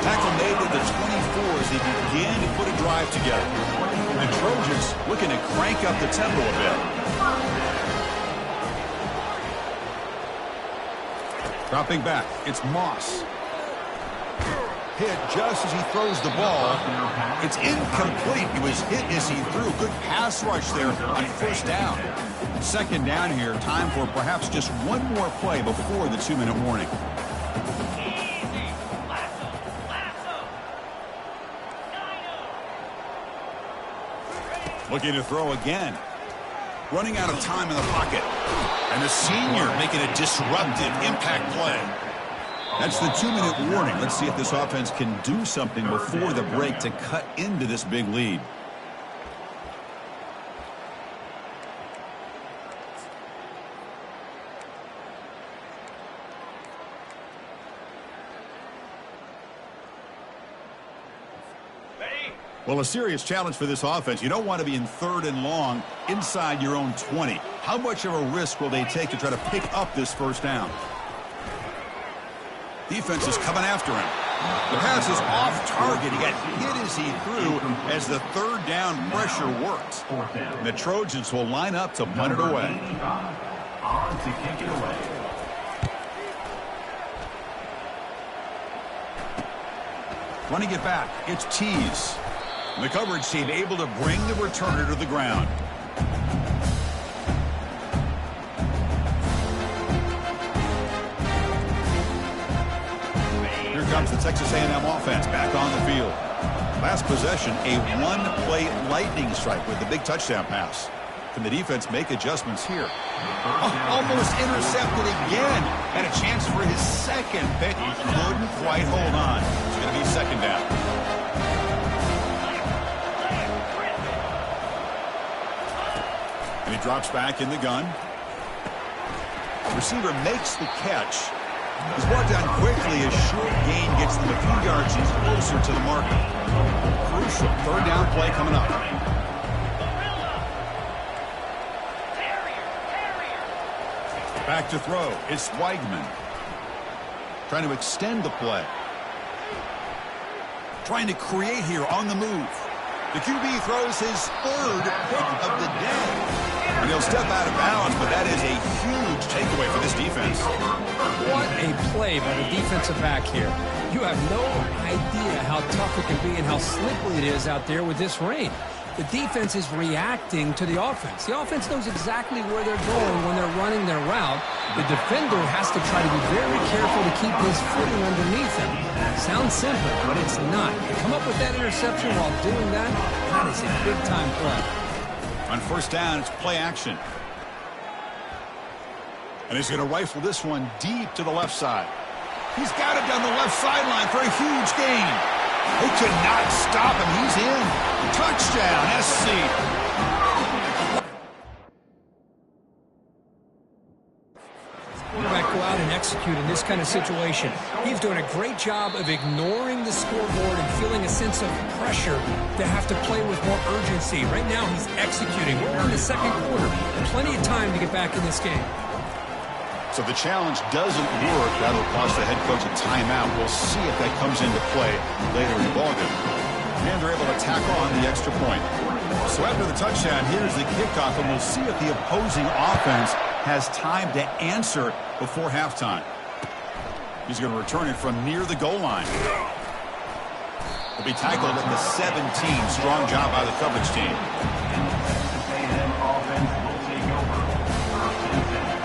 Tackle made at the 24 as they begin to put a drive together. The Trojans looking to crank up the tempo a bit. Dropping back, it's Moss. Hit just as he throws the ball. It's incomplete. He was hit as he threw. Good pass rush there on first down. Second down here. Time for perhaps just one more play before the 2-minute warning. Looking to throw again. Running out of time in the pocket. And the senior making a disruptive impact play. That's the 2-minute warning. Let's see if this offense can do something before the break to cut into this big lead. Well, a serious challenge for this offense. You don't want to be in 3rd and long inside your own 20. How much of a risk will they take to try to pick up this first down? Defense is coming after him. The pass is off target. He got hit as he threw as the 3rd down pressure worked. And the Trojans will line up to punt it away. On to kick it away. Running it back, it's Tease. The coverage team able to bring the returner to the ground. Here comes the Texas A&M offense back on the field. Last possession, a one-play lightning strike with the big touchdown pass. Can the defense make adjustments here? Almost intercepted again. Had a chance for his second, but he couldn't quite hold on. It's going to be 2nd down. And he drops back in the gun. Receiver makes the catch. He's brought down quickly as short gain gets them a few yards. He's closer to the marker. Crucial 3rd down play coming up. Back to throw. It's Weigman. Trying to extend the play. Trying to create here on the move. The QB throws his 3rd pick of the day. And he'll step out of bounds, but that is a huge takeaway for this defense. What a play by the defensive back here. You have no idea how tough it can be and how slippery it is out there with this rain. The defense is reacting to the offense. The offense knows exactly where they're going when they're running their route. The defender has to try to be very careful to keep his footing underneath him. Sounds simple, but it's not. You come up with that interception while doing that, that is a big-time play. On 1st down, it's play action. And he's going to rifle this one deep to the left side. He's got it down the left sideline for a huge gain. They could not stop him. He's in. Touchdown, SC. Quarterback go out and execute in this kind of situation. He's doing a great job of ignoring the scoreboard and feeling a sense of pressure to have to play with more urgency. Right now, he's executing. We're in the 2nd quarter. Plenty of time to get back in this game. So the challenge doesn't work. That'll cost the head coach a timeout. We'll see if that comes into play later in the ballgame. And they're able to tack on the extra point. So after the touchdown, here's the kickoff, and we'll see if the opposing offense has time to answer before halftime. He's going to return it from near the goal line. He'll be tackled at the 17. Strong job by the coverage team. Texas A&M offense will take over. 1st and 10.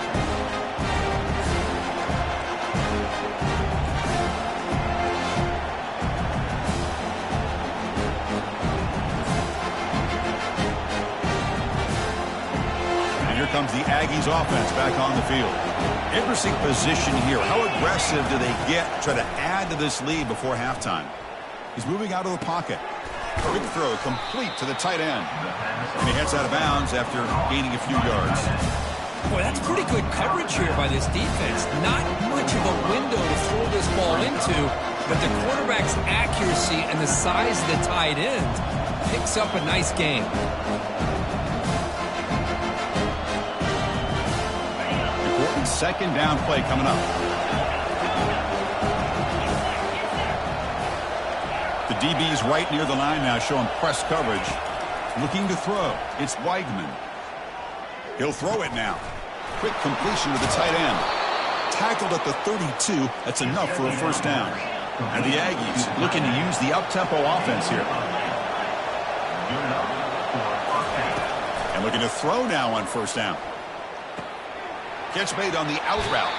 Comes the Aggies offense back on the field. Interesting position here. How aggressive do they get to try to add to this lead before halftime? He's moving out of the pocket. Quick throw complete to the tight end. And he heads out of bounds after gaining a few yards. Boy, that's pretty good coverage here by this defense. Not much of a window to throw this ball into, but the quarterback's accuracy and the size of the tight end picks up a nice game. 2nd down play coming up. The DB's right near the line now, showing press coverage. Looking to throw. It's Weigman. He'll throw it now. Quick completion to the tight end. Tackled at the 32. That's enough for a 1st down. And the Aggies looking to use the up-tempo offense here. And looking to throw now on 1st down. Catch made on the out route.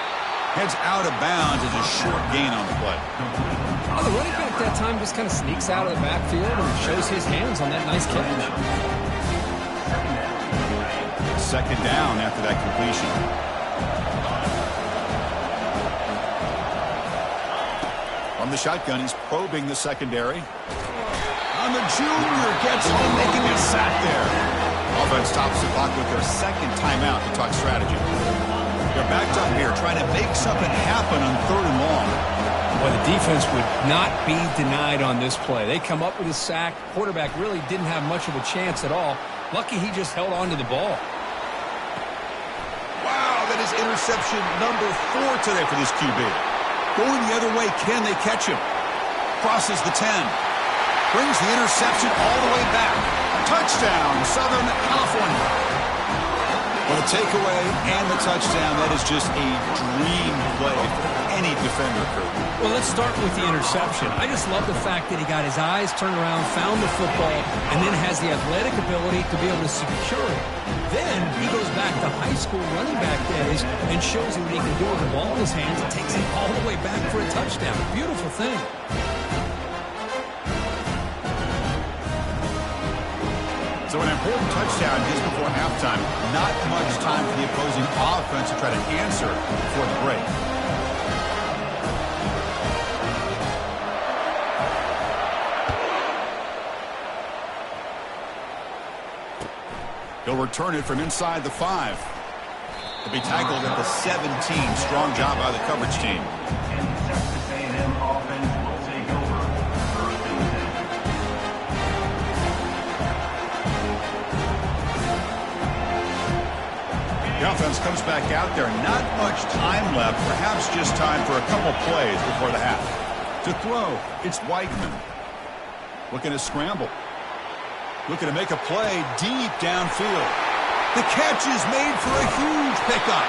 Heads out of bounds as a short gain on the play. Oh, the running back that time just kind of sneaks out of the backfield and shows his hands on that nice catch. 2nd down after that completion. From the shotgun, he's probing the secondary. And the junior gets home, making a sack there. Offense stops the clock with their 2nd timeout to talk strategy. They're backed up here, trying to make something happen on 3rd and long. Well, the defense would not be denied on this play. They come up with a sack. Quarterback really didn't have much of a chance at all. Lucky he just held on to the ball. Wow, that is interception number 4 today for this QB. Going the other way, can they catch him? Crosses the 10. Brings the interception all the way back. Touchdown, Southern California. Well, the takeaway and the touchdown, that is just a dream play for any defender, Kurt. Well, let's start with the interception. I just love the fact that he got his eyes turned around, found the football, and then has the athletic ability to be able to secure it. Then he goes back to high school running back days and shows you what he can do with the ball in his hands and takes it all the way back for a touchdown. Beautiful thing. So an important touchdown just before halftime. Not much time for the opposing offense to try to answer before the break. He'll return it from inside the 5. He'll be tackled at the 17. Strong job by the coverage team. And the Texas A&M offense will take over. First and 10. The offense comes back out there. Not much time left. Perhaps just time for a couple plays before the half. To throw, it's Weigman. Looking to scramble. Looking to make a play deep downfield. The catch is made for a huge pickup.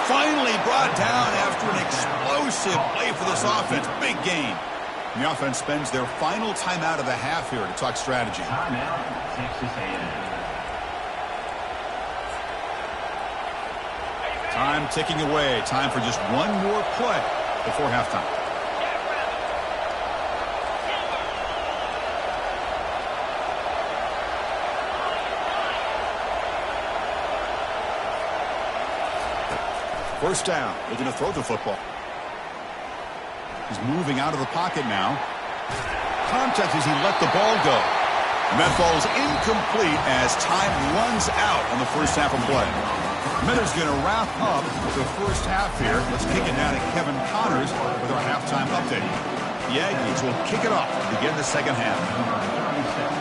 Finally brought down after an explosive play for this offense. Big gain. The offense spends their final timeout of the half here to talk strategy. Timeout, Texas A&M. Time ticking away. Time for just one more play before halftime. First down. They're going to throw the football. He's moving out of the pocket now. Contact as he let the ball go. And that ball's incomplete as time runs out on the first half of play. Miller's going to wrap up the first half here. Let's kick it now to Kevin Connors with our halftime update. The Aggies will kick it off to begin the second half. Number 37,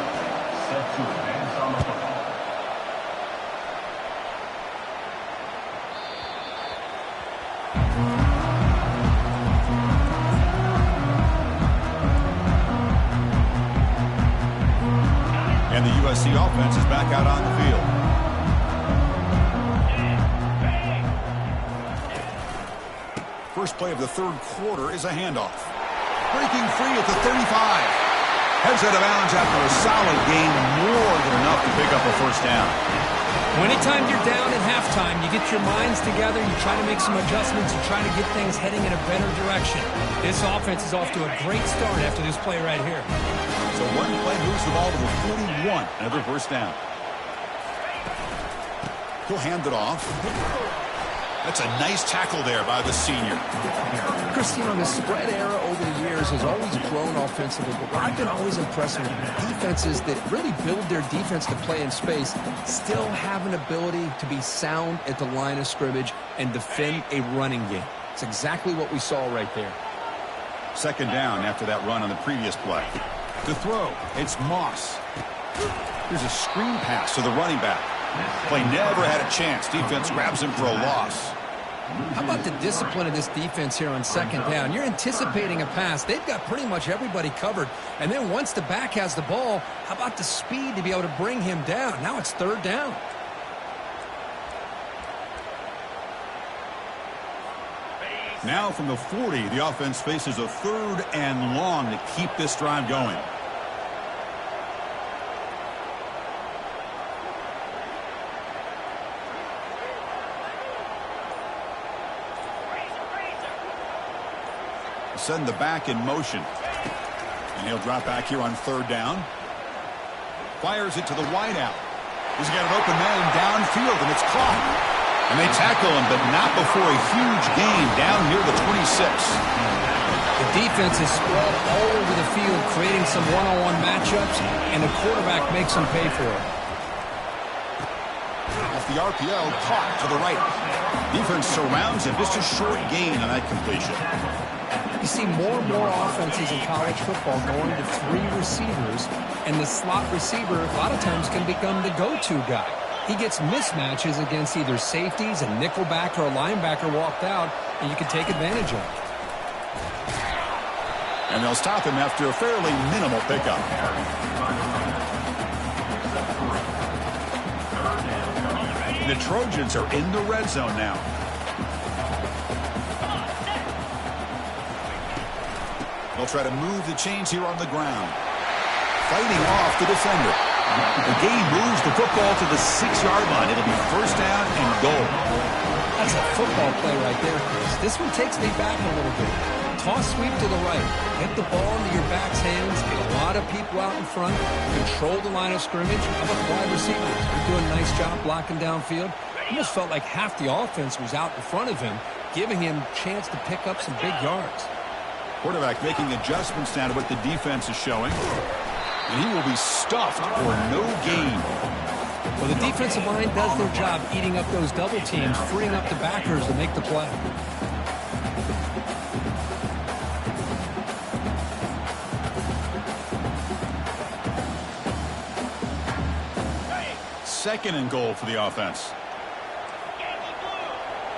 set to advance on the football. And the USC offense is back out on the field. First play of the third quarter is a handoff. Breaking free at the 35. Heads out of bounds after a solid gain, more than enough to pick up a first down. Well, anytime you're down at halftime, you get your minds together, you try to make some adjustments, you try to get things heading in a better direction. This offense is off to a great start after this play right here. So one play moves the ball to the 41. Another first down. He'll hand it off. That's a nice tackle there by the senior. Christine, the spread era over the years has always grown offensively, but what I've been always impressed with defenses that really build their defense to play in space still have an ability to be sound at the line of scrimmage and defend a running game. It's exactly what we saw right there. Second down after that run on the previous play. To throw, it's Moss. Here's a screen pass to the running back. Play never had a chance. Defense grabs him for a loss. How about the discipline of this defense here on second down? You're anticipating a pass. They've got pretty much everybody covered. And then once the back has the ball, how about the speed to be able to bring him down? Now it's third down. Now from the 40, the offense faces a third and long to keep this drive going. Send the back in motion. And he'll drop back here on third down. Fires it to the wideout. He's got an open man downfield, and it's caught. And they tackle him, but not before a huge gain down near the 26. The defense is spread all over the field, creating some one-on-one matchups, and the quarterback makes them pay for it. Off the RPO, caught to the right. Defense surrounds him. Just a short gain on that completion. You see more and more offenses in college football going to 3 receivers, and the slot receiver a lot of times can become the go-to guy. He gets mismatches against either safeties, a nickelback, or a linebacker walked out, and you can take advantage of it. And they'll stop him after a fairly minimal pickup. The Trojans are in the red zone now. They'll try to move the chains here on the ground. Fighting off the defender. The game moves the football to the 6-yard line. It'll be first down and goal. That's a football play right there, Chris. This one takes me back a little bit. Toss sweep to the right. Get the ball into your back's hands. Get a lot of people out in front. Control the line of scrimmage. How about the wide receivers? They're doing a nice job blocking downfield. Almost felt like half the offense was out in front of him, giving him a chance to pick up some big yards. Quarterback making adjustments now to what the defense is showing. And he will be stuffed for no gain. Well, the defensive line does their job eating up those double teams, freeing up the backers to make the play. Second and goal for the offense.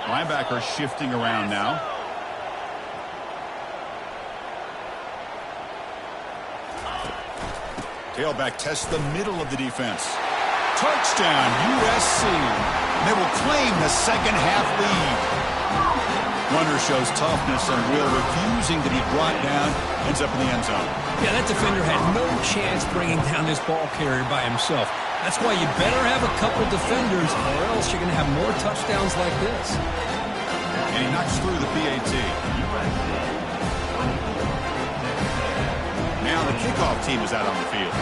Linebacker shifting around now. Tailback tests the middle of the defense. Touchdown, USC. They will claim the second-half lead. Runner shows toughness and will, refusing to be brought down, ends up in the end zone. Yeah, that defender had no chance bringing down this ball carrier by himself. That's why you better have a couple defenders, or else you're going to have more touchdowns like this. And he knocks through the PAT. Now the kickoff team is out on the field.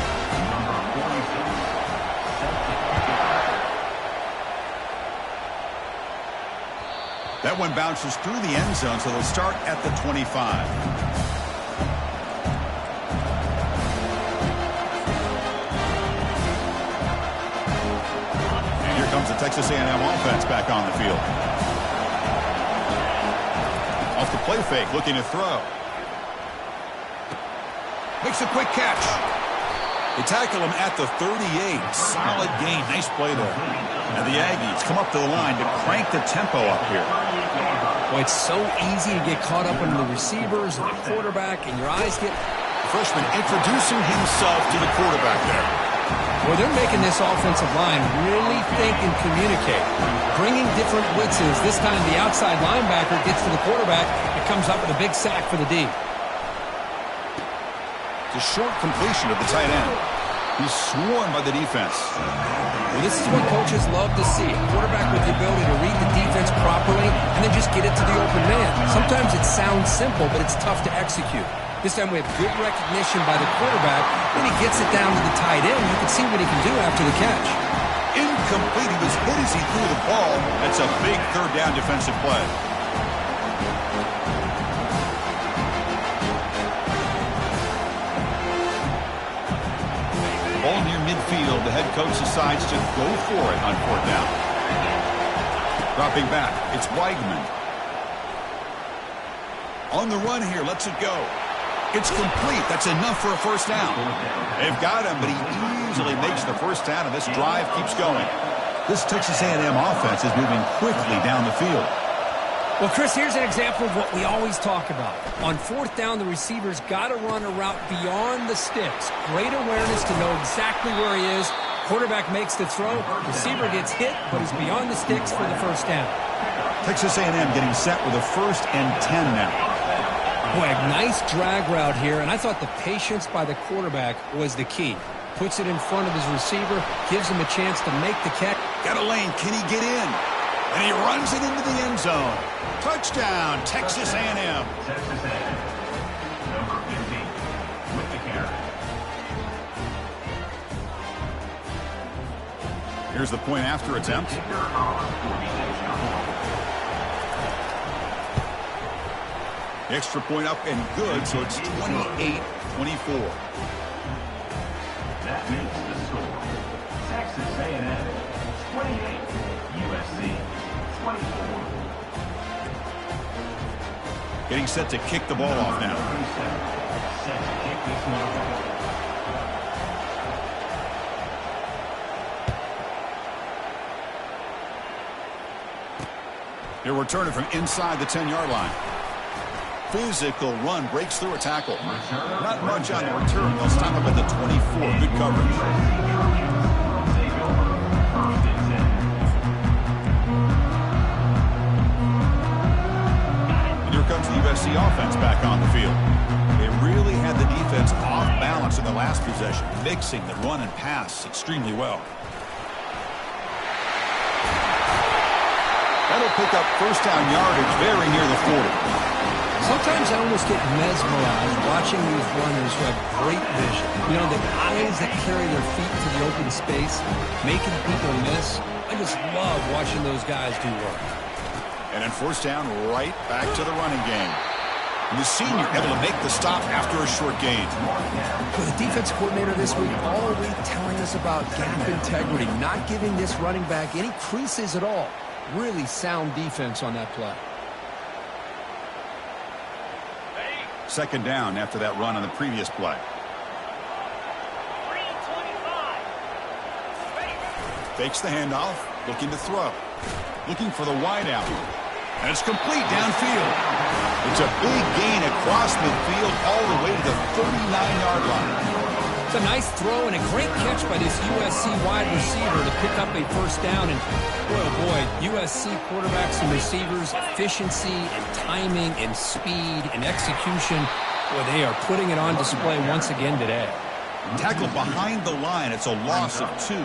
That one bounces through the end zone, so they'll start at the 25. And here comes the Texas A&M offense back on the field. Off the play fake, looking to throw. Makes a quick catch. They tackle him at the 38. Solid gain. Nice play there. And the Aggies come up to the line to crank the tempo up here. Boy, it's so easy to get caught up in the receivers and the quarterback, and your eyes get... The freshman introducing himself to the quarterback there. Well, they're making this offensive line really think and communicate. Bringing different blitzes. This time the outside linebacker gets to the quarterback and comes up with a big sack for the D. The short completion of the tight end. He's swarmed by the defense. Well, this is what coaches love to see. A quarterback with the ability to read the defense properly and then just get it to the open man. Sometimes it sounds simple, but it's tough to execute. This time we have good recognition by the quarterback. Then he gets it down to the tight end. You can see what he can do after the catch. Incomplete. He was hit as he threw the ball. That's a big third down defensive play. Ball near midfield. The head coach decides to go for it on fourth down. Dropping back. It's Weigman. On the run here. Lets it go. It's complete. That's enough for a first down. They've got him, but he easily makes the first down, and this drive keeps going. This Texas A&M offense is moving quickly down the field. Well, Chris, here's an example of what we always talk about. On fourth down, the receiver's got to run a route beyond the sticks. Great awareness to know exactly where he is. Quarterback makes the throw. Receiver gets hit, but is beyond the sticks for the first down. Texas A&M getting set with a 1st and 10 now. Boy, a nice drag route here, and I thought the patience by the quarterback was the key. Puts it in front of his receiver, gives him a chance to make the catch. Got a lane. Can he get in? And he runs it into the end zone. Touchdown, Texas A&M. Texas A&M, number 15, with the carry. Here's the point after attempt. The extra point up and good, so it's 28-24. That makes the score. Texas A&M, 28, USC, 24. Getting set to kick the ball off now. Set to kick this one off. He'll return it from inside the 10-yard line. Physical run, breaks through a tackle. Not much on the return. They'll stop him at the 24. Good coverage. And here comes the USC offense back on the field. They really had the defense off balance in the last possession, mixing the run and pass extremely well. That'll pick up first down yardage very near the 40. Sometimes I almost get mesmerized watching these runners who have great vision. You know, the eyes that carry their feet to the open space, making people miss. I just love watching those guys do work. And then first down, right back to the running game. And the senior able to make the stop after a short gain. With the defense coordinator this week all week telling us about gap integrity, not giving this running back any creases at all. Really sound defense on that play. Second down after that run on the previous play. 3-25. Fakes the handoff, looking to throw. Looking for the wide out. And it's complete downfield. It's a big gain across midfield all the way to the 39-yard line. It's a nice throw and a great catch by this USC wide receiver to pick up a first down. And boy, USC quarterbacks and receivers, efficiency and timing and speed and execution. Boy, they are putting it on display once again today. Tackled behind the line. It's a loss of 2.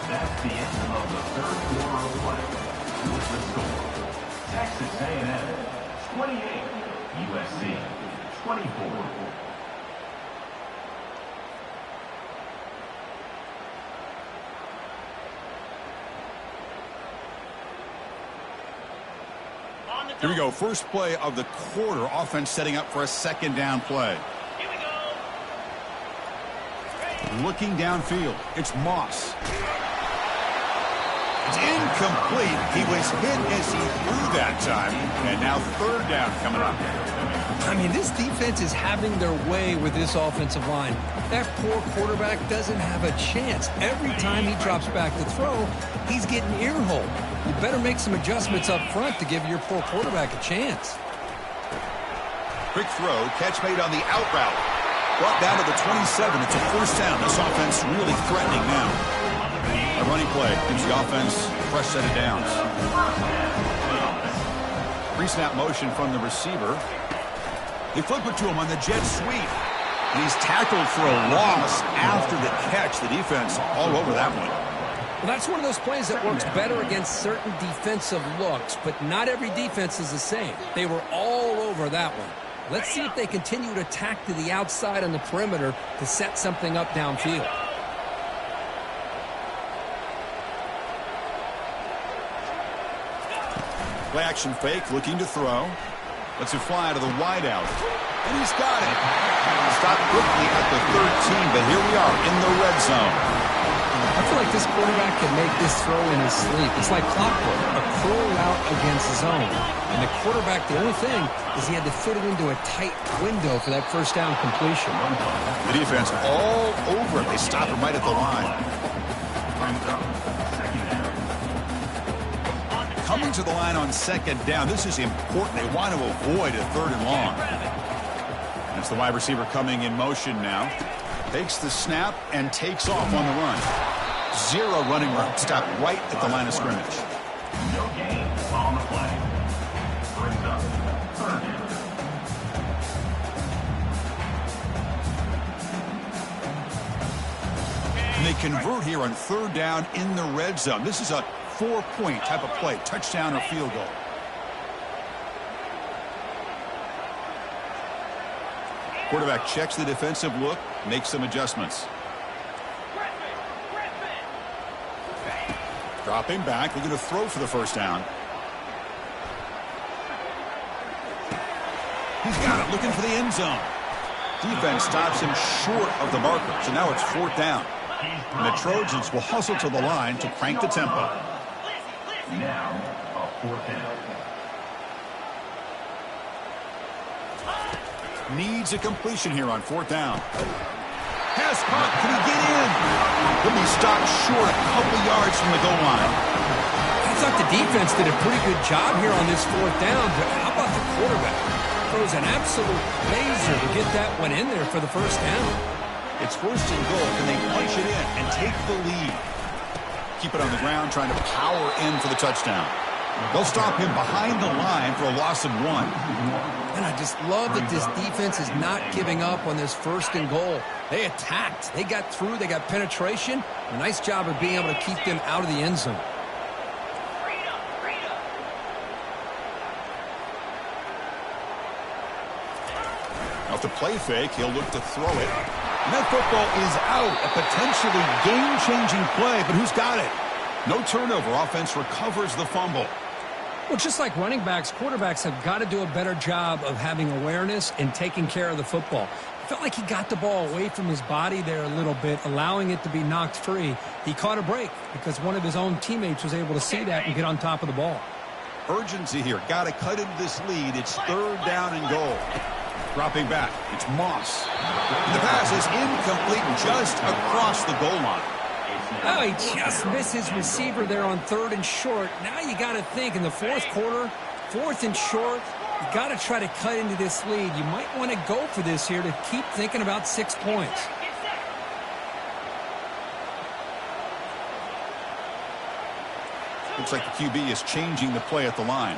That's the end of the third quarter of play. With the score, Texas A&M 28, USC 24. Here we go. First play of the quarter. Offense setting up for a second down play. Here we go. Looking downfield. It's Moss. It's incomplete. He was hit as he threw that time. And now third down coming up. I mean, this defense is having their way with this offensive line. That poor quarterback doesn't have a chance. Every time he drops back to throw, he's getting ear-holed. You better make some adjustments up front to give your poor quarterback a chance. Quick throw. Catch made on the out route. Brought down to the 27. It's a first down. This offense really threatening now. A running play gives the offense a fresh set of downs. Pre-snap motion from the receiver. They flip it to him on the jet sweep. And he's tackled for a loss after the catch. The defense all over that one. Well, that's one of those plays that works better against certain defensive looks, but not every defense is the same. They were all over that one. Let's see if they continue to tack to the outside on the perimeter to set something up downfield. Play action fake, looking to throw. Lets it fly to the wide out. And he's got it. Stopped quickly at the 13, but here we are in the red zone. I feel like this quarterback can make this throw in his sleep. It's like clockwork, a curl route against zone. And the quarterback, the only thing is he had to fit it into a tight window for that first down completion. The defense all over it. They stop him right at the line. Coming to the line on second down. This is important. They want to avoid a third and long. And it's the wide receiver coming in motion now. Takes the snap and takes off on the run. Zero running route. Stop right at the line of scrimmage. No gain on the play. Brings up third down. And they convert here on third down in the red zone. This is a 4-point type of play. Touchdown or field goal. Quarterback checks the defensive look, makes some adjustments. Dropping back, looking to throw for the first down. He's got it, looking for the end zone. Defense stops him short of the marker, so now it's 4th down. And the Trojans will hustle to the line to crank the tempo. Now, a 4th down. Needs a completion here on 4th down. Pass caught. Can he get in? He'll be stopped short a couple yards from the goal line. I thought the defense did a pretty good job here on this 4th down, but how about the quarterback? Throws an absolute laser to get that one in there for the 1st down. It's 1st and goal. Can they punch it in and take the lead? Keep it on the ground, trying to power in for the touchdown. They'll stop him behind the line for a loss of 1. And I just love that this defense is not giving up on this 1st and goal. They attacked. They got through. They got penetration. A nice job of being able to keep them out of the end zone. Off the play fake, he'll look to throw it. And that football is out. A potentially game-changing play, but who's got it? No turnover. Offense recovers the fumble. Well, just like running backs, quarterbacks have got to do a better job of having awareness and taking care of the football. I felt like he got the ball away from his body there a little bit, allowing it to be knocked free. He caught a break because one of his own teammates was able to see that and get on top of the ball. Urgency here. Got to cut into this lead. It's 3rd down and goal. Dropping back. It's Moss. The pass is incomplete just across the goal line. Oh, he just missed his receiver there on 3rd and short. Now you got to think in the 4th quarter, 4th and short, you got to try to cut into this lead. You might want to go for this here to keep thinking about 6 points. Looks like the QB is changing the play at the line.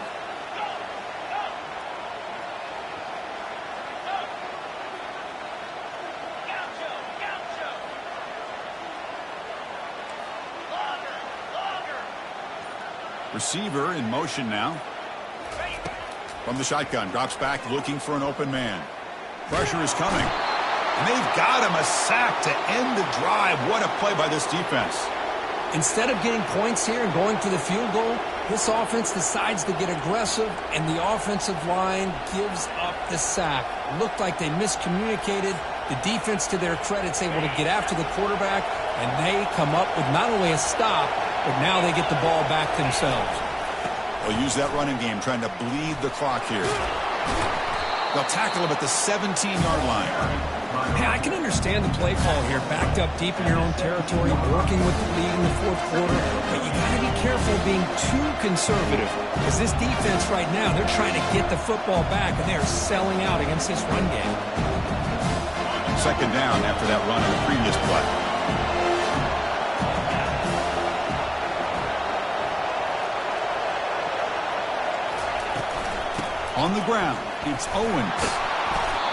Receiver in motion now. From the shotgun, drops back looking for an open man. Pressure is coming. And they've got him a sack to end the drive. What a play by this defense. Instead of getting points here and going for the field goal, this offense decides to get aggressive, and the offensive line gives up the sack. Looked like they miscommunicated. The defense, to their credit, is able to get after the quarterback, and they come up with not only a stop, but now they get the ball back themselves. They'll use that running game, trying to bleed the clock here. They'll tackle him at the 17-yard line. Hey, I can understand the play call here, backed up deep in your own territory, working with the lead in the 4th quarter, but you got to be careful being too conservative, because this defense right now, they're trying to get the football back, and they're selling out against this run game. 2nd down after that run in the previous play. On the ground, it's Owens.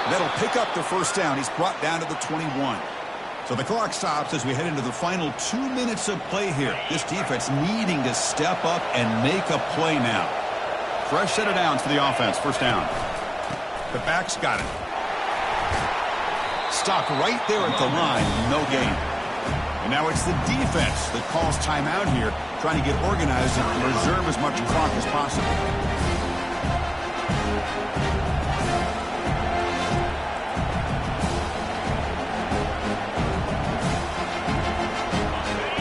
That'll pick up the 1st down. He's brought down to the 21. So the clock stops as we head into the final 2 minutes of play here. This defense needing to step up and make a play now. Fresh set of downs for the offense. 1st down. The back's got it. Stopped right there at the line. No gain. And now it's the defense that calls timeout here, trying to get organized and reserve as much clock as possible.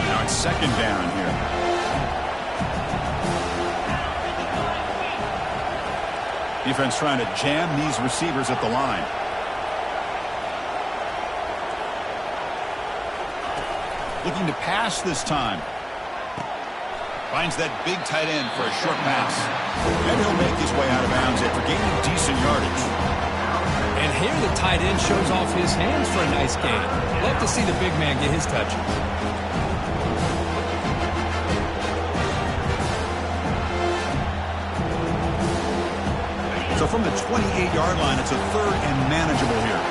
Now it's 2nd down here. Defense trying to jam these receivers at the line. Looking to pass this time. Finds that big tight end for a short pass. And he'll make his way out of bounds after gaining decent yardage. And here the tight end shows off his hands for a nice gain. Love to see the big man get his touch. So from the 28-yard line, it's a 3rd and manageable here.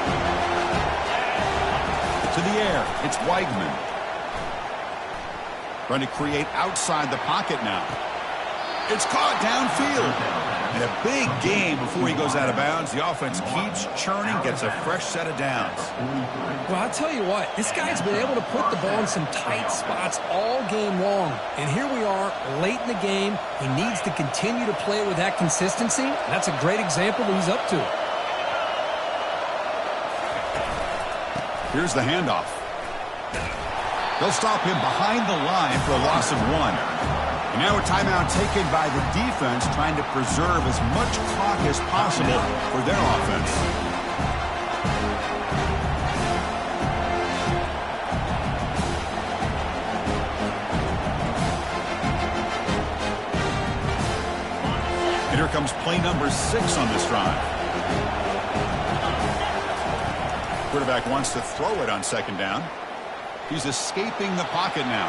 To the air, it's Weigman. Trying to create outside the pocket now. It's caught downfield. And a big game before he goes out of bounds. The offense keeps churning, gets a fresh set of downs. Well, I'll tell you what, this guy's been able to put the ball in some tight spots all game long. And here we are, late in the game. He needs to continue to play with that consistency. That's a great example that he's up to. Here's the handoff. They'll stop him behind the line for a loss of 1. And now a timeout taken by the defense, trying to preserve as much clock as possible for their offense. And here comes play number 6 on this drive. Quarterback wants to throw it on 2nd down. He's escaping the pocket now.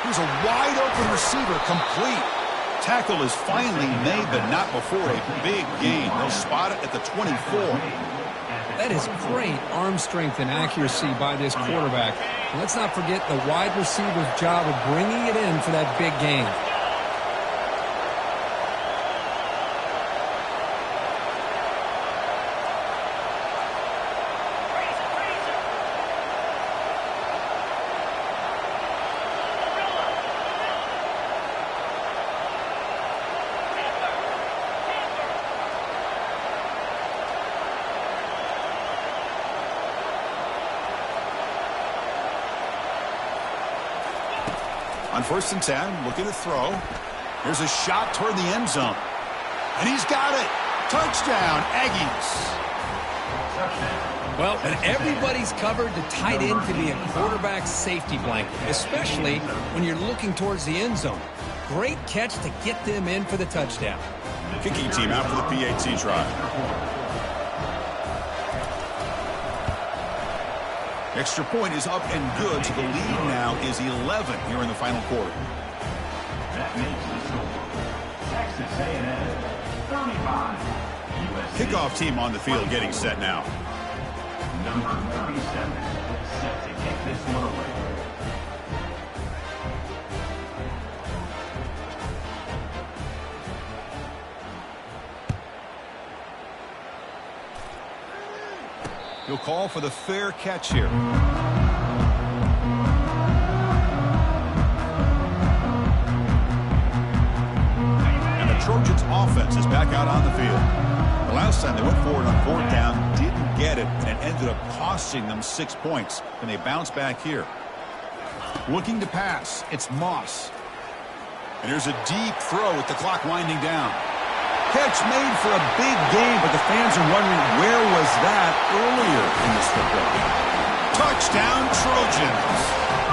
Here's a wide-open receiver, complete. Tackle is finally made, but not before a big gain. They'll spot it at the 24. That is great arm strength and accuracy by this quarterback. And let's not forget the wide receiver's job of bringing it in for that big gain. On 1st and 10, looking to throw. Here's a shot toward the end zone. And he's got it. Touchdown, Aggies. Well, and everybody's covered. The tight end can be a quarterback's safety blanket, especially when you're looking towards the end zone. Great catch to get them in for the touchdown. Kicking team out for the PAT try. Extra point is up and good, so the lead now is 11 here in the final quarter. That makes the score. Texas A&M 35. USC. Kickoff team on the field getting set now. Number 37 set to kick this one away. He'll call for the fair catch here. And the Trojans offense is back out on the field. The last time they went forward on 4th down, didn't get it, and it ended up costing them 6 points. And they bounce back here. Looking to pass, it's Moss. And here's a deep throw with the clock winding down. Catch made for a big game, but the fans are wondering where was that earlier in this football game. Touchdown, Trojans.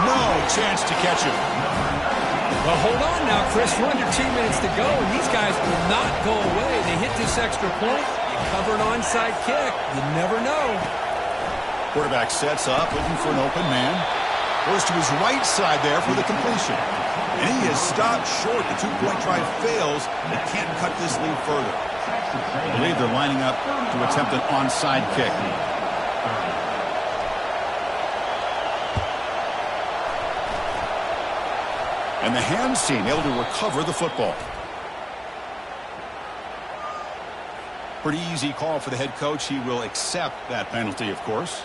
No chance to catch him. Well, hold on now, Chris. We're under 2 minutes to go, and these guys will not go away. They hit this extra point. You cover an onside kick. You never know. Quarterback sets up, looking for an open man. Goes to his right side there for the completion. And he is stopped short. The 2-point try fails. They can't cut this lead further. I believe they're lining up to attempt an onside kick. And the hands team able to recover the football. Pretty easy call for the head coach. He will accept that penalty, of course.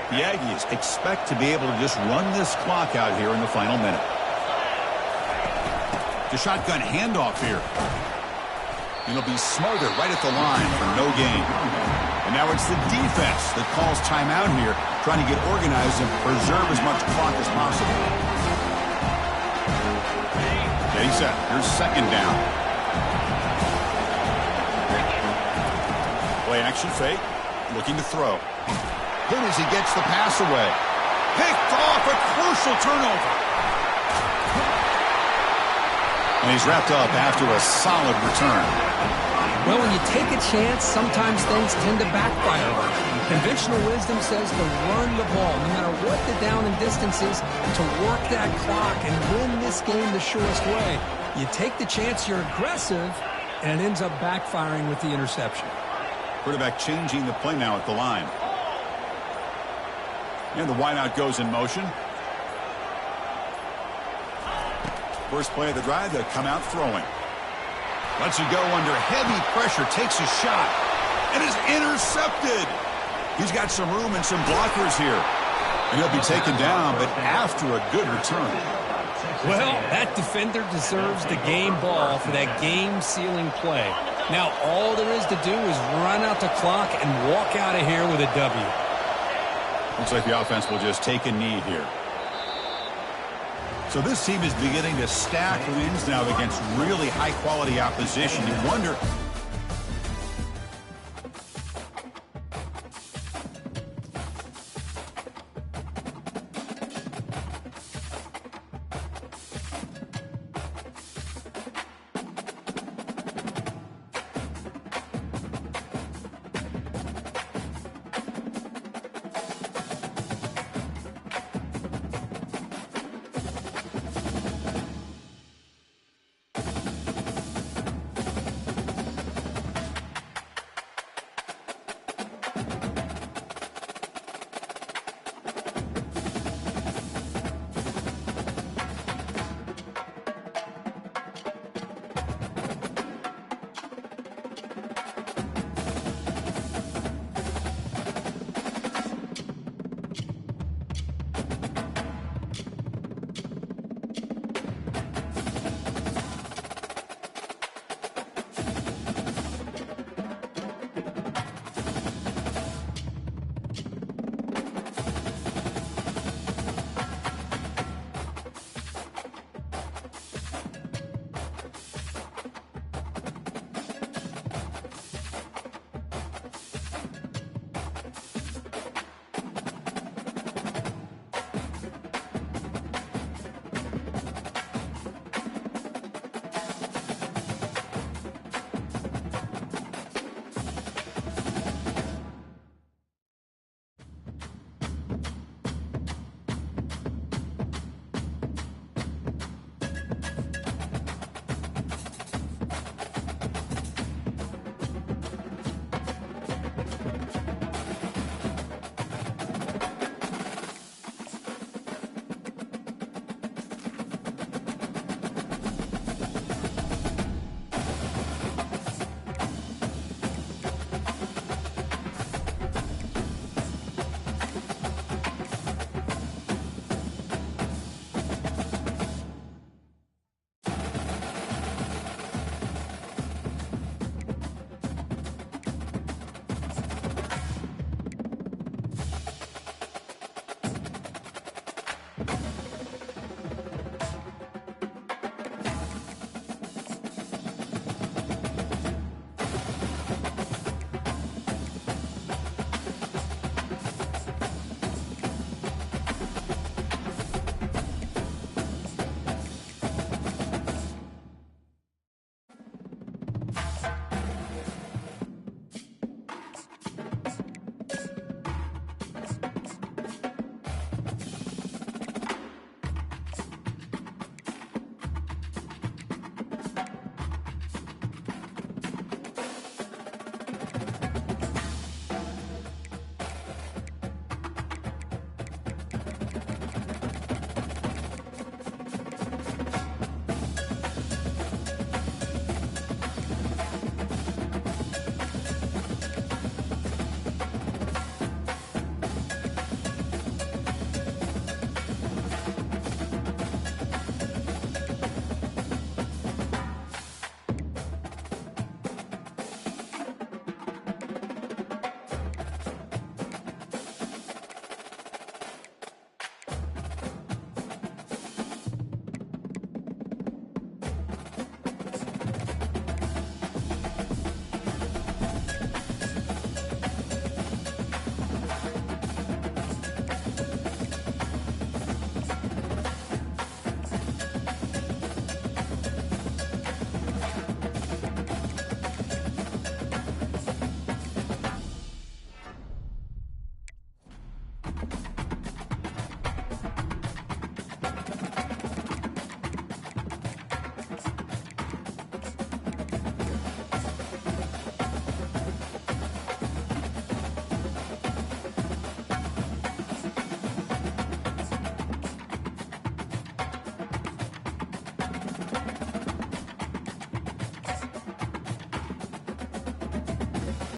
The Aggies expect to be able to just run this clock out here in the final minute. The shotgun handoff here. And he'll be smothered right at the line for no gain. And now it's the defense that calls timeout here, trying to get organized and preserve as much clock as possible. Getting set. Here's 2nd down. Play action fake. Looking to throw. Hit as he gets the pass away. Picked off, a crucial turnover. And he's wrapped up after a solid return. Well, when you take a chance, sometimes things tend to backfire on you. Conventional wisdom says to run the ball, no matter what the down and distance is, to work that clock and win this game the shortest way. You take the chance, you're aggressive, and it ends up backfiring with the interception. Quarterback changing the play now at the line. And the wideout goes in motion. First play of the drive, they'll come out throwing. Lets it go under heavy pressure, takes a shot, and is intercepted. He's got some room and some blockers here. And he'll be taken down, but after a good return. Well, that defender deserves the game ball for that game-sealing play. Now, all there is to do is run out the clock and walk out of here with a W. Looks like the offense will just take a knee here. So this team is beginning to stack wins now against really high-quality opposition. You wonder